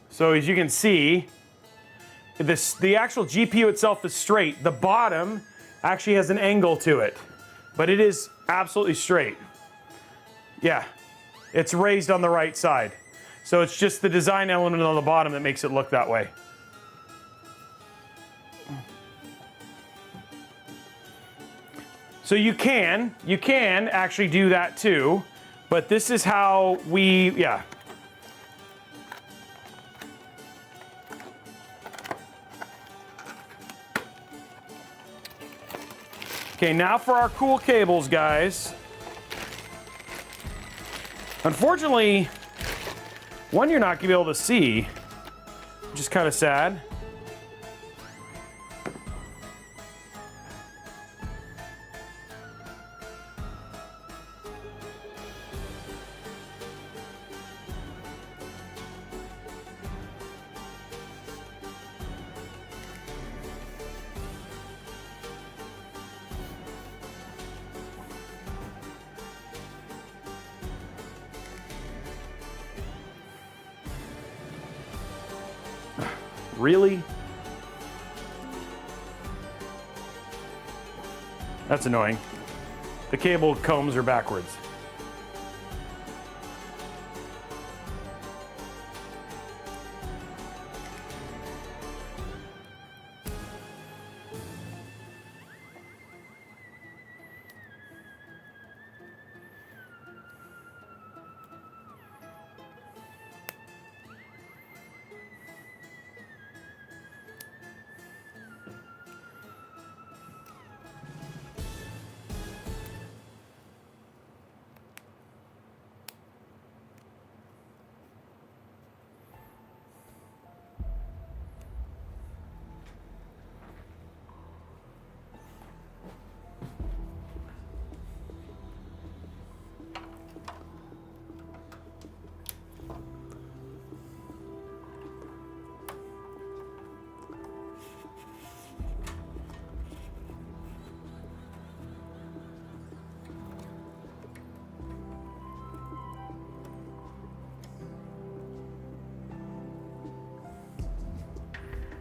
So as you can see, the actual GPU itself is straight. The bottom actually has an angle to it, but it is absolutely straight. Yeah, it's raised on the right side. So it's just the design element on the bottom that makes it look that way. So you can actually do that too, but this is how we, yeah. Okay, now for our cool cables, guys. Unfortunately, one you're not gonna be able to see, which is kind of sad. Really? That's annoying. The cable combs are backwards.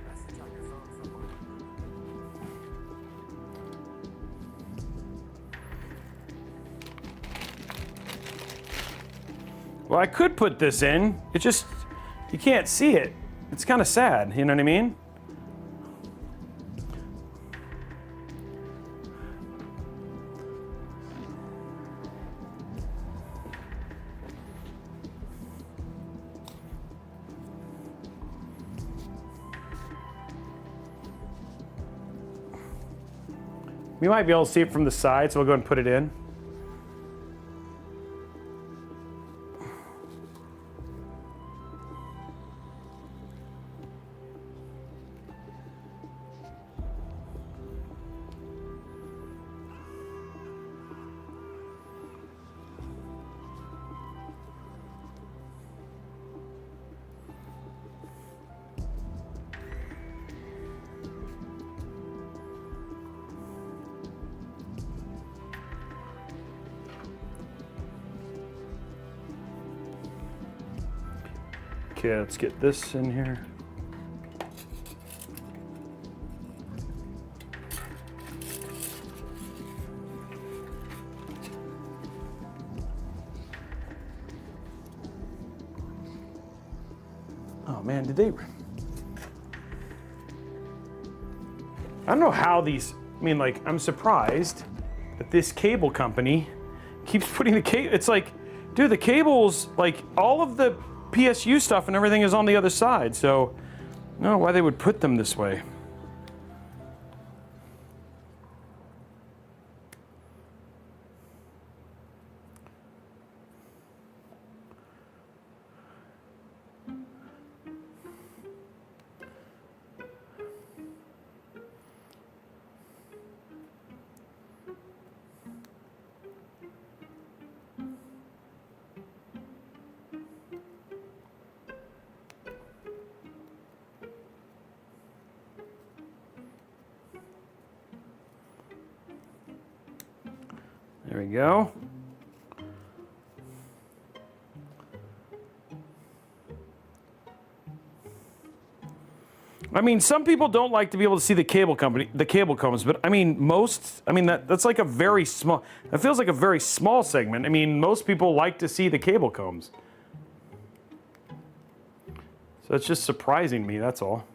Message on your phone from one. Well, I could put this in. It just, you can't see it. It's kind of sad, you know what I mean? We might be able to see it from the side, so we'll go ahead and put it in. Okay, let's get this in here. Oh man, did they? I don't know how these, I mean, like, I'm surprised that this cable company keeps putting the cable, it's like, dude, the cables, like, all of the PSU stuff and everything is on the other side, so I don't know why they would put them this way. There we go. I mean, some people don't like to be able to see the cable combs, but I mean, that's like a very small, that feels like a very small segment. I mean, most people like to see the cable combs. So it's just surprising me, that's all.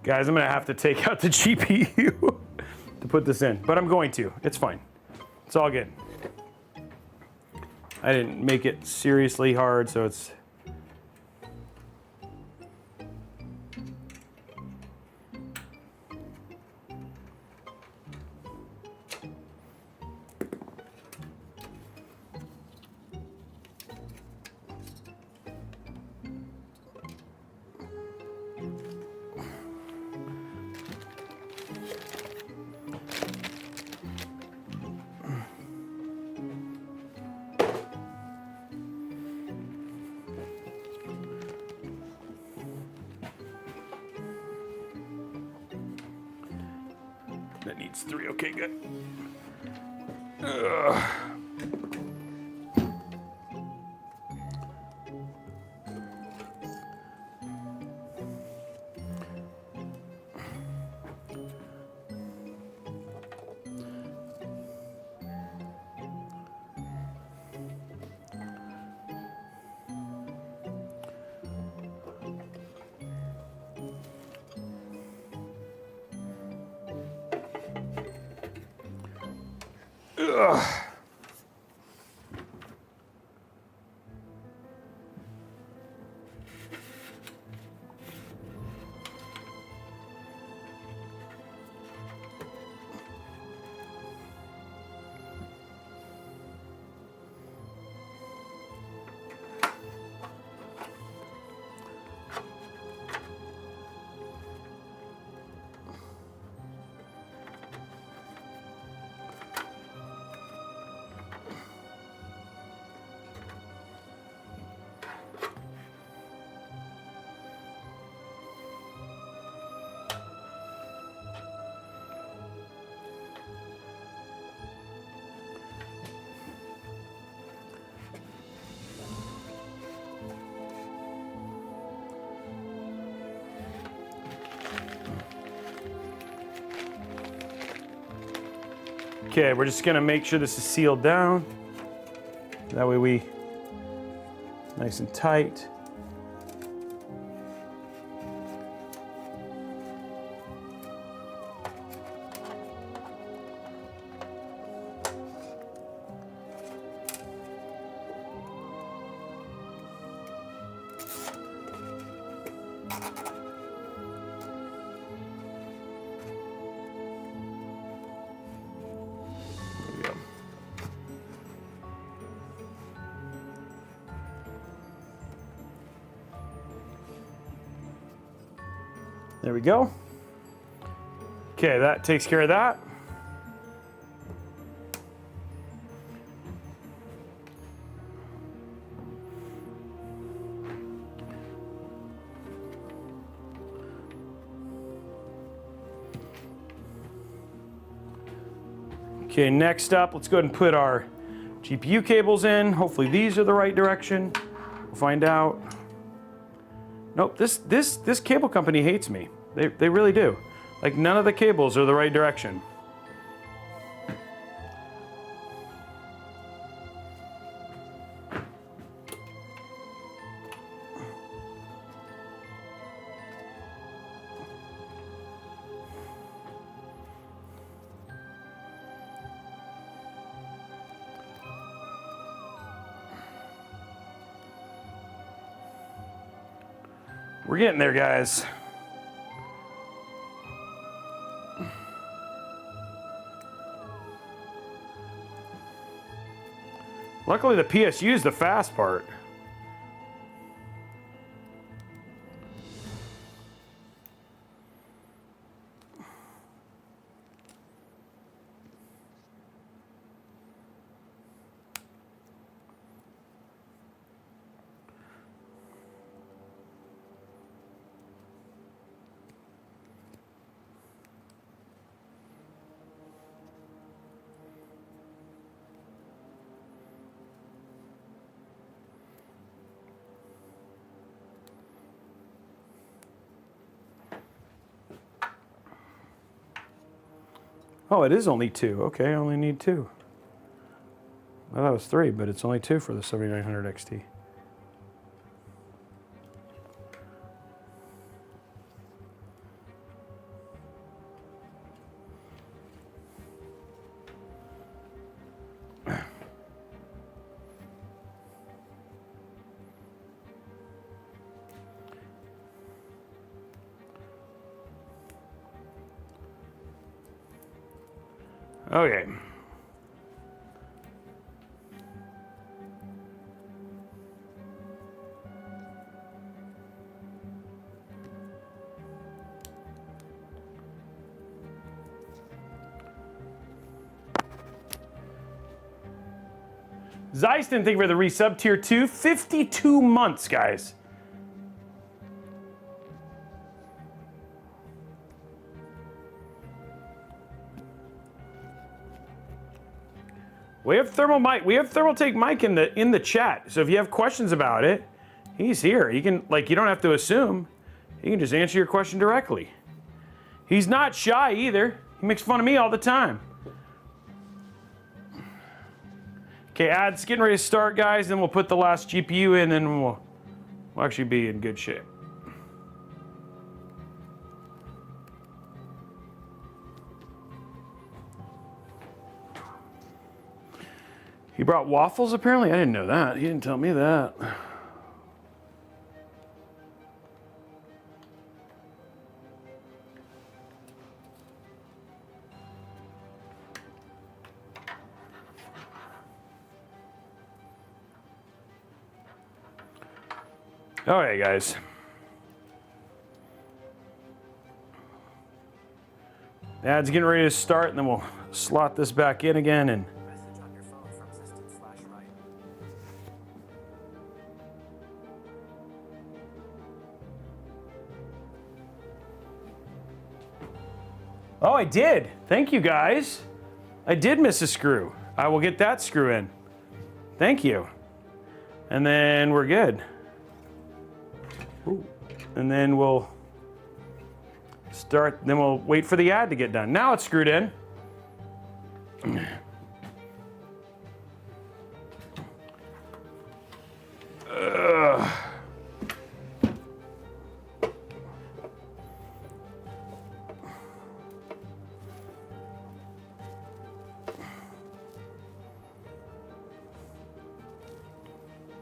Guys, I'm gonna have to take out the GPU to put this in, but I'm going to. It's fine. It's all good. I didn't make it seriously hard, so it's... That needs 3. Okay, good. Ugh. Ugh. Okay, we're just gonna make sure this is sealed down. That way we, nice and tight. There we go. Okay, that takes care of that. Okay, next up, let's go ahead and put our GPU cables in. Hopefully these are the right direction. We'll find out. Nope, this cable company hates me. They really do. Like, none of the cables are the right direction. We're getting there, guys. Luckily, the PSU is the fast part. Oh, it is only 2. Okay, I only need 2. I thought it was 3, but it's only 2 for the 7900 XT. Okay. Zeiston, thank you for the resub. Tier 2, 52 months, guys. We have thermaltake Mike in the chat. So if you have questions about it, he's here. You can you don't have to assume. He can just answer your question directly. He's not shy either. He makes fun of me all the time. Okay, ads getting ready to start, guys. Then we'll put the last GPU in, and we'll actually be in good shape. He brought waffles, apparently? I didn't know that. He didn't tell me that. All right, guys. The ad's getting ready to start, and then we'll slot this back in again. And Message on your phone from system/right. oh, I did. Thank you, guys. I did miss a screw. I will get that screw in. Thank you. And then we're good. Ooh. And then we'll start, then we'll wait for the ad to get done. Now it's screwed in.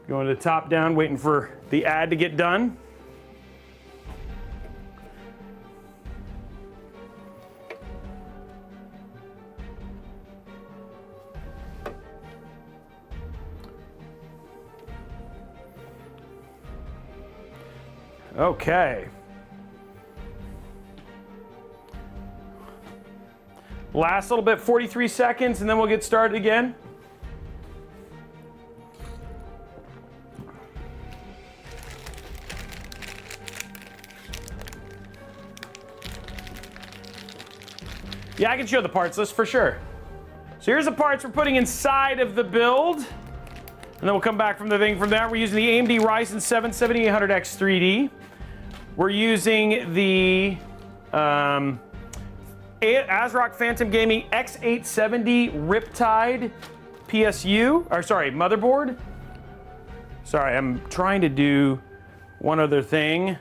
Going to the top down, waiting for the ad to get done. Okay. Last little bit, 43 seconds, and then we'll get started again. Yeah, I can show the parts list for sure. So here's the parts we're putting inside of the build. And then we'll come back from the thing from that. We're using the AMD Ryzen 7 7800X 3D. We're using the ASRock Phantom Gaming X870 Riptide PSU, or sorry, motherboard. Sorry, I'm trying to do one other thing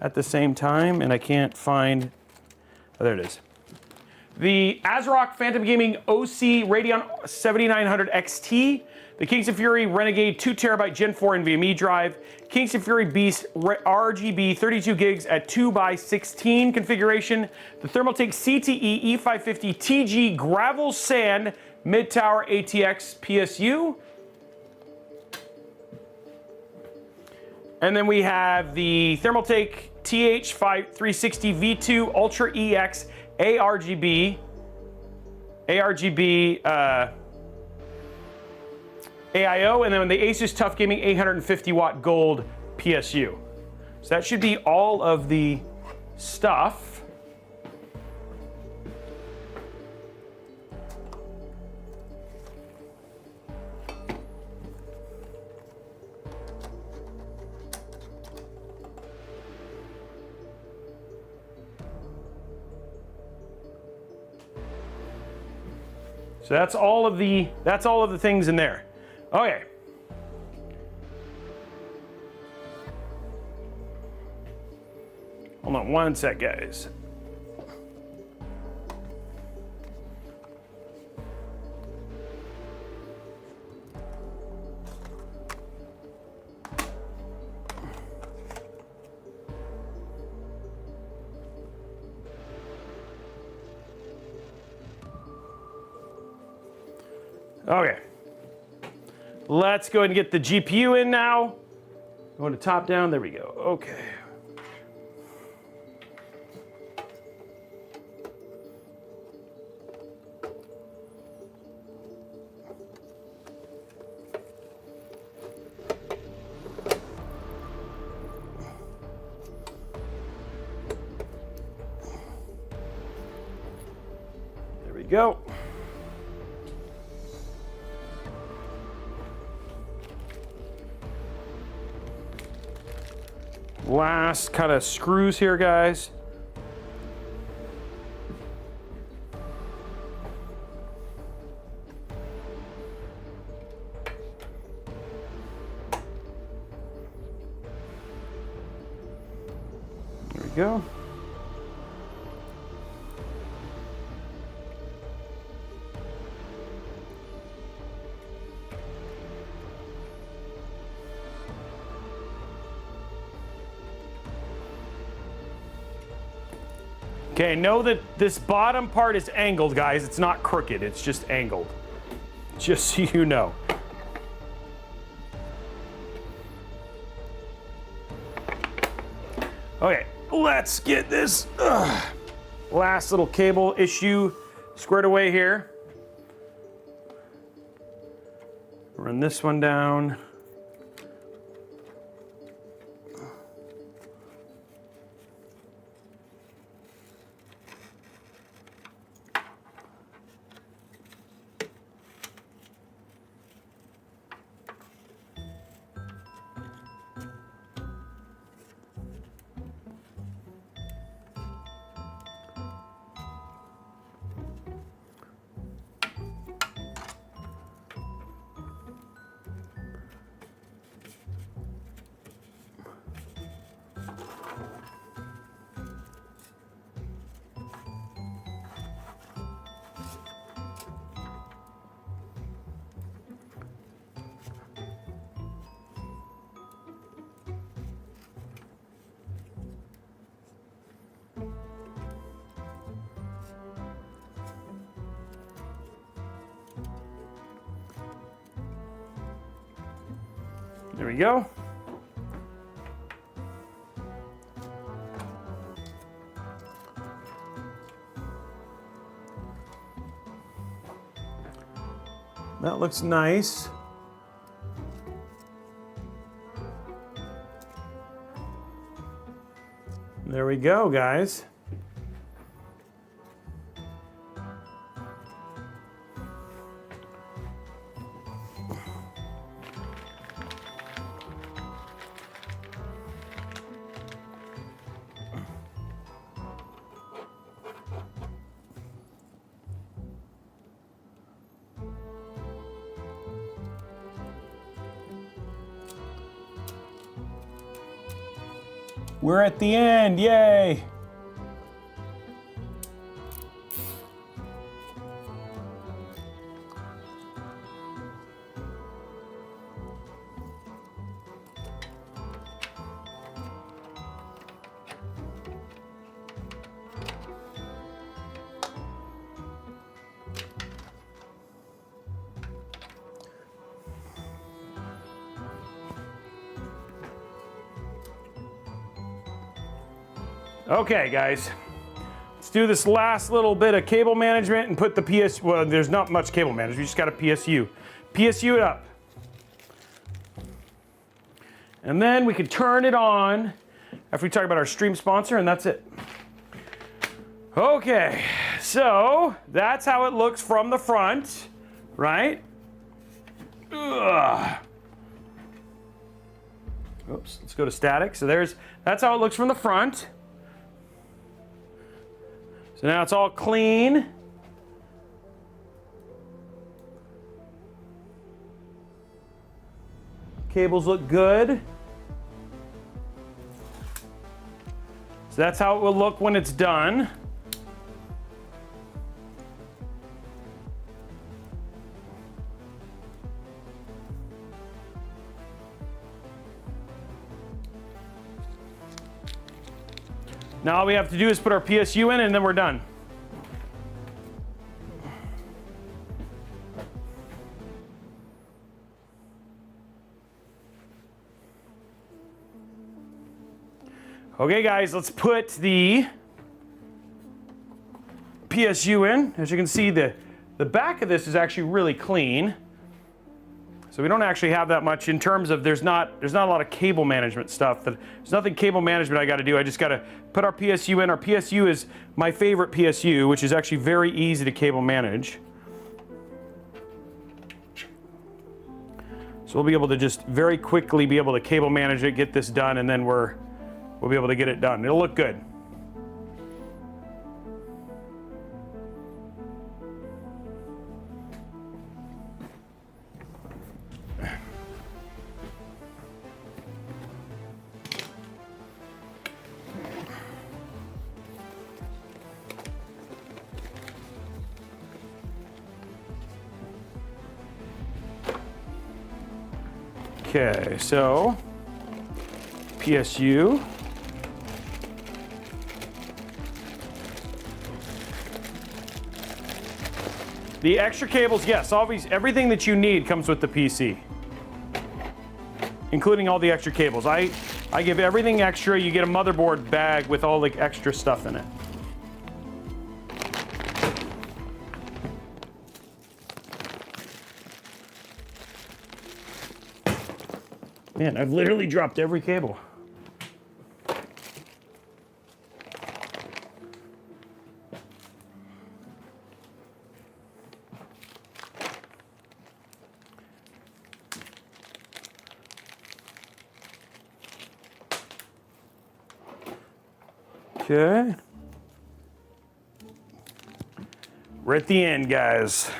at the same time, and I can't find, oh, there it is. The ASRock Phantom Gaming OC Radeon 7900 XT, the Kingston Fury Renegade 2TB Gen 4 NVMe drive, Kingston Fury Beast RGB 32 gigs at 2x16 configuration, the Thermaltake CTE E550 TG Gravel Sand Mid-Tower ATX PSU, and then we have the Thermaltake TH360 V2 Ultra EX ARGB AIO, and then the Asus Tough Gaming 850 watt gold PSU. So that should be all of the stuff. So that's all of the things in there. Okay. Hold on one sec, guys. Okay. Let's go ahead and get the GPU in now. Going to top down, there we go. Okay. There we go. last kind of screws here, guys. There we go. Okay, know that this bottom part is angled, guys. It's not crooked, it's just angled. Just so you know. Okay, let's get this last little cable issue squared away here. Run this one down. There we go. That looks nice. There we go, guys. We're at the end, yay! Okay, guys, let's do this last little bit of cable management and put the PSU, well, there's not much cable management, we just got a PSU. PSU it up. And then we can turn it on after we talk about our stream sponsor, and that's it. Okay, so that's how it looks from the front, right? Ugh. Oops, let's go to static. So that's how it looks from the front. So now it's all clean. Cables look good. So that's how it will look when it's done. Now all we have to do is put our PSU in and then we're done. Okay guys, let's put the PSU in. As you can see, the back of this is actually really clean. So we don't actually have that much in terms of there's not a lot of cable management stuff. There's nothing cable management I got to do. I just got to put our PSU in. Our PSU is my favorite PSU, which is actually very easy to cable manage. So we'll be able to just very quickly be able to cable manage it, get this done, and then we're we'll be able to get it done. It'll look good. Okay, so PSU. The extra cables, yes, obviously everything that you need comes with the PC, including all the extra cables. I give everything extra. You get a motherboard bag with all the extra stuff in it. Man, I've literally dropped every cable. Okay. We're at the end, guys.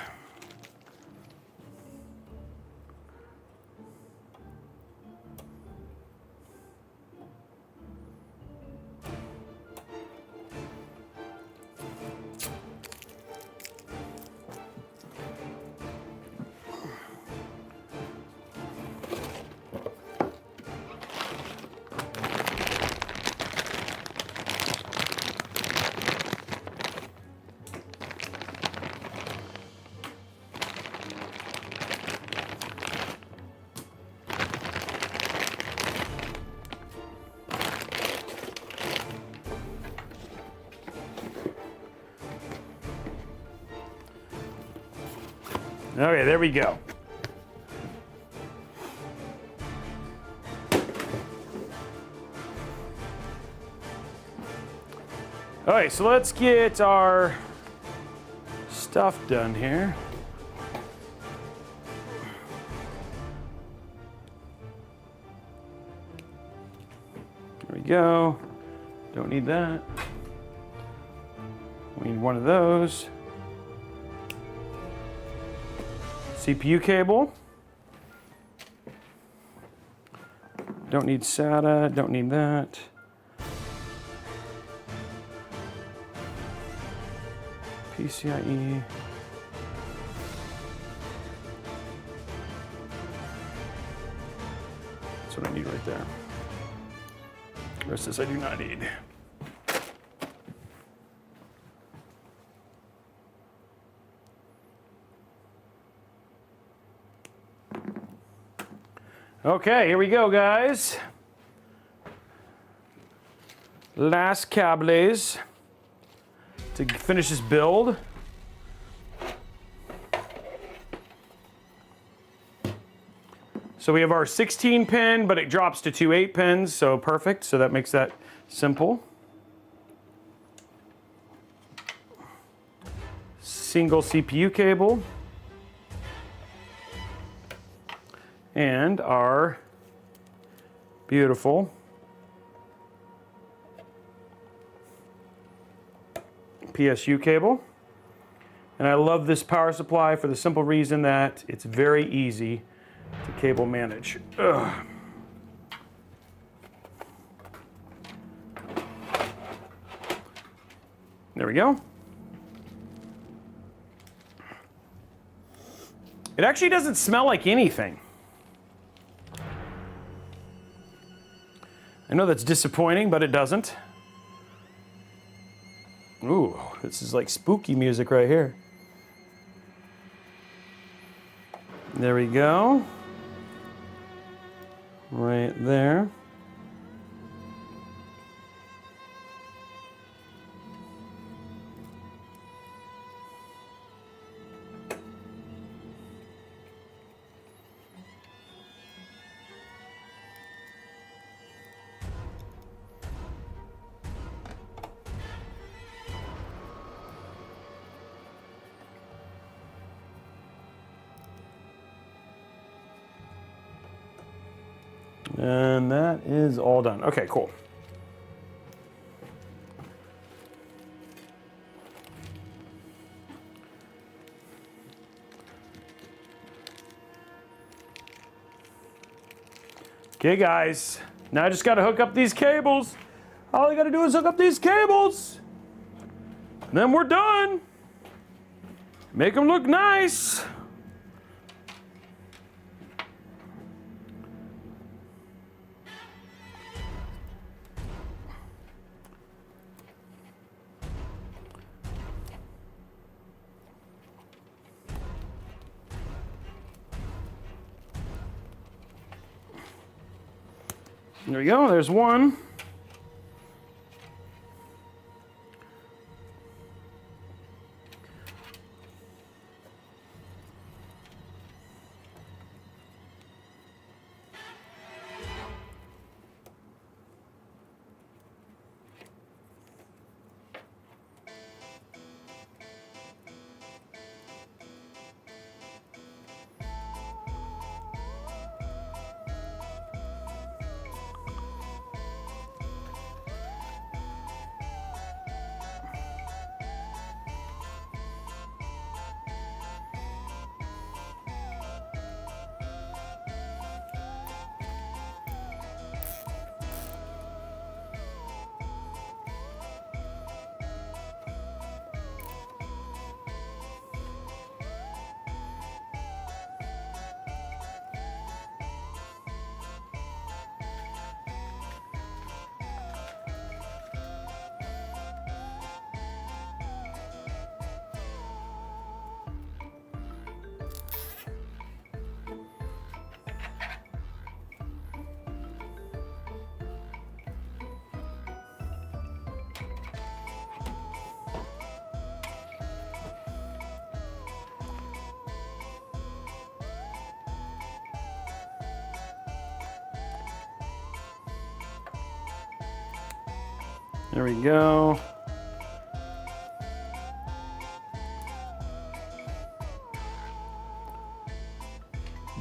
Okay, there we go. All right, so let's get our stuff done here. There we go. Don't need that. We need one of those. CPU cable. Don't need SATA, don't need that. PCIe. That's what I need right there. The rest of this I do not need. Okay, here we go, guys. Last cables to finish this build. So we have our 16 pin, but it drops to two 8 pins, so perfect. So that makes that simple. Single CPU cable. And our beautiful PSU cable. And I love this power supply for the simple reason that it's very easy to cable manage. Ugh. There we go. It actually doesn't smell like anything. I know that's disappointing, but it doesn't. Ooh, this is like spooky music right here. There we go. Right there. And that is all done. Okay, cool. Okay, guys. Now I just got to hook up these cables. All I got to do is hook up these cables. And then we're done. Make them look nice. There we go, there's one. There we go.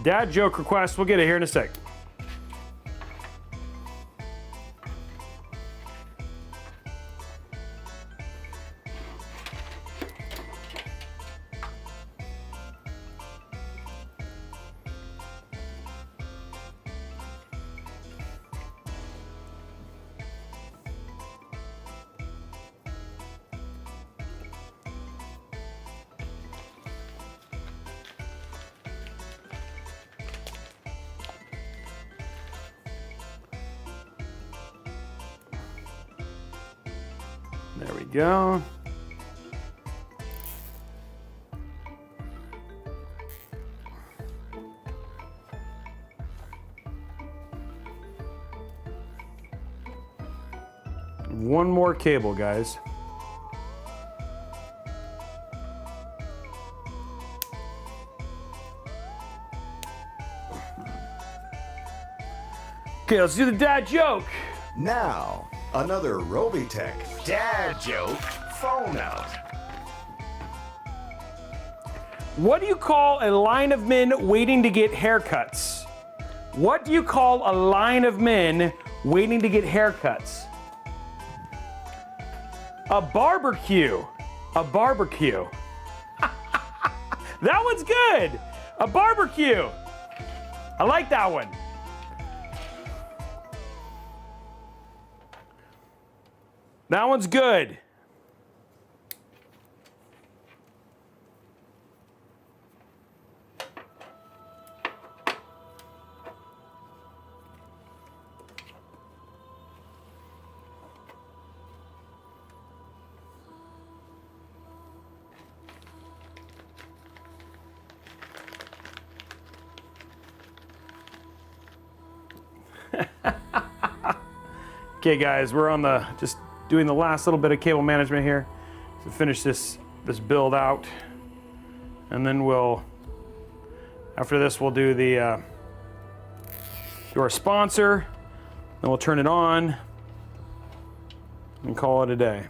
Dad joke request, we'll get it here in a sec. There we go. One more cable, guys. Okay, let's do the dad joke. Now, another Robeytech dad joke phone out. What do you call a line of men waiting to get haircuts? What do you call a line of men waiting to get haircuts? A barbecue. A barbecue. That one's good. A barbecue. I like that one. That one's good. Okay, guys, we're on the just doing the last little bit of cable management here to finish this build out, and then we'll after this we'll do the do our sponsor, then we'll turn it on and call it a day.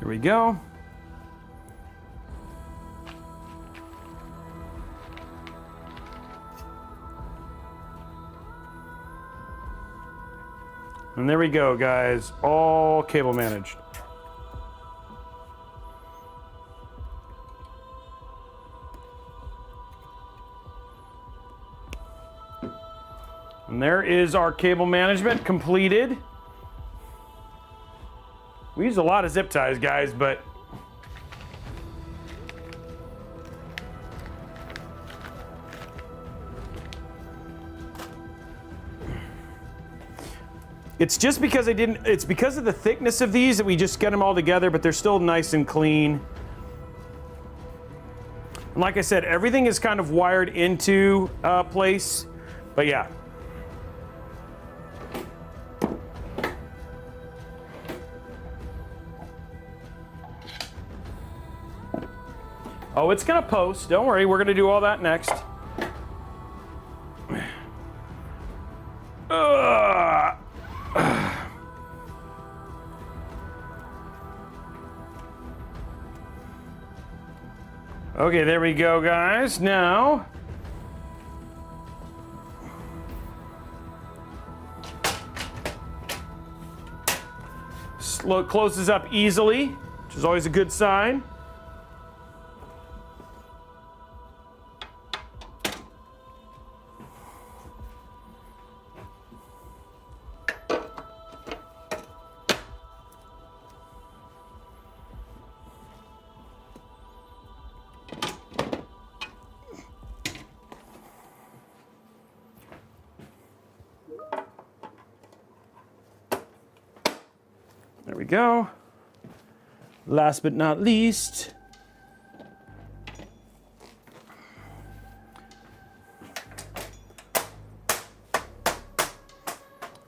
Here we go. And there we go, guys. All cable managed. And there is our cable management completed. We use a lot of zip ties, guys, but it's just because it's because of the thickness of these that we just get them all together, but they're still nice and clean. And like I said, everything is kind of wired into place, but yeah. Oh, it's gonna post. Don't worry, we're gonna do all that next. Okay, there we go, guys. Now, closes up easily, which is always a good sign. There we go. Last but not least,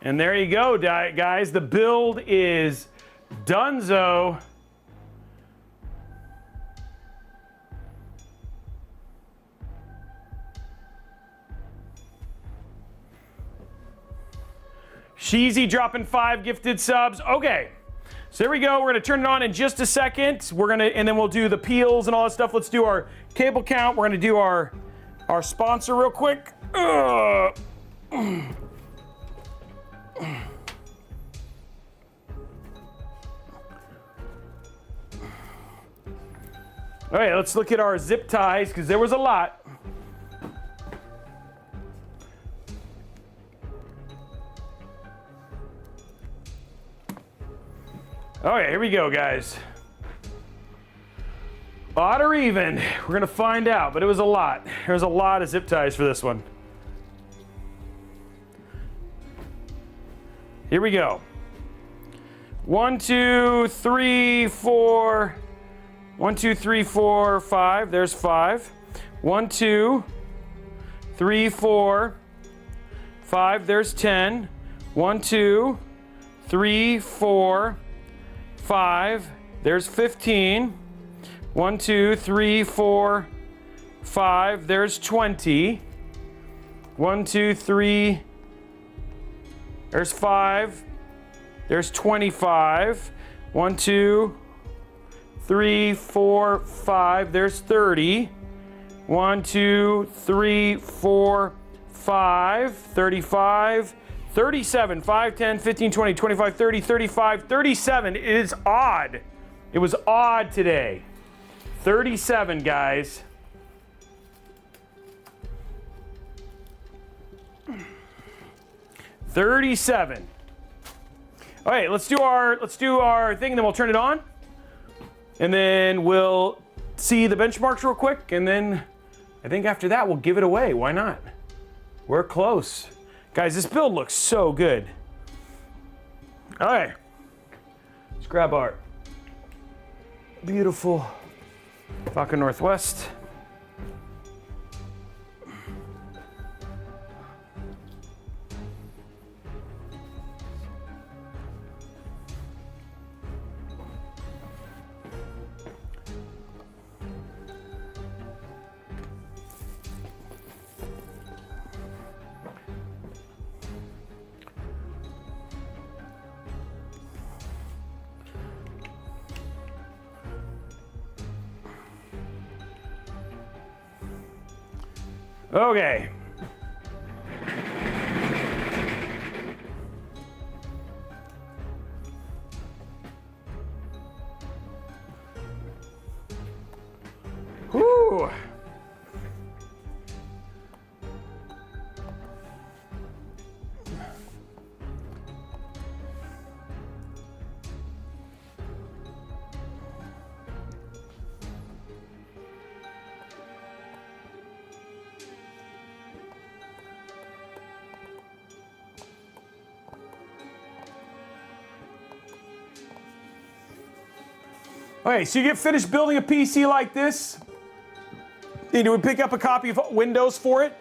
and there you go, guys. The build is donezo. Sheezy dropping 5 gifted subs. Okay. So there we go. We're gonna turn it on in just a second. And then we'll do the peels and all that stuff. Let's do our cable count. We're gonna do our sponsor real quick. All right, let's look at our zip ties because there was a lot. All right, here we go, guys. Odd or even? We're gonna find out, but it was a lot. There's a lot of zip ties for this one. Here we go. 1, 2, 3, 4. 1, 2, 3, 4, 5. There's 5. 1, 2, 3, 4, 5. There's 10. 1, 2, 3, 4, 5. There's 15. 1, 2, 3, 4, 5. There's 20. 1, 2, 3. There's 5. There's 25. 1, 2, 3, 4, 5. There's 30. 1, 2, 3, 4, 5. 35. 37, 5, 10, 15, 20, 25, 30, 35, 37. It is odd. It was odd today. 37, guys. $37. All right, let's do our thing, and then we'll turn it on, and then we'll see the benchmarks real quick, and then I think after that we'll give it away. Why not? We're close. Guys, this build looks so good. All right, let's grab our beautiful Vaca Northwest. Okay. Whew. Okay, so you get finished building a PC like this, and you would pick up a copy of Windows for it.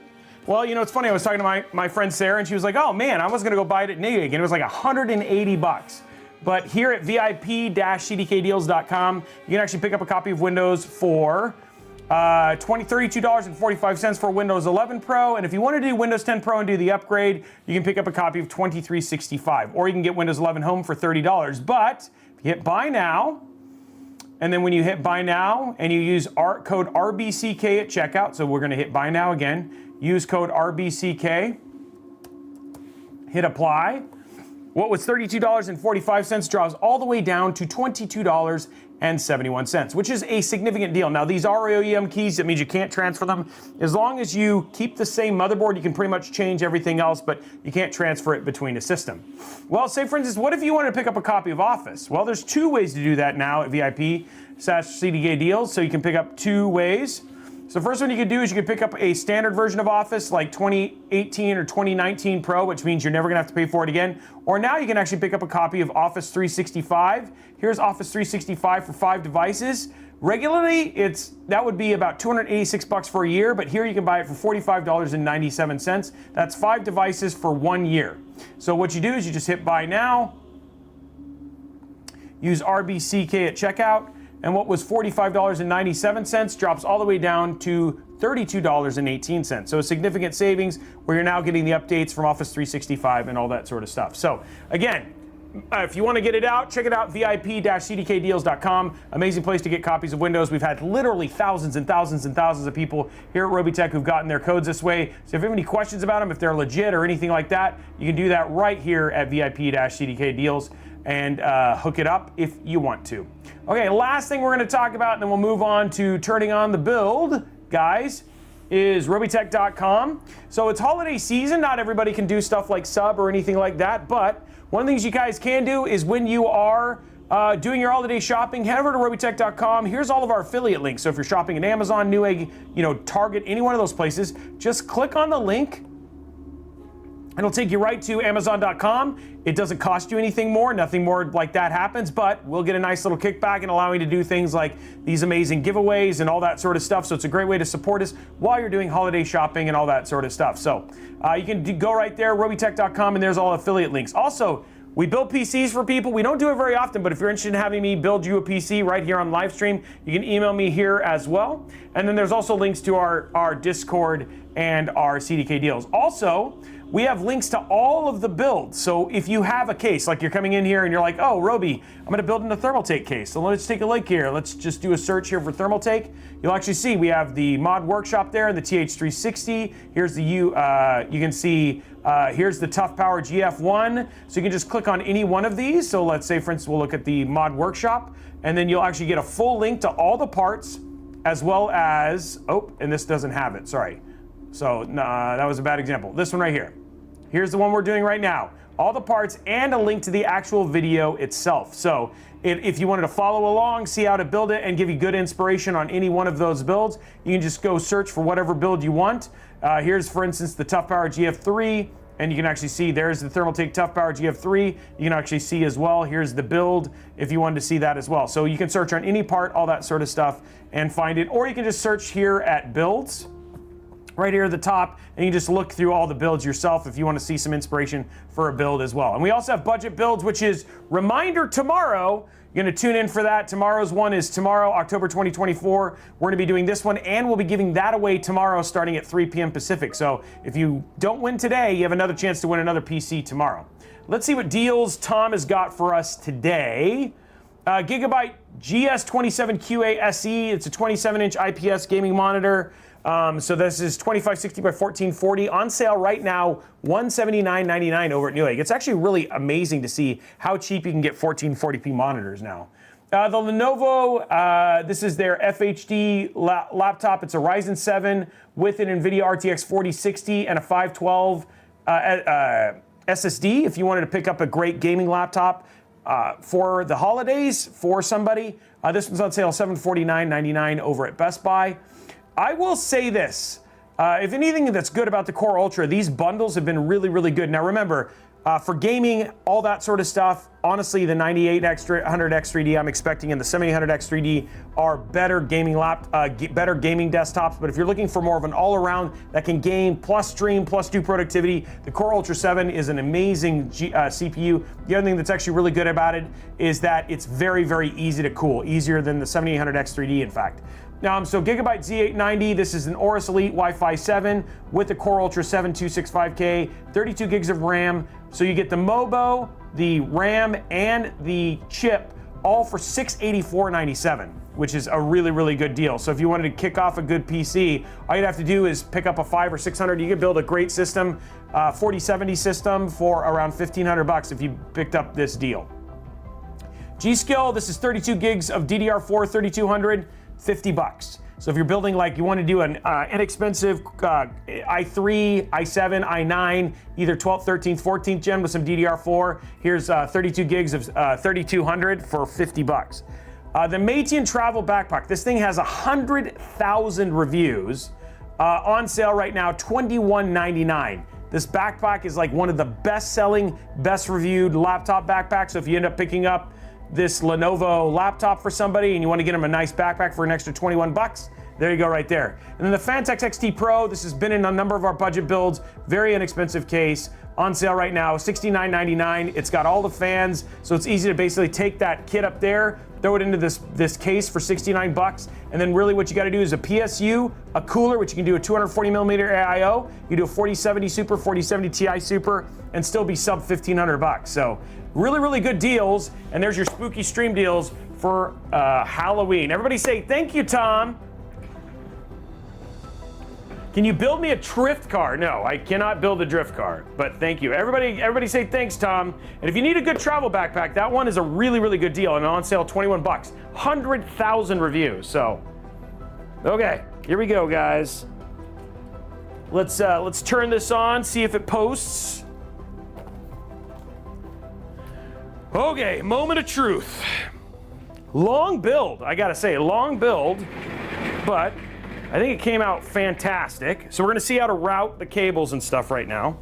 Well, you know, it's funny, I was talking to my friend Sarah, and she was like, oh man, I was gonna go buy it at Newegg, and it was like 180 bucks. But here at VIP-cdkdeals.com, you can actually pick up a copy of Windows for $32.45 for Windows 11 Pro, and if you want to do Windows 10 Pro and do the upgrade, you can pick up a copy of $23.65, or you can get Windows 11 Home for $30. But if you hit Buy Now, and then when you hit Buy Now and you use code RBCK at checkout, so we're going to hit Buy Now again, use code RBCK, hit Apply. What was $32.45 drops all the way down to $22.71, which is a significant deal. Now, these are OEM keys. That means you can't transfer them. As long as you keep the same motherboard, you can pretty much change everything else, but you can't transfer it between a system. Well, say for instance, what if you wanted to pick up a copy of Office? Well, there's two ways to do that now at VIP/CDK Deals, so you can pick up two ways. So the first one you could do is you could pick up a standard version of Office like 2018 or 2019 Pro, which means you're never gonna have to pay for it again. Or now you can actually pick up a copy of Office 365. Here's Office 365 for 5 devices. Regularly, that would be about 286 bucks for a year, but here you can buy it for $45.97. That's 5 devices for 1 year. So what you do is you just hit Buy Now, use RBCK at checkout, and what was $45.97 drops all the way down to $32.18. So a significant savings where you're now getting the updates from Office 365 and all that sort of stuff. So again, if you want to get it out, check it out, VIP-cdkdeals.com. Amazing place to get copies of Windows. We've had literally thousands and thousands and thousands of people here at Robeytech who've gotten their codes this way. So if you have any questions about them, if they're legit or anything like that, you can do that right here at VIP-CDK and hook it up if you want to. Okay, last thing we're going to talk about, and then we'll move on to turning on the build, guys, is Robeytech.com. So it's holiday season. Not everybody can do stuff like sub or anything like that, but one of the things you guys can do is when you are doing your holiday shopping, head over to Robeytech.com. Here's all of our affiliate links. So if you're shopping at Amazon, Newegg, Target, any one of those places, just click on the link. It'll take you right to Amazon.com. It doesn't cost you anything more. Nothing more like that happens, but we'll get a nice little kickback and allow you to do things like these amazing giveaways and all that sort of stuff. So it's a great way to support us while you're doing holiday shopping and all that sort of stuff. So you can go right there, Robeytech.com, and there's all affiliate links. Also, we build PCs for people. We don't do it very often, but if you're interested in having me build you a PC right here on live stream, you can email me here as well. And then there's also links to our Discord and our CDK deals. Also, we have links to all of the builds. So if you have a case, like you're coming in here and you're like, oh, Robey, I'm gonna build in a thermaltake case. So let's take a look here. Let's just do a search here for thermaltake. You'll actually see we have the mod workshop there and the TH360. Here's the you can see here's the Tough Power GF1. So you can just click on any one of these. So let's say, for instance, we'll look at the mod workshop, and then you'll actually get a full link to all the parts, as well as, oh, and this doesn't have it, sorry. So that was a bad example. This one right here. Here's the one we're doing right now. All the parts and a link to the actual video itself. So if you wanted to follow along, see how to build it, and give you good inspiration on any one of those builds, you can just go search for whatever build you want. Here's, for instance, the Tough Power GF3, and you can actually see there's the Thermaltake Tough Power GF3. You can actually see as well, here's the build if you wanted to see that as well. So you can search on any part, all that sort of stuff, and find it. Or you can just search here at builds, right here at the top, and you just look through all the builds yourself if you want to see some inspiration for a build as well. And we also have budget builds, which is reminder tomorrow. You're going to tune in for that. Tomorrow's one is tomorrow, October 2024. We're going to be doing this one, and we'll be giving that away tomorrow starting at 3 p.m. Pacific. So if you don't win today, you have another chance to win another PC tomorrow. Let's see what deals Tom has got for us today. Gigabyte GS27QA SE. It's a 27-inch IPS gaming monitor. So this is 2560 by 1440 on sale right now, $179.99 over at Newegg. It's actually really amazing to see how cheap you can get 1440p monitors now. The Lenovo, this is their FHD laptop. It's a Ryzen 7 with an NVIDIA RTX 4060 and a 512 SSD. If you wanted to pick up a great gaming laptop for the holidays for somebody, this one's on sale $749.99 over at Best Buy. I will say this, if anything that's good about the Core Ultra, these bundles have been really, really good. Now remember, for gaming, all that sort of stuff, honestly, the 9800X3D I'm expecting and the 7800X3D are better gaming better gaming desktops. But if you're looking for more of an all-around that can game plus stream plus do productivity, the Core Ultra 7 is an amazing CPU. The other thing that's actually really good about it is that it's very, very easy to cool, easier than the 7800X3D, in fact. So Gigabyte Z890, this is an Aorus Elite Wi-Fi 7 with the Core Ultra 7 265K, 32 gigs of RAM. So you get the MOBO, the RAM, and the chip all for $684.97, which is a really, really good deal. So if you wanted to kick off a good PC, all you'd have to do is pick up a $500 or $600. You could build a great system, 4070 system for around $1,500 if you picked up this deal. G-Skill, this is 32 gigs of DDR4 3200. $50. So if you're building, like, you want to do an inexpensive i3, i7, i9, either 12th, 13th, 14th gen with some DDR4, here's 32 gigs of 3200 for $50. The Meitian Travel Backpack, this thing has 100,000 reviews, on sale right now, $21.99. This backpack is like one of the best-selling, best-reviewed laptop backpacks. So if you end up picking up this Lenovo laptop for somebody and you want to get them a nice backpack for an extra 21 bucks, there you go right there. And then the Fantex XT Pro, this has been in a number of our budget builds, very inexpensive case, on sale right now, $69.99. It's got all the fans, so it's easy to basically take that kit up there, throw it into this case for 69 bucks, and then really what you got to do is a PSU, a cooler, which you can do a 240 millimeter AIO, you do a 4070 Super, 4070 Ti Super, and still be sub 1,500 bucks. So really, really good deals, and there's your spooky stream deals for Halloween. Everybody say thank you, Tom. Can you build me a drift car? No, I cannot build a drift car, but thank you. Everybody say thanks, Tom. And if you need a good travel backpack, that one is a really, really good deal and on sale 21 bucks. 100,000 reviews, so. Okay, here we go, guys. Let's turn this on, see if it posts. Okay, moment of truth. Long build, I gotta say, long build, but I think it came out fantastic. So we're gonna see how to route the cables and stuff right now.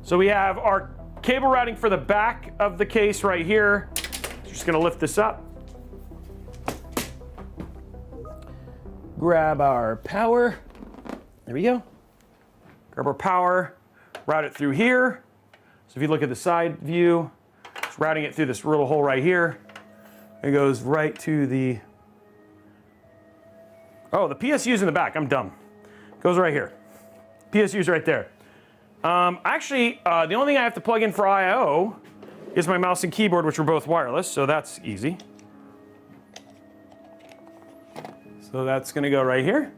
So we have our cable routing for the back of the case right here. Just gonna lift this up. Grab our power. There we go. Grab our power, route it through here. So if you look at the side view, it's routing it through this little hole right here. It goes right to the, oh, the PSU's in the back, I'm dumb. Goes right here. PSU's right there. Actually, the only thing I have to plug in for AIO is my mouse and keyboard, which are both wireless, so that's easy. So that's gonna go right here.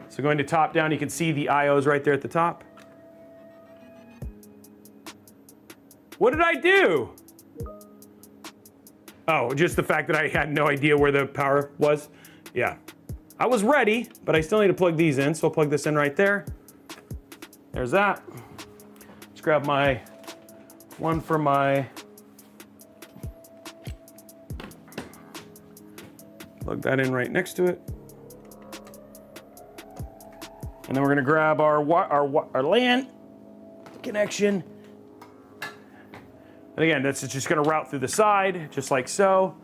So going to top down, you can see the IOs right there at the top. What did I do? Oh, just the fact that I had no idea where the power was. Yeah, I was ready, but I still need to plug these in. So I'll plug this in right there. There's that. Let's grab my one for my, plug that in right next to it. And then we're gonna grab our LAN connection. And again, that's just gonna route through the side, just like so,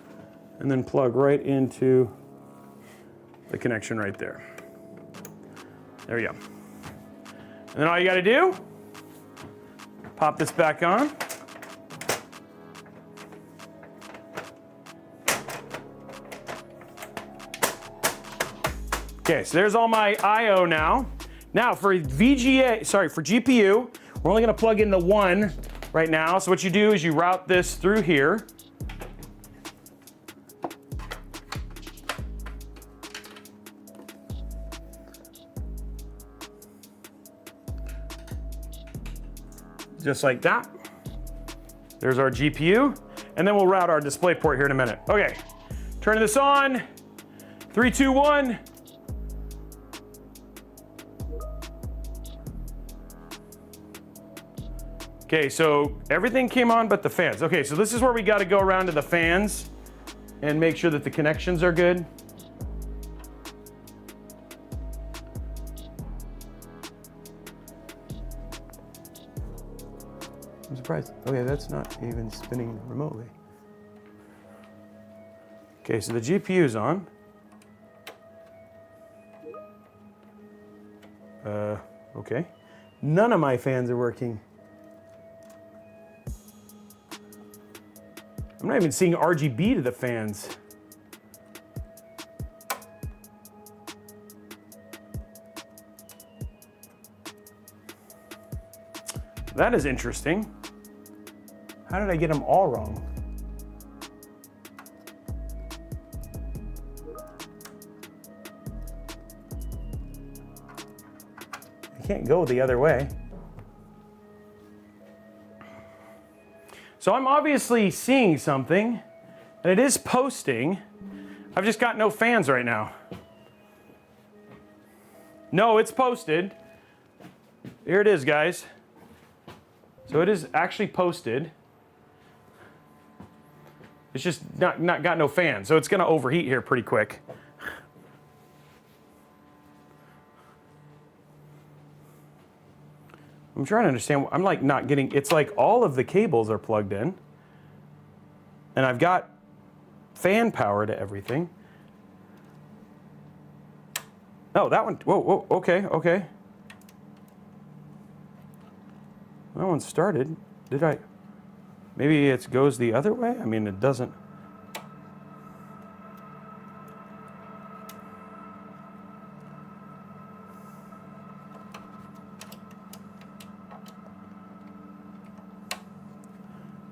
and then plug right into the connection right there. There we go. And then all you gotta do, pop this back on. Okay, so there's all my IO now. Now for GPU, we're only gonna plug in the one right now. So what you do is you route this through here. just like that. There's our GPU, and then we'll route our display port here in a minute. Okay, turning this on. 3, 2, 1. Okay, so everything came on but the fans. Okay, so this is where we got to go around to the fans and make sure that the connections are good. I'm surprised. Okay, that's not even spinning remotely. Okay, so the GPU's on. Okay. None of my fans are working. I'm not even seeing RGB to the fans. That is interesting. How did I get them all wrong? I can't go the other way. So I'm obviously seeing something, and it is posting. I've just got no fans right now. No, it's posted. Here it is, guys. So it is actually posted. It's just not got no fans, so it's gonna overheat here pretty quick. I'm trying to understand. I'm like not getting, it's like all of the cables are plugged in, and I've got fan power to everything. Oh, that one, whoa, okay. That one started. Did I, maybe it goes the other way? I mean, it doesn't.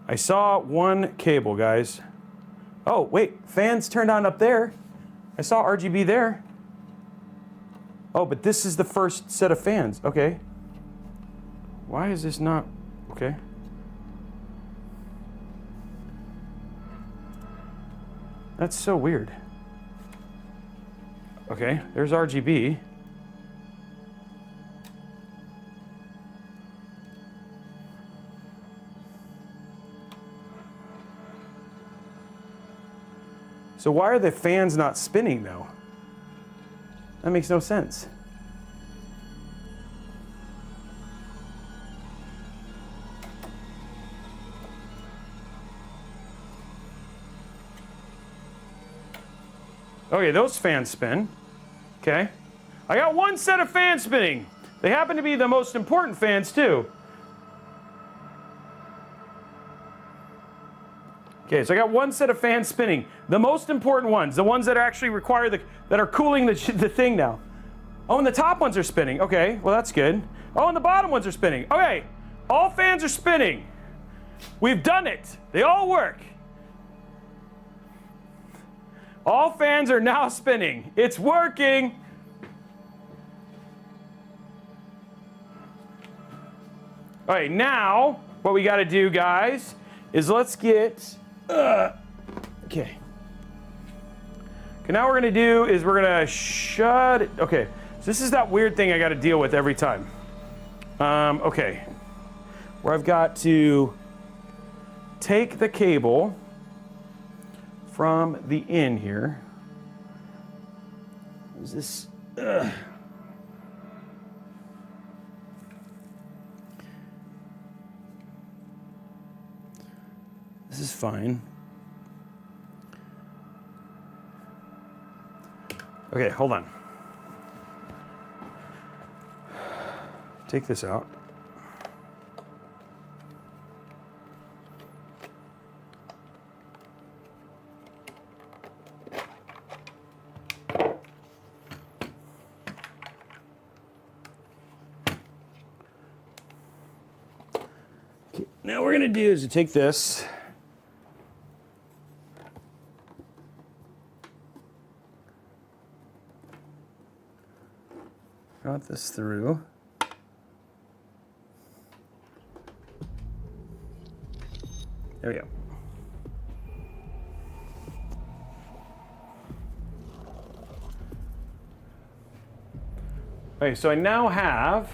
I saw one cable, guys. Oh, wait, fans turned on up there. I saw RGB there. Oh, but this is the first set of fans. Okay. Why is this not, okay. That's so weird. Okay, there's RGB. So why are the fans not spinning though? That makes no sense. Okay, those fans spin. Okay. I got one set of fans spinning. They happen to be the most important fans too. Okay, so I got one set of fans spinning. The most important ones, the ones that actually require that are cooling the thing now. Oh, and the top ones are spinning. Okay, well that's good. Oh, and the bottom ones are spinning. Okay, all fans are spinning. We've done it. They all work. All fans are now spinning. It's working. All right, now what we got to do, guys, is let's get. Okay. Now what we're gonna do is we're gonna shut it. Okay, so this is that weird thing I got to deal with every time. Okay, where I've got to take the cable from the in here. Is this? This is fine. Okay, hold on. Take this out. Okay, now what we're gonna do is to take this. Got this through. There we go. Okay, so I now have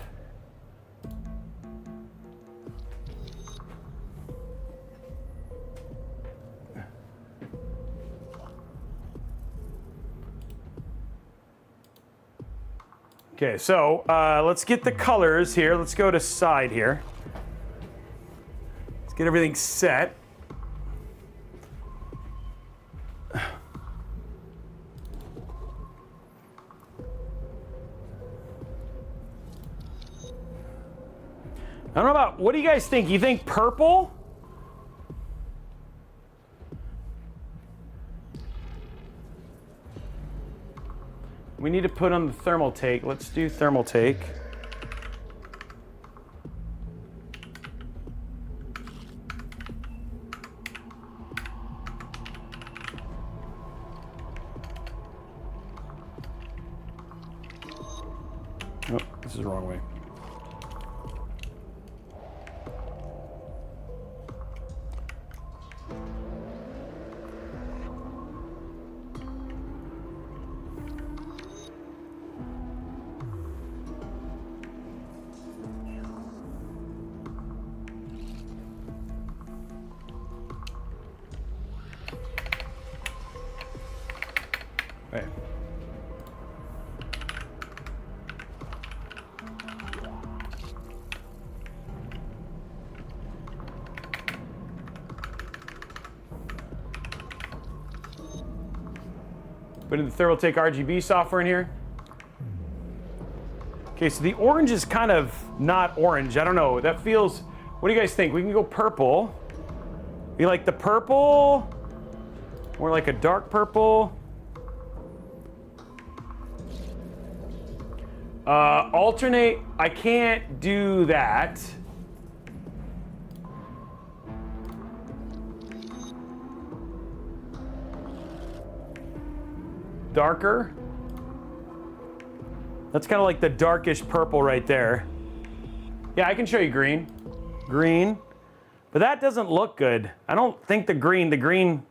okay, so let's get the colors here. Let's go to side here. Let's get everything set. I don't know about, what do you guys think? You think purple? We need to put on the thermaltake. Let's do thermaltake. Oh, this is the wrong way. Right. Put in the thermaltake RGB software in here. Okay, so the orange is kind of not orange. I don't know. That feels. What do you guys think? We can go purple. You like the purple? More like a dark purple? Alternate, I can't do that. Darker. That's kind of like the darkish purple right there. Yeah, I can show you green. Green. But that doesn't look good. I don't think the green.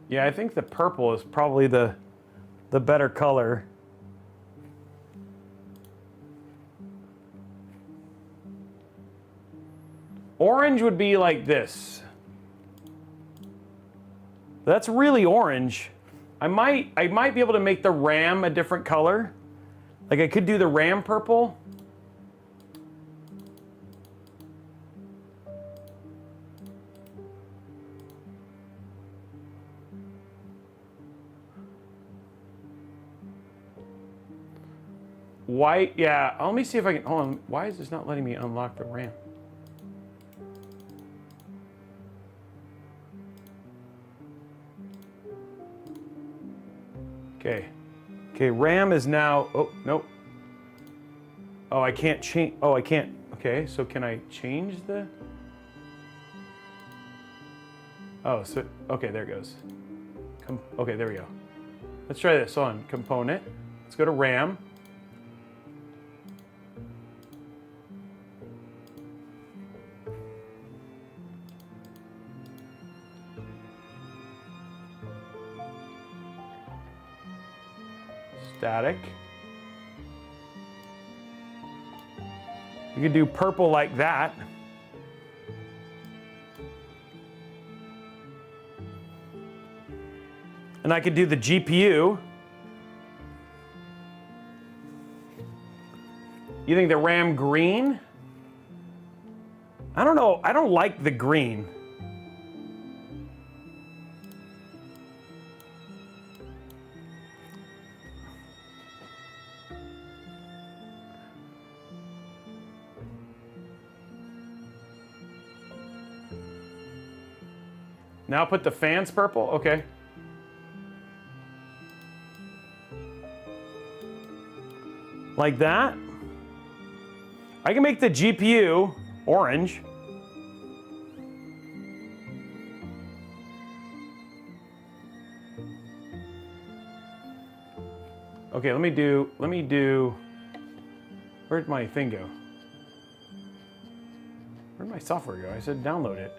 Yeah, I think the purple is probably the better color. Orange would be like this. That's really orange. I might be able to make the RAM a different color. Like I could do the RAM purple. White, yeah. Let me see if I can, hold on. Why is this not letting me unlock the RAM? Okay. Okay, RAM is now, oh, nope. Oh, I can't change, oh, I can't. Okay, so can I change the? Oh, so, okay, there it goes. Okay, there we go. Let's try this on component. Let's go to RAM. Static. You could do purple like that. And I could do the GPU. You think the RAM green? I don't know. I don't like the green. Now put the fans purple, okay. Like that. I can make the GPU orange. Okay, let me do, where'd my thing go? Where'd my software go? I said download it.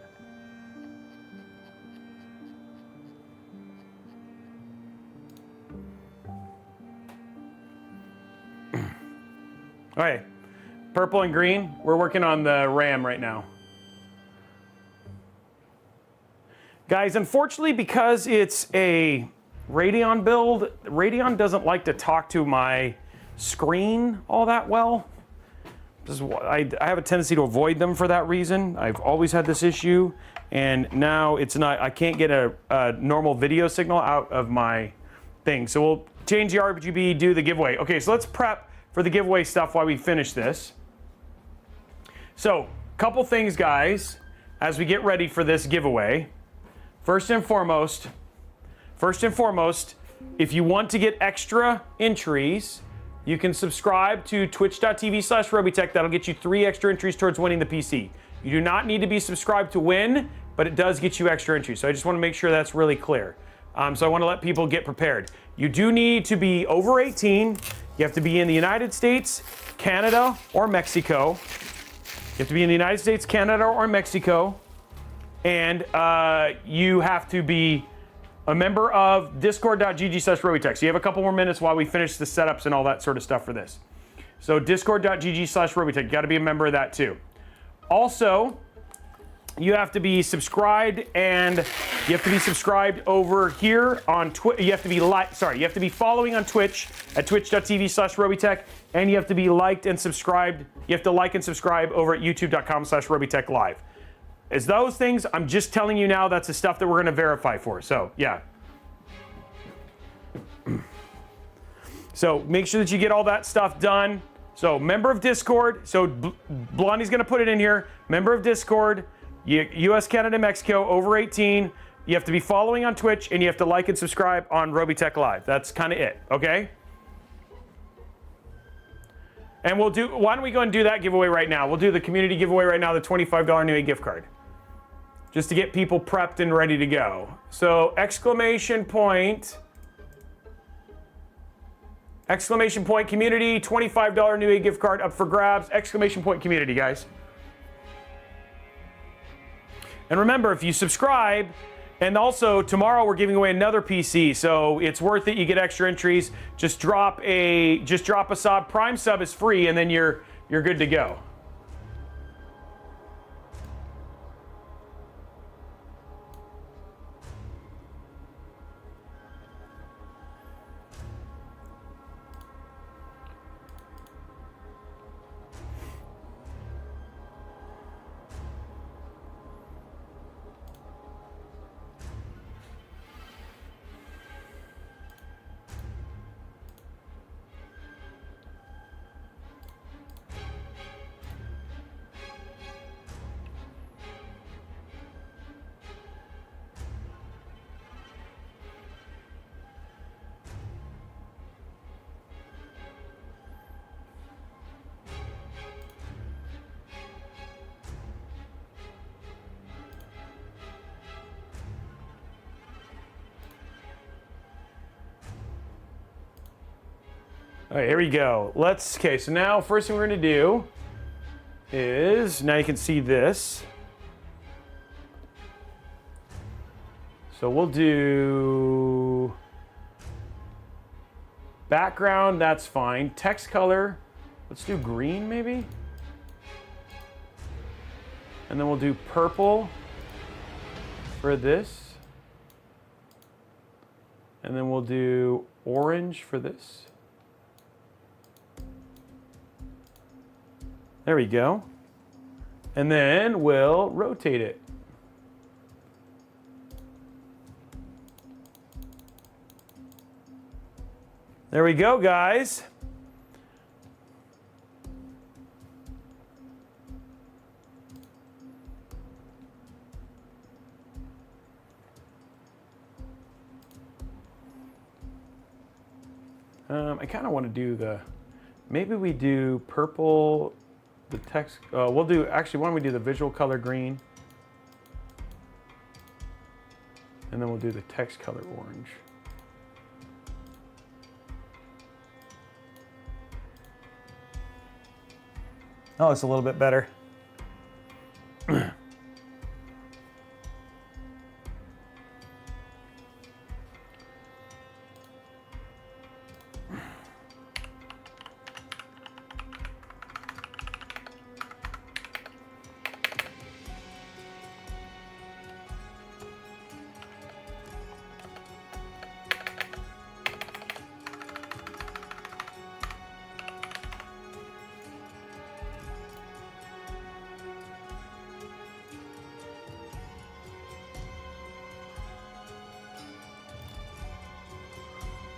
All right, purple and green. We're working on the RAM right now. Guys, unfortunately, because it's a Radeon build, Radeon doesn't like to talk to my screen all that well. I have a tendency to avoid them for that reason. I've always had this issue, and now it's not, I can't get a normal video signal out of my thing. So we'll change the RGB, do the giveaway. Okay, so let's prep for the giveaway stuff while we finish this. So, couple things, guys, as we get ready for this giveaway. First and foremost, if you want to get extra entries, you can subscribe to twitch.tv/Robeytech. That'll get you 3 extra entries towards winning the PC. You do not need to be subscribed to win, but it does get you extra entries. So I just want to make sure that's really clear. So I want to let people get prepared. You do need to be over 18. You have to be in the United States, Canada, or Mexico. You have to be in the United States, Canada, or Mexico. And you have to be a member of discord.gg/Robeytech. So you have a couple more minutes while we finish the setups and all that sort of stuff for this. So discord.gg/Robeytech. You got to be a member of that too. Also, you have to be subscribed, and you have to be subscribed over here on Twitch. You have to be you have to be following on Twitch at twitch.tv/Robeytech, and you have to be liked and subscribed. You have to like and subscribe over at youtube.com/Robeytech Live. As those things, I'm just telling you now, that's the stuff that we're going to verify for. So, yeah. So, make sure that you get all that stuff done. So, member of Discord. So, Blondie's going to put it in here. Member of Discord. US, Canada, Mexico, over 18. You have to be following on Twitch, and you have to like and subscribe on Robeytech Live. That's kind of it, okay? And we'll do, why don't we go and do that giveaway right now? We'll do the community giveaway right now, the $25 new gift card. Just to get people prepped and ready to go. So, exclamation point community, $25 new gift card up for grabs, exclamation point community, guys. And remember, if you subscribe, and also tomorrow we're giving away another PC, so it's worth it. You get extra entries. Just drop a sub. Prime sub is free, and then you're good to go. All right, here we go. Okay, so now first thing we're gonna do is, now you can see this. So we'll do background, that's fine. Text color, let's do green maybe. And then we'll do purple for this. And then we'll do orange for this. There we go. And then we'll rotate it. There we go, guys. I kind of want to do maybe we do purple. The text, we'll do, actually, why don't we do the visual color green? And then we'll do the text color orange. Oh, it's a little bit better.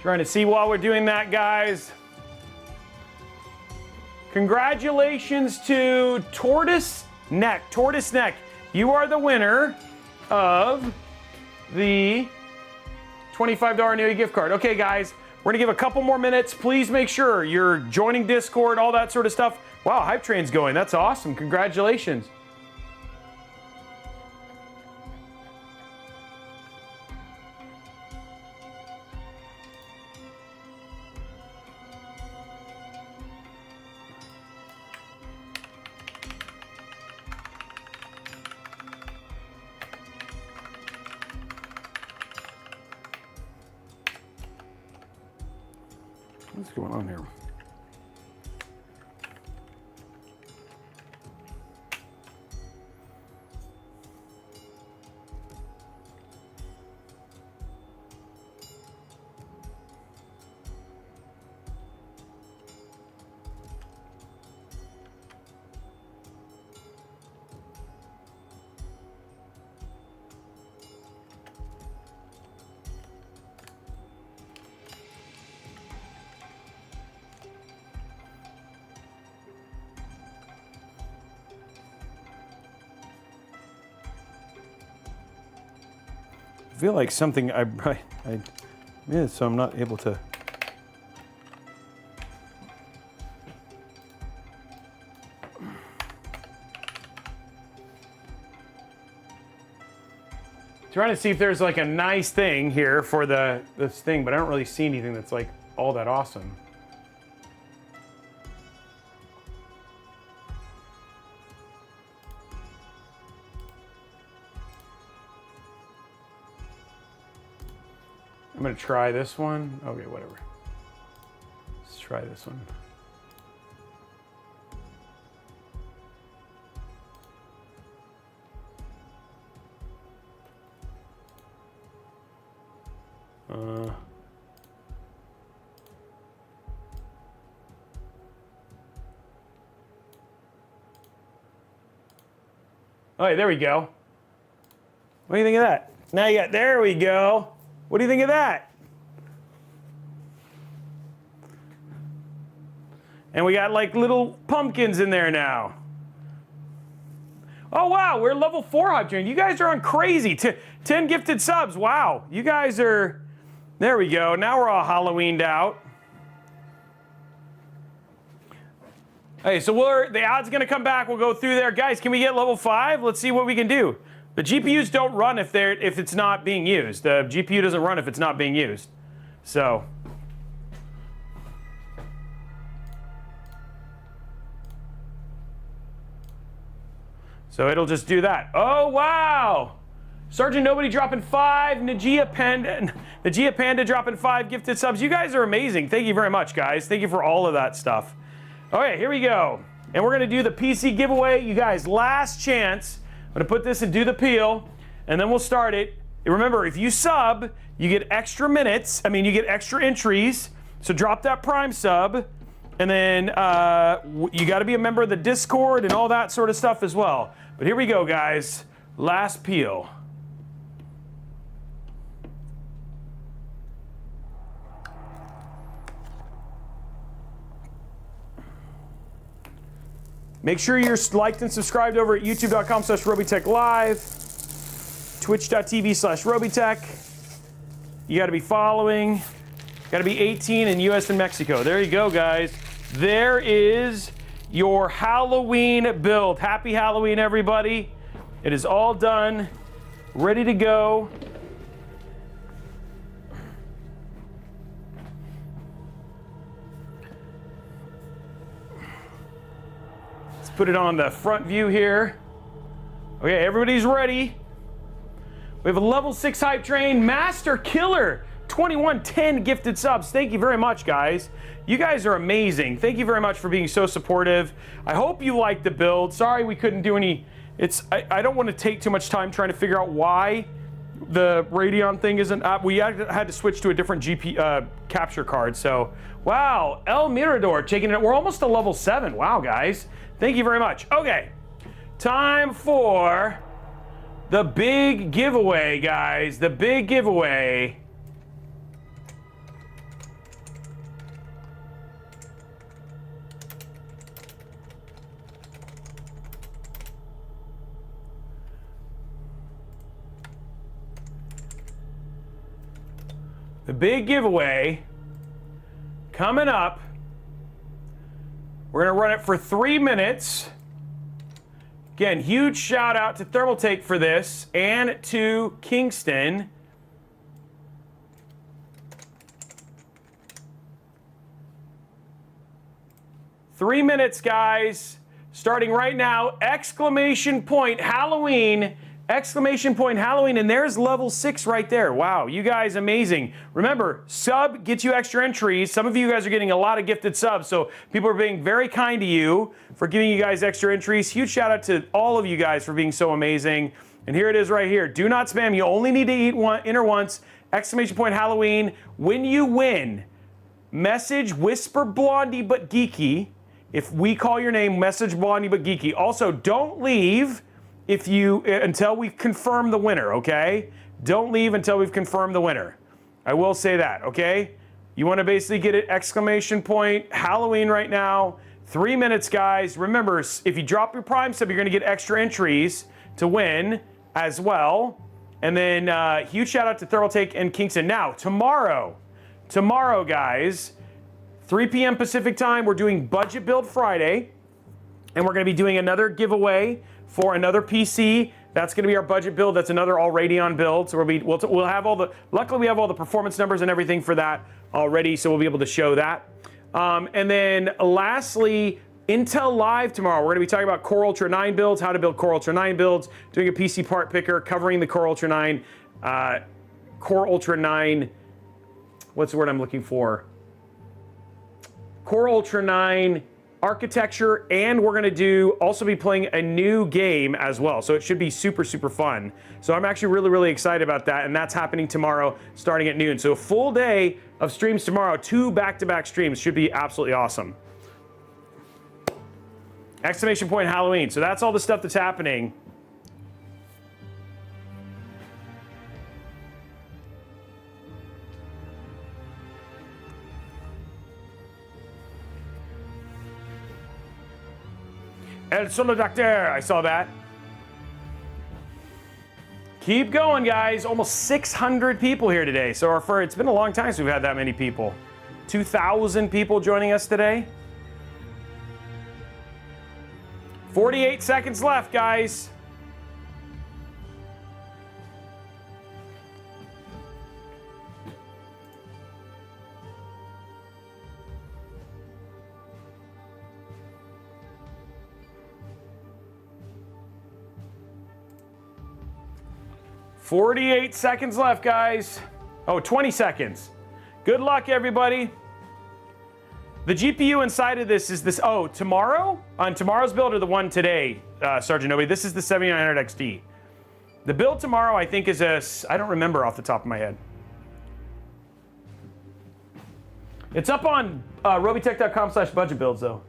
Trying to see while we're doing that, guys. Congratulations to Tortoise Neck. Tortoise Neck, you are the winner of the $25 New gift card. Okay, guys, we're gonna give a couple more minutes. Please make sure you're joining Discord, all that sort of stuff. Wow, Hype Train's going. That's awesome. Congratulations. What's going on here? I feel like something yeah, so I'm not able to. Trying to see if there's like a nice thing here for this thing, but I don't really see anything that's like all that awesome. I'm gonna try this one. Okay, whatever. Let's try this one. Oh, there we go. What do you think of that? Now you got, there we go. What do you think of that? And we got like little pumpkins in there now. Oh wow, we're level 4 Hype Train. You guys are on crazy. 10 gifted subs. Wow, you guys are, there we go. Now we're all Halloweened out. Hey, so the ad's gonna come back. We'll go through there. Guys, can we get level 5? Let's see what we can do. The GPUs don't run if it's not being used. The GPU doesn't run if it's not being used. So. So it'll just do that. Oh, wow. Sergeant Nobody dropping 5. Najia Panda dropping 5 gifted subs. You guys are amazing. Thank you very much, guys. Thank you for all of that stuff. Okay, here we go. And we're gonna do the PC giveaway. You guys, last chance. I'm gonna put this and do the peel, and then we'll start it. And remember, if you sub, you get extra minutes. I mean, you get extra entries. So drop that Prime sub, and then you gotta be a member of the Discord and all that sort of stuff as well. But here we go, guys. Last peel. Make sure you're liked and subscribed over at youtube.com/Robeytech Live, twitch.tv/Robeytech. You got to be following. Got to be 18 in US and Mexico. There you go, guys. There is your Halloween build. Happy Halloween, everybody. It is all done, ready to go. put it on the front view here. Okay, everybody's ready. We have a level 6 hype train, Master Killer, 2110 gifted subs. Thank you very much, guys. You guys are amazing. Thank you very much for being so supportive. I hope you liked the build. Sorry we couldn't do any. I don't want to take too much time trying to figure out why the Radeon thing isn't up. We had to switch to a different GP capture card. So, wow, El Mirador taking it. We're almost to level 7. Wow, guys. Thank you very much. Okay, time for the big giveaway, guys. The big giveaway. The big giveaway coming up. We're going to run it for 3 minutes. Again, huge shout out to Thermaltake for this and to Kingston. Three minutes, guys. Starting right now. Exclamation point Halloween. Exclamation point Halloween, and there's level 6 right there. Wow, you guys amazing. Remember, sub gets you extra entries. Some of you guys are getting a lot of gifted subs, so people are being very kind to you for giving you guys extra entries. Huge shout out to all of you guys for being so amazing. And here it is right here. Do not spam. You only need to enter once. Exclamation point Halloween. When you win, message Whisper Blondie but Geeky. If we call your name, message Blondie but Geeky. Also, don't leave until we've confirmed the winner, okay? Don't leave until we've confirmed the winner. I will say that, okay? You want to basically get it exclamation point Halloween right now. 3 minutes, guys. Remember, if you drop your Prime sub, you're going to get extra entries to win as well. And then huge shout out to Thermaltake and Kingston. Now, tomorrow, guys, 3 p.m. Pacific time, we're doing Budget Build Friday. And we're going to be doing another giveaway for another PC. That's going to be our budget build. That's another all Radeon build. So we'll have all the, luckily we have all the performance numbers and everything for that already. So we'll be able to show that. And then lastly, Intel Live tomorrow. We're going to be talking about Core Ultra 9 builds, how to build Core Ultra 9 builds, doing a PC part picker, covering the Core Ultra 9, what's the word I'm looking for? Core Ultra 9 architecture, and we're going to also be playing a new game as well. So it should be super, super fun. So I'm actually really, really excited about that, and that's happening tomorrow starting at noon. So a full day of streams tomorrow, 2 back-to-back streams, should be absolutely awesome. Exclamation point Halloween. So that's all the stuff that's happening. El Solo Doctor, I saw that. Keep going, guys. Almost 600 people here today. So it's been a long time since we've had that many people. 2,000 people joining us today. 48 seconds left, guys. $48 seconds left, guys. Oh, 20 seconds. Good luck, everybody. The GPU inside of this is this. Oh, tomorrow? On tomorrow's build or the one today, Sergeant Nobody? This is the 7900 XD. The build tomorrow, I think, is I don't remember off the top of my head. It's up on robeytech.com/budget builds, though.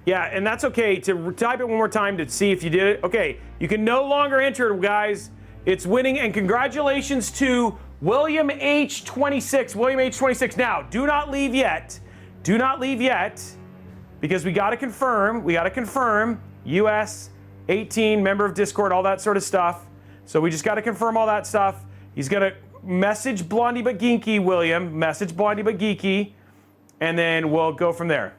Yeah, and that's okay. To type it one more time to see if you did it. Okay, you can no longer enter it, guys. It's winning, and congratulations to William H26. William H26. Now, do not leave yet. Do not leave yet, because we got to confirm. We got to confirm. US 18, member of Discord, all that sort of stuff. So we just got to confirm all that stuff. He's gonna message Blondie but Geeky, William. Message Blondie but Geeky, and then we'll go from there.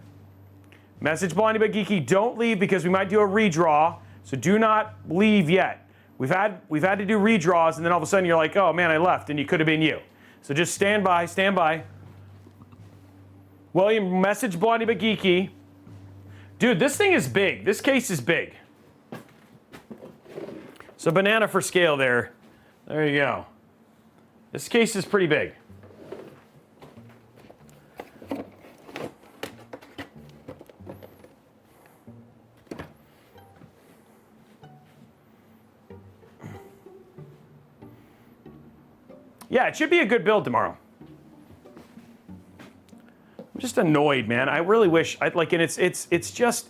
Message Blondie but Geeky. Don't leave, because we might do a redraw. So do not leave yet. We've had to do redraws, and then all of a sudden you're like, oh man, I left, and you could have been you. So just stand by, stand by. William, message Blondie but Geeky. Dude, this thing is big. This case is big. So banana for scale there. There you go. This case is pretty big. Yeah, it should be a good build tomorrow. I'm just annoyed, man. I really wish, and it's just,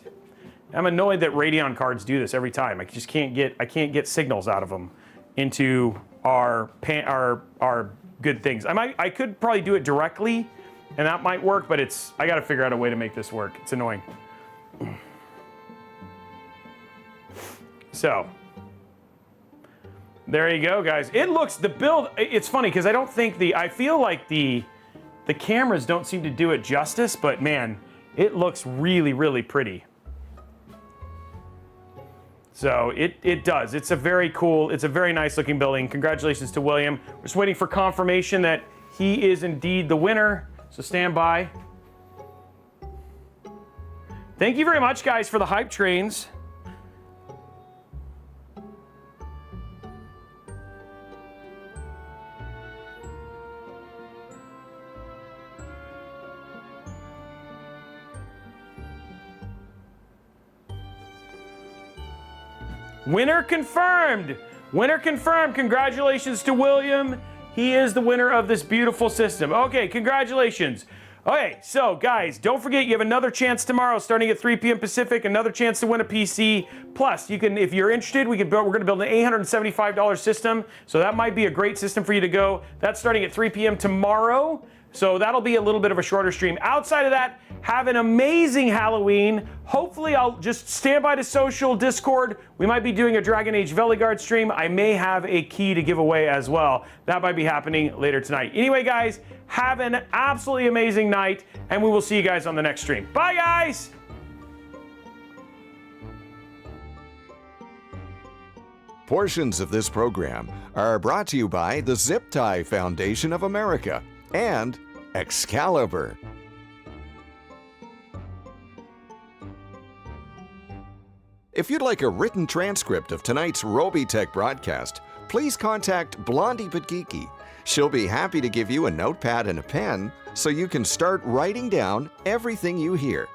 I'm annoyed that Radeon cards do this every time. I just can't get signals out of them into our good things. I could probably do it directly, and that might work, but I got to figure out a way to make this work. It's annoying. So. There you go, guys. It looks, the build, it's funny because I feel like the cameras don't seem to do it justice, but man, it looks really, really pretty. So it does. It's a very cool, it's a very nice looking building. Congratulations to William. We're just waiting for confirmation that he is indeed the winner. So stand by. Thank you very much, guys, for the hype trains. Winner confirmed! Winner confirmed! Congratulations to William. He is the winner of this beautiful system. Okay, congratulations. Okay, so guys, don't forget you have another chance tomorrow starting at 3 p.m. Pacific, another chance to win a PC. Plus, you can, if you're interested, we're going to build an $875 system. So that might be a great system for you to go. That's starting at 3 p.m. tomorrow. So that'll be a little bit of a shorter stream. Outside of that, have an amazing Halloween. Hopefully, I'll just stand by to social, Discord. We might be doing a Dragon Age Veligard stream. I may have a key to give away as well. That might be happening later tonight. Anyway, guys, have an absolutely amazing night, and we will see you guys on the next stream. Bye, guys! Portions of this program are brought to you by the Zip Tie Foundation of America and Excalibur. If you'd like a written transcript of tonight's Robeytech broadcast, please contact Blondie but Geeky. She'll be happy to give you a notepad and a pen so you can start writing down everything you hear.